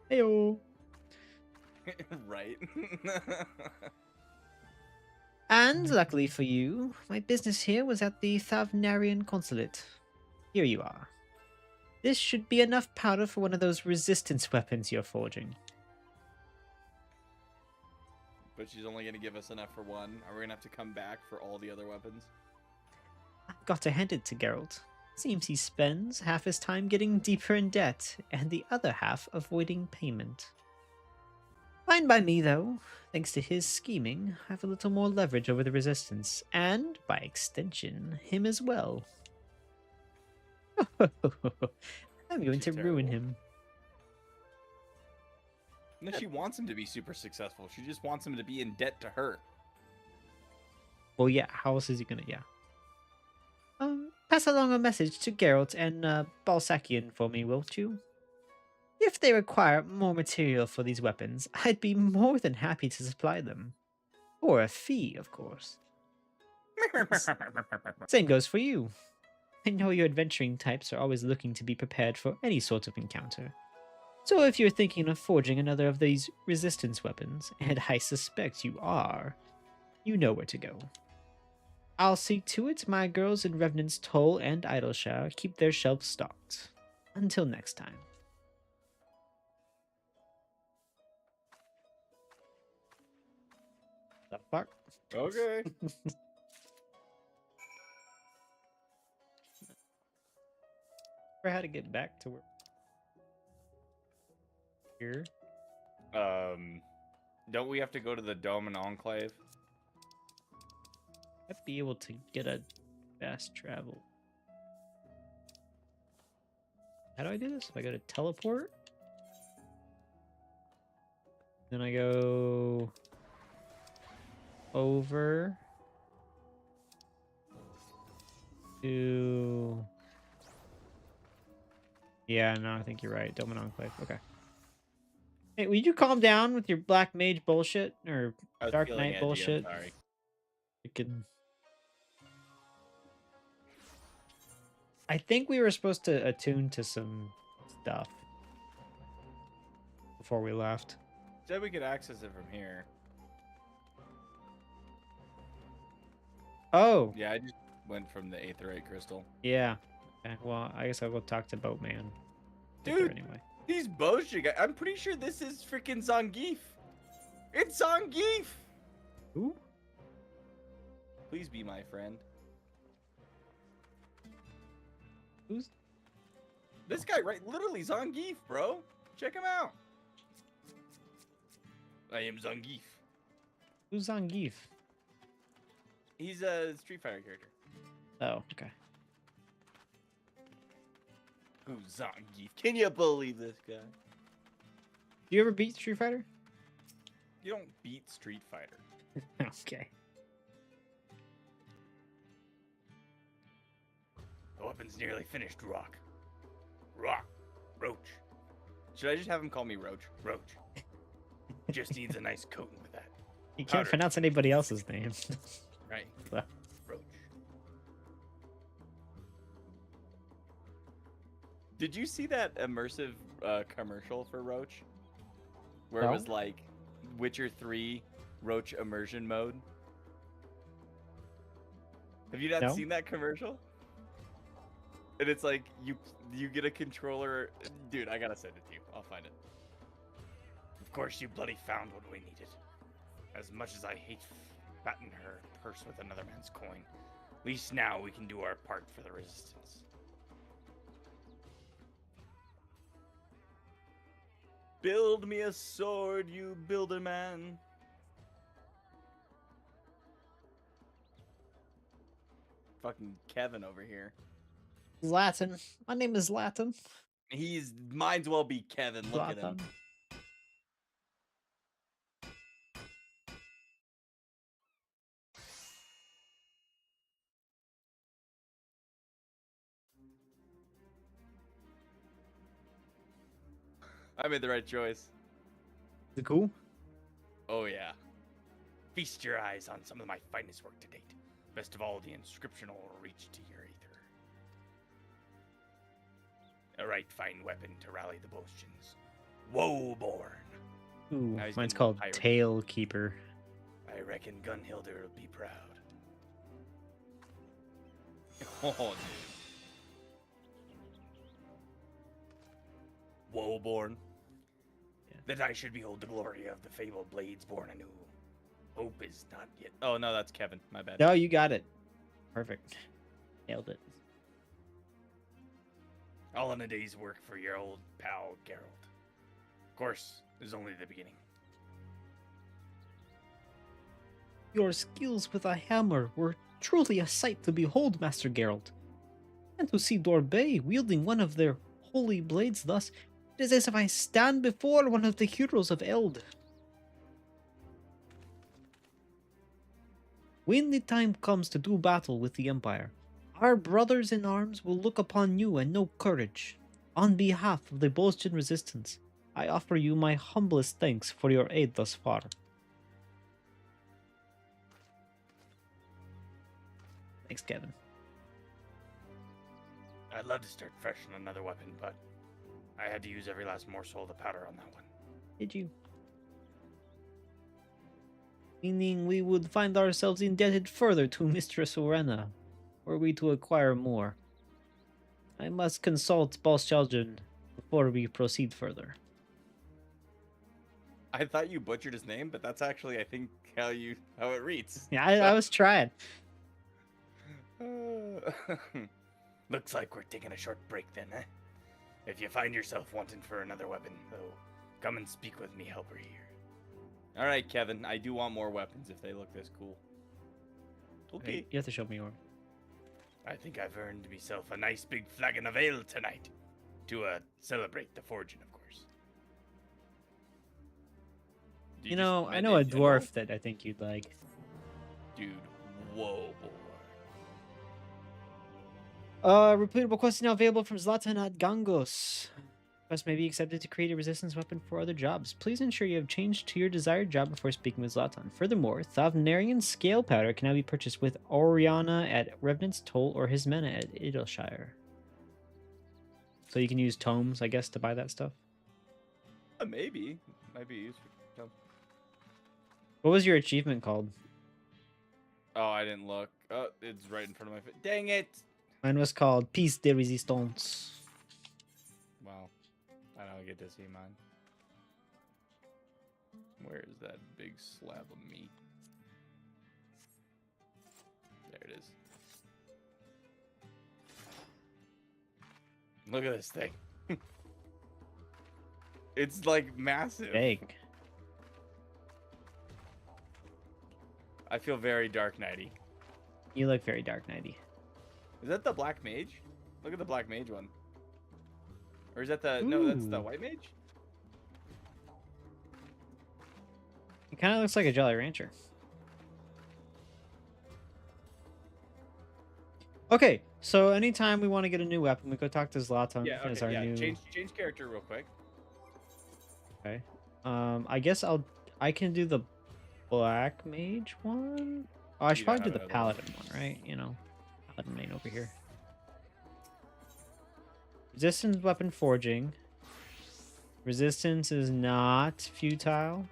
D: Heyo.
B: Right.
A: And luckily for you, my business here was at the Thavnarian consulate. Here you are. This should be enough powder for one of those resistance weapons you're forging.
B: But she's only going to give us enough for one. Are we going to have to come back for all the other weapons?
A: I've got to hand it to Geralt. Seems he spends half his time getting deeper in debt, and the other half avoiding payment. Fine by me, though. Thanks to his scheming, I have a little more leverage over the Resistance, and, by extension, him as well. I'm going to ruin him.
B: No, she wants him to be super successful. She just wants him to be in debt to her.
A: Well, yeah, how else is he gonna, yeah. Pass along a message to Geralt and, Balsakian for me, won't you? If they require more material for these weapons, I'd be more than happy to supply them. For a fee, of course. Same goes for you. I know your adventuring types are always looking to be prepared for any sort of encounter. So if you're thinking of forging another of these resistance weapons, and I suspect you are, you know where to go. I'll see to it my girls in Revenant's Toll and Idleshire keep their shelves stocked. Until next time.
D: The fuck?
B: Okay.
D: For how to get back to where here.
B: Don't we have to go to the Dome and Enclave?
D: I'd be able to get a fast travel. How do I do this? I go to teleport. Then I go over to. Yeah, no, I think you're right. Dome and Enclave. Okay. Hey, will you calm down with your Black Mage bullshit or
B: I was
D: Dark
B: feeling
D: Knight
B: edgy,
D: bullshit?
B: I'm sorry.
D: Freaking. I think we were supposed to attune to some stuff before we left.
B: Said we could access it from here.
D: Oh,
B: Yeah, I just went from the Aetherite Crystal.
D: yeah. Okay, well, I guess I'll go talk to Boatman. Get there
B: Dude.
D: anyway.
B: These Bozja guys, I'm pretty sure this is freaking Zangief. It's Zangief!
D: Who?
B: Please be my friend.
D: Who's?
B: This guy, right? Literally Zangief, bro. Check him out. I am Zangief.
D: Who's Zangief?
B: He's a Street Fighter character.
D: Oh, okay.
B: Who's Zangief? Can you believe this guy?
D: Do you ever beat Street Fighter?
B: You don't beat Street Fighter.
D: Okay.
C: The weapon's nearly finished, Rock. Rock. Roach.
B: Should I just have him call me Roach?
C: Roach. Just needs a nice coating with that.
D: You can't
C: Powder.
D: pronounce anybody else's name.
B: Right.
D: Well,
C: Roach.
B: Did you see that immersive commercial for Roach? Where
D: No.
B: it was like Witcher 3 Roach immersion mode? Have you not
D: No.
B: seen that commercial? And it's like you get a controller. Dude, I gotta send it to you. I'll find it.
C: Of course, you bloody found what we needed. As much as I hate fattening her purse with another man's coin, at least now we can do our part for the Resistance.
B: Build me a sword, you builder man. fucking Kevin over here.
D: Latin. My name is Latin.
B: He's might as well be Kevin. Look at him.
D: Zlatan.
B: I made the right choice.
D: Is it cool?
B: Oh yeah.
C: Feast your eyes on some of my finest work to date. Best of all, the inscription will reach to your aether. A right fine weapon to rally the Bozjans. Woeborn.
D: Ooh,
B: Now he's
D: mine's
B: getting
D: called
B: pirate.
D: Tail Keeper.
C: I reckon Gunhilder will be proud.
B: Oh, dude.
C: Woeborn.
D: Yeah.
C: That I should behold the glory of the fabled blades born anew. Hope is not yet.
B: Oh no, that's Kevin. My bad.
D: No, you got it. Perfect. Nailed it.
C: All in a day's work for your old pal Geralt. Of course, this is only the beginning.
D: Your skills with a hammer were truly a sight to behold, Master Geralt. And to see Dorbay wielding one of their holy blades thus, it is as if I stand before one of the heroes of Eld. When the time comes to do battle with the Empire, our brothers in arms will look upon you and know courage. On behalf of the Bozjan resistance, I offer you my humblest thanks for your aid thus far. Thanks, Kevin.
C: I'd love to start fresh on another weapon, but I had to use every last morsel of the powder on that one.
D: Did you? Meaning we would find ourselves indebted further to Mistress Orena, were we to acquire more. I must consult Bozjan before we proceed further.
B: I thought you butchered his name, but that's actually, I think, how it reads.
D: Yeah, I was trying.
C: Looks like we're taking a short break then, eh? If you find yourself wanting for another weapon, though, come and speak with me, helper here.
B: All right, Kevin. I do want more weapons if they look this cool. Okay.
D: You have to show me more.
C: I think I've earned myself a nice big flagon of ale tonight. To celebrate the forging, of course.
D: You know, I know a dwarf that I think you'd like.
B: Dude, whoa, boy.
D: Reputable quest is now available from Zlatan at Gangos. Quest may be accepted to create a resistance weapon for other jobs. Please ensure you have changed to your desired job before speaking with Zlatan. Furthermore, Thavnarian scale powder can now be purchased with Oriana at Revenant's Toll or Hismena at Idleshire. So you can use tomes, I guess, to buy that stuff.
B: Maybe. Might be useful. No.
D: What was your achievement called?
B: Oh, I didn't look. Oh, it's right in front of my face. Dang it!
D: Mine was called Piece de Resistance.
B: Well, I don't get to see mine. Where is that big slab of meat? There it is. Look at this thing. It's like massive.
D: Big.
B: I feel very Dark Knighty.
D: You look very Dark Knighty.
B: Is that the Black Mage? Look at the Black Mage one. Or is that the... No, that's the
D: Ooh.
B: White Mage?
D: It kind of looks like a Jolly Rancher. Okay, so anytime we want to get a new weapon, we go talk to Zlatan
B: Yeah,
D: as
B: okay,
D: our
B: yeah.
D: new...
B: Change character real quick.
D: Okay. I guess I can do the Black Mage one. Oh, I should
B: Yeah,
D: probably do
B: I
D: the
B: don't know.
D: Paladin one, right? You know, Paladin main over here. Resistance weapon forging. Resistance is not futile.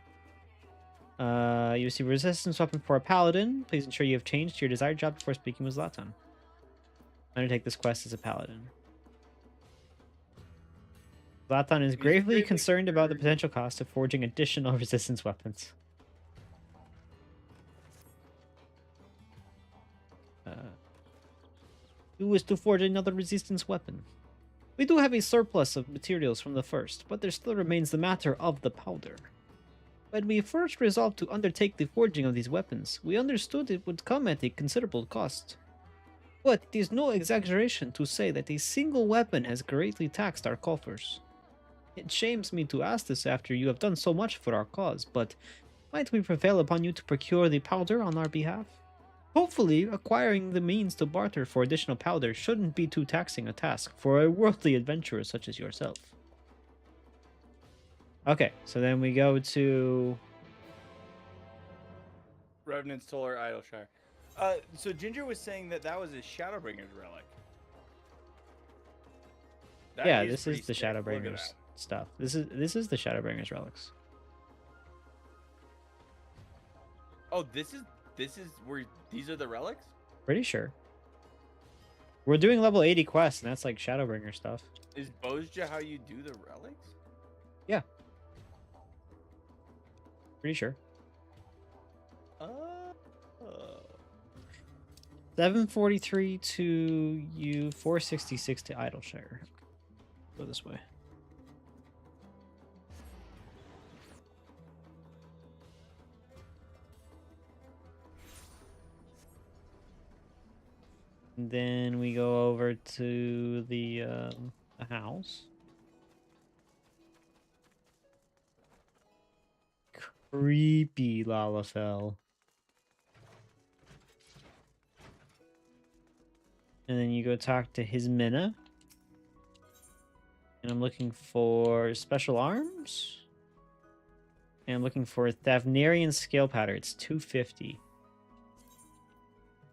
D: You see resistance weapon for a paladin. Please ensure you have changed to your desired job before speaking with Zlatan. Undertake this quest as a paladin. Zlatan is gravely concerned about the potential cost of forging additional resistance weapons. Who is to forge another resistance weapon? We do have a surplus of materials from the first, but there still remains the matter of the powder. When we first resolved to undertake the forging of these weapons, we understood it would come at a considerable cost. But it is no exaggeration to say that a single weapon has greatly taxed our coffers. It shames me to ask this after you have done so much for our cause, but might we prevail upon you to procure the powder on our behalf? Hopefully, acquiring the means to barter for additional powder shouldn't be too taxing a task for a worldly adventurer such as yourself. Okay, so then we go to...
B: Revenant's Toller, Idleshire. So Ginger was saying that that was his Shadowbringer's relic. That
D: yeah, this
B: pretty
D: is the
B: sick. Look at
D: Shadowbringers
B: that.
D: stuff. This is the Shadowbringers relics.
B: Oh, this is where these are the relics?
D: Pretty sure. We're doing level 80 quests, and that's like Shadowbringer stuff.
B: Is Bozja how you do the relics?
D: Yeah. Pretty sure. 743 to you, 466 to Idleshire. Go this way. And then we go over to the house. Creepy Lalafell. And then you go talk to his Minna. And I'm looking for special arms. And I'm looking for Thavnarian scale powder. It's 250.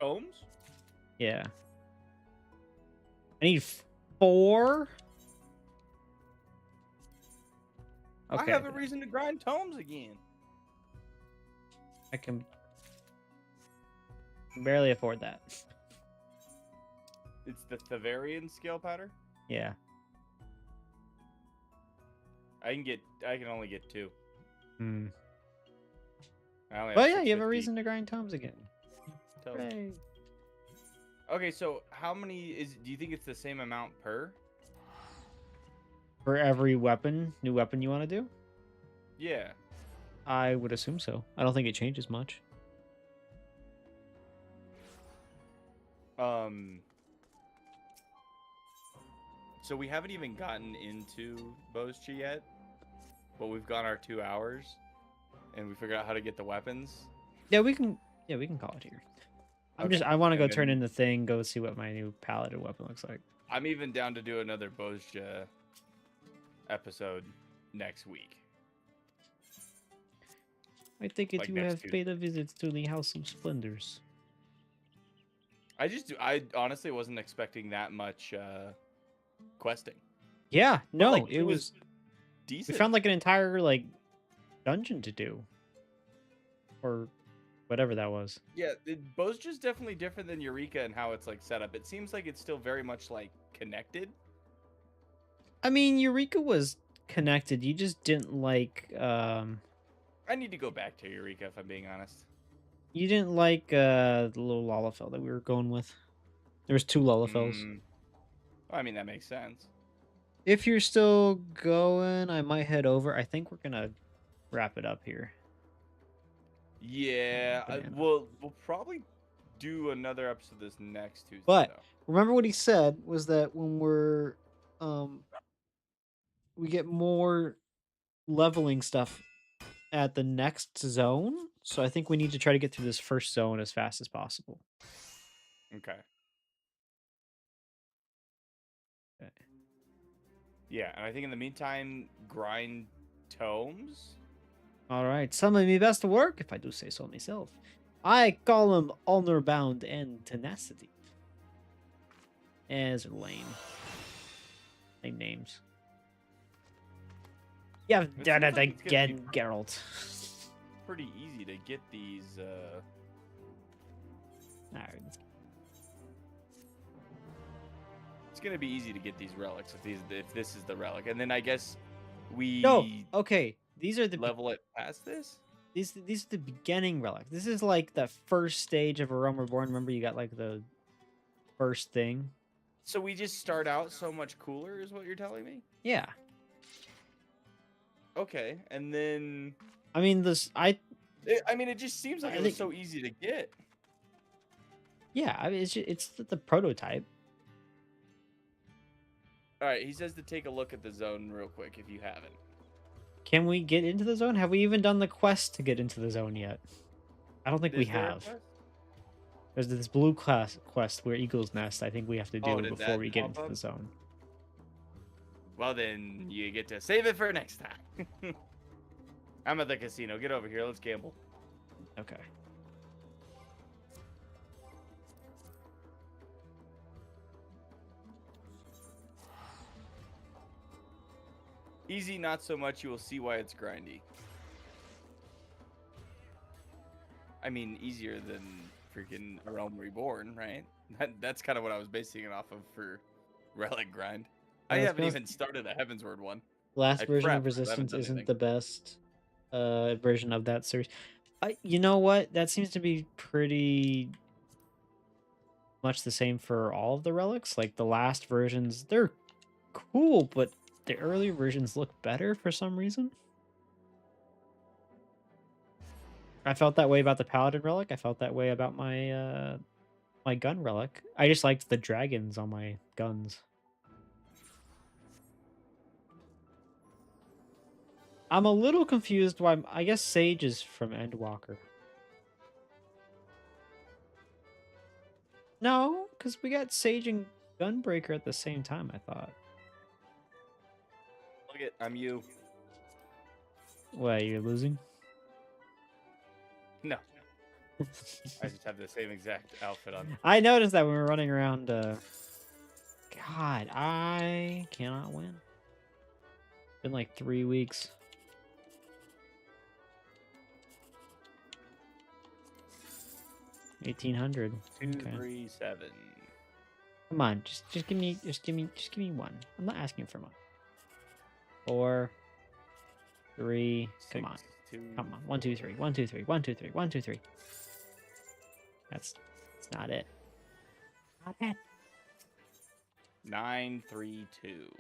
B: Ohms?
D: Yeah. I need 4. Okay.
B: I have a reason to grind tomes again.
D: I can barely afford that.
B: It's the Thavarian scale powder?
D: Yeah.
B: I can only get 2.
D: Hmm.
B: I only
D: Well,
B: have
D: yeah, you have a
B: 650
D: reason to grind tomes again.
B: tomes.
D: Hooray.
B: Okay, so how many do you think it's the same amount per?
D: For every new weapon you want to do?
B: Yeah.
D: I would assume so. I don't think it changes much.
B: So we haven't even gotten into Bozja yet, but we've gone our 2 hours, and we figured out how to get the weapons.
D: Yeah, we can call it here. I want to go
B: and
D: turn
B: then-
D: in the thing, go see what my new paladin weapon looks like.
B: I'm even down to do another Bozja episode next week.
D: I take it
B: Like
D: you
B: next
D: have paid a visit to the House of Splendors.
B: I honestly wasn't expecting that much questing.
D: Yeah, no,
B: like,
D: it was we
B: decent.
D: found like an entire like dungeon to do. Or whatever that was.
B: Yeah, Bozja's definitely different than Eureka and how it's like set up. It seems like it's still very much like connected.
D: I mean, Eureka was connected. You just didn't like
B: I need to go back to Eureka if I'm being honest.
D: you didn't like the little Lalafell that we were going with. There was 2 Lalafells.
B: Well, I mean that makes sense.
D: If you're still going, I might head over. I think we're gonna wrap it up here.
B: Yeah,
D: Banana.
B: we'll probably do another episode this next Tuesday.
D: But
B: though.
D: remember what he said was that when we're we get more leveling stuff at the next zone. So I think we need to try to get through this first zone as fast as possible.
B: Okay.
D: Okay.
B: Yeah, and I think in the meantime, grind tomes.
D: All right, some of me best work, if I do say so myself. I call them honor bound and tenacity. As lame. Lame names. You've
B: It
D: done
B: seems
D: it
B: like it's gonna be-
D: again, Geralt.
B: Pretty easy to get these.
D: All right, let's
B: It's gonna be easy to get these relics if this is the relic, and then I guess we
D: No, okay. These are the
B: level it past this.
D: these are the beginning relics. This is like the first stage of A Realm Reborn. Remember, you got like the first thing.
B: So we just start out so much cooler, is what you're telling me?
D: Yeah,
B: Okay, and then
D: I mean this.
B: I mean, it just seems like
D: I
B: it was
D: think-
B: so easy to get.
D: Yeah, I mean, it's the prototype.
B: All right, he says to take a look at the zone real quick if you haven't.
D: Can we get into the zone? Have we even done the quest to get into the zone yet? I don't think we
B: Is there a
D: have.
B: quest?
D: There's this blue class quest where Eagle's Nest. I think we have to do
B: did
D: before
B: that
D: we get
B: pop
D: into
B: up?
D: the zone.
B: Well, then you get to save it for next time. I'm at the casino. Get over here. Let's gamble.
D: Okay.
B: Easy, not so much. You will see why it's grindy. I mean, easier than freaking A Realm Reborn, right? That's kind of what I was basing it off of for Relic Grind. I
D: let's
B: haven't
D: be honest,
B: even started a Heavensward one.
D: Last
B: I
D: version
B: prepped,
D: of
B: but I haven't
D: Resistance
B: done
D: isn't
B: anything.
D: the best version of that series. You know what? That seems to be pretty much the same for all of the relics. Like the last versions, they're cool, but the early versions look better for some reason. I felt that way about the Paladin relic. I felt that way about my my gun relic. I just liked the dragons on my guns. I'm a little confused why I guess Sage is from Endwalker. No, because we got Sage and Gunbreaker at the same time, I thought.
B: Look at, I'm you.
D: What, you're losing?
B: No. I just have the same exact outfit on.
D: I noticed that when we were running around. God, I cannot win. Been like 3 weeks. $1,800. Okay.
B: 237.
D: Come on, just give me one. I'm not asking for much. 4, 3. Come on,
B: 2.
D: come on. 1, 2, 3. 1, 2, 3. 1, 2, 3. 1, 2, 3. That's not it. Not it.
B: 932.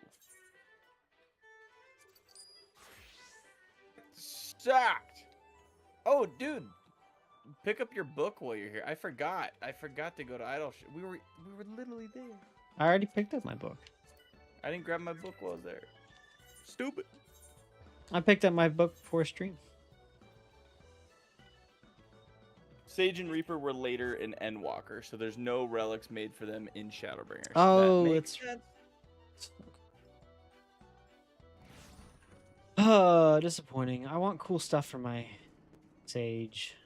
B: Sucked. Oh, dude, pick up your book while you're here. I forgot. I forgot to go to Idle. We were literally there.
D: I already picked up my book.
B: I didn't grab my book while I was there. Stupid.
D: I picked up my book before stream.
B: Sage and Reaper were later in Endwalker, so there's no relics made for them in Shadowbringers.
D: Oh,
B: that makes
D: it's
B: sense.
D: Disappointing. I want cool stuff for my Sage.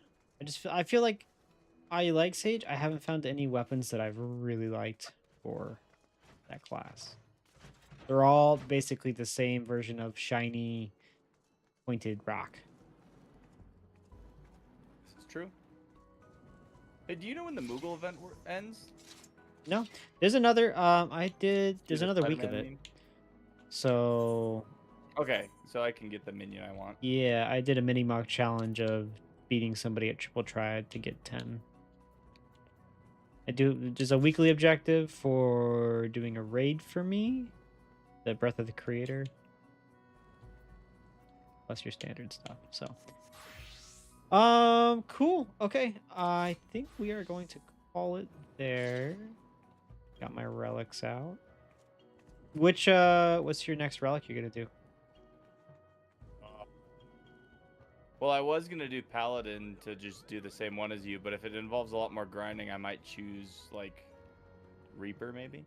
D: I feel like I like Sage. I haven't found any weapons that I've really liked for that class. They're all basically the same version of shiny pointed rock.
B: This is true. Hey, do you know when the Moogle event ends?
D: No, there's another. There's
B: See the
D: another week of
B: Spider-Man
D: it.
B: meme?
D: So
B: Okay, so I can get the minion I want.
D: yeah, I did a mini mock challenge of beating somebody at Triple Triad to get 10. There's a weekly objective for doing a raid for me, the Breath of the Creator, plus your standard stuff. So, cool. Okay, I think we are going to call it there. Got my relics out. What's your next relic you're gonna do?
B: Well, I was gonna do Paladin to just do the same one as you, but if it involves a lot more grinding, I might choose like Reaper maybe.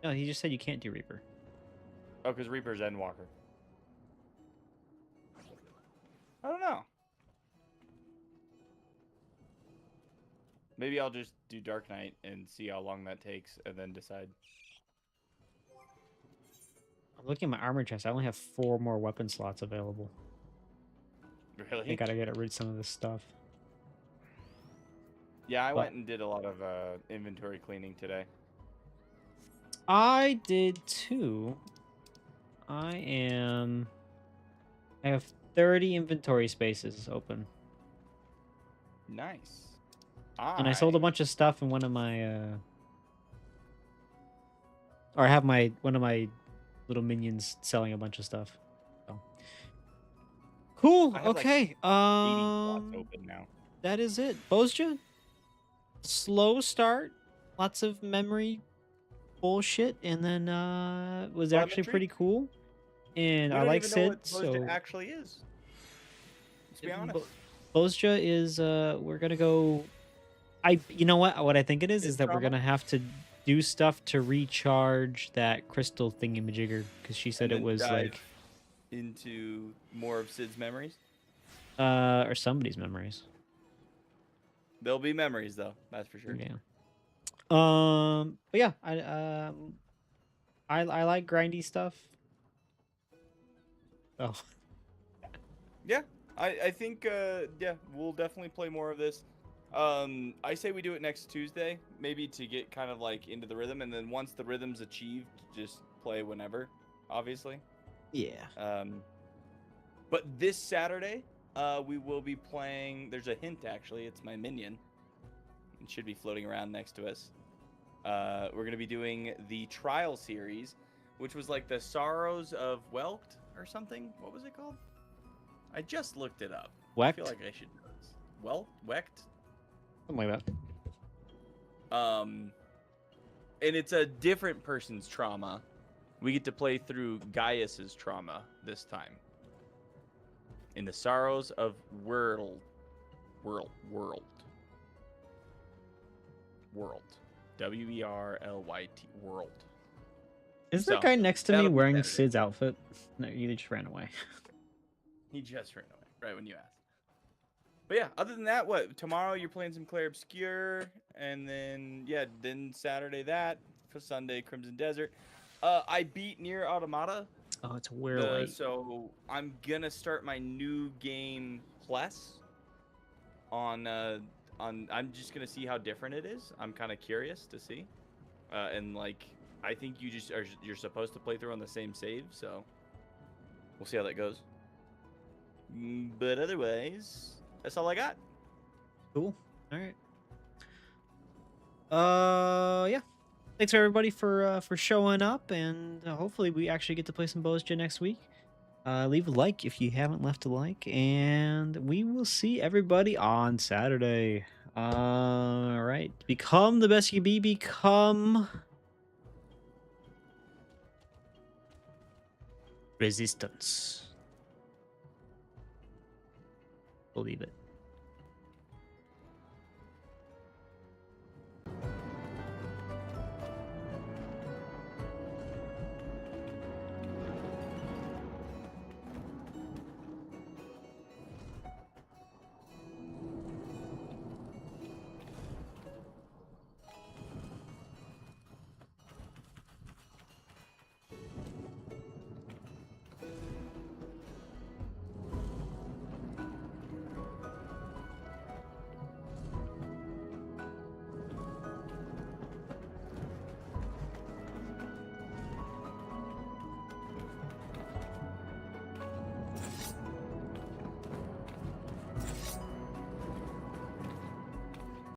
D: No, he just said you can't do Reaper.
B: Oh, because Reaper's Endwalker. I don't know. Maybe I'll just do Dark Knight and see how long that takes, and then decide.
D: I'm looking at my armor chest. I only have 4 more weapon slots available.
B: Really?
D: I gotta get rid of some of this stuff.
B: Yeah, I
D: But-
B: went and did a lot of inventory cleaning today.
D: I did too. I have 30 inventory spaces open.
B: Nice.
D: And I sold a bunch of stuff in one of my or I have one of my little minions selling a bunch of stuff. So. Cool.
B: I have, like,
D: Okay.
B: 80 slots open now.
D: that is it. Bozja, slow start, lots of memory bullshit, and then was
B: But I'm
D: actually pretty
B: intrigued.
D: cool. And
B: We
D: I
B: don't
D: like
B: even know
D: Sid,
B: what Bozja
D: so
B: actually is. Let's be honest.
D: Bozja is we're gonna go. You know what I think it is
B: Sid
D: that we're
B: trauma,
D: gonna have to do stuff to recharge that crystal thingamajigger because she said
B: and
D: it
B: then
D: was
B: dive
D: like
B: into more of Sid's memories.
D: or somebody's memories.
B: There'll be memories though, that's for sure.
D: Yeah. But yeah, I like grindy stuff. Oh,
B: Yeah, I think yeah, we'll definitely play more of this. I say we do it next Tuesday, maybe to get kind of like into the rhythm, and then once the rhythm's achieved, just play whenever, obviously.
D: yeah.
B: But this Saturday, we will be playing. There's a hint actually. It's my minion. It should be floating around next to us. We're gonna be doing the trial series, which was like the Sorrows of Welkt or something. What was it called? I just looked it up. I feel
D: Wecht?
B: like I should know this. Wecht.
D: Something like that.
B: And it's a different person's trauma. We get to play through Gaius's trauma this time. In the Sorrows of World. World. WERLYT. World.
D: Is
B: So,
D: that guy next to me
B: that'll be
D: wearing
B: Saturday.
D: Sid's outfit? No, you just ran away.
B: He just ran away right when you asked. But yeah, other than that, what? Tomorrow you're playing some Clair Obscure, and then yeah, then Saturday that for Sunday Crimson Desert. I beat Near Automata,
D: Oh, it's Weirlight.
B: so I'm gonna start my new game Plus on I'm just gonna see how different it is. I'm kind of curious to see, and like I think you're supposed to play through on the same save, so we'll see how that goes. But otherwise, that's all I got.
D: Cool. All right. Yeah. Thanks everybody for showing up, and hopefully we actually get to play some Bozja next week. Leave a like if you haven't left a like, and we will see everybody on Saturday. All right. Become the best you can be. Become resistance. Believe it.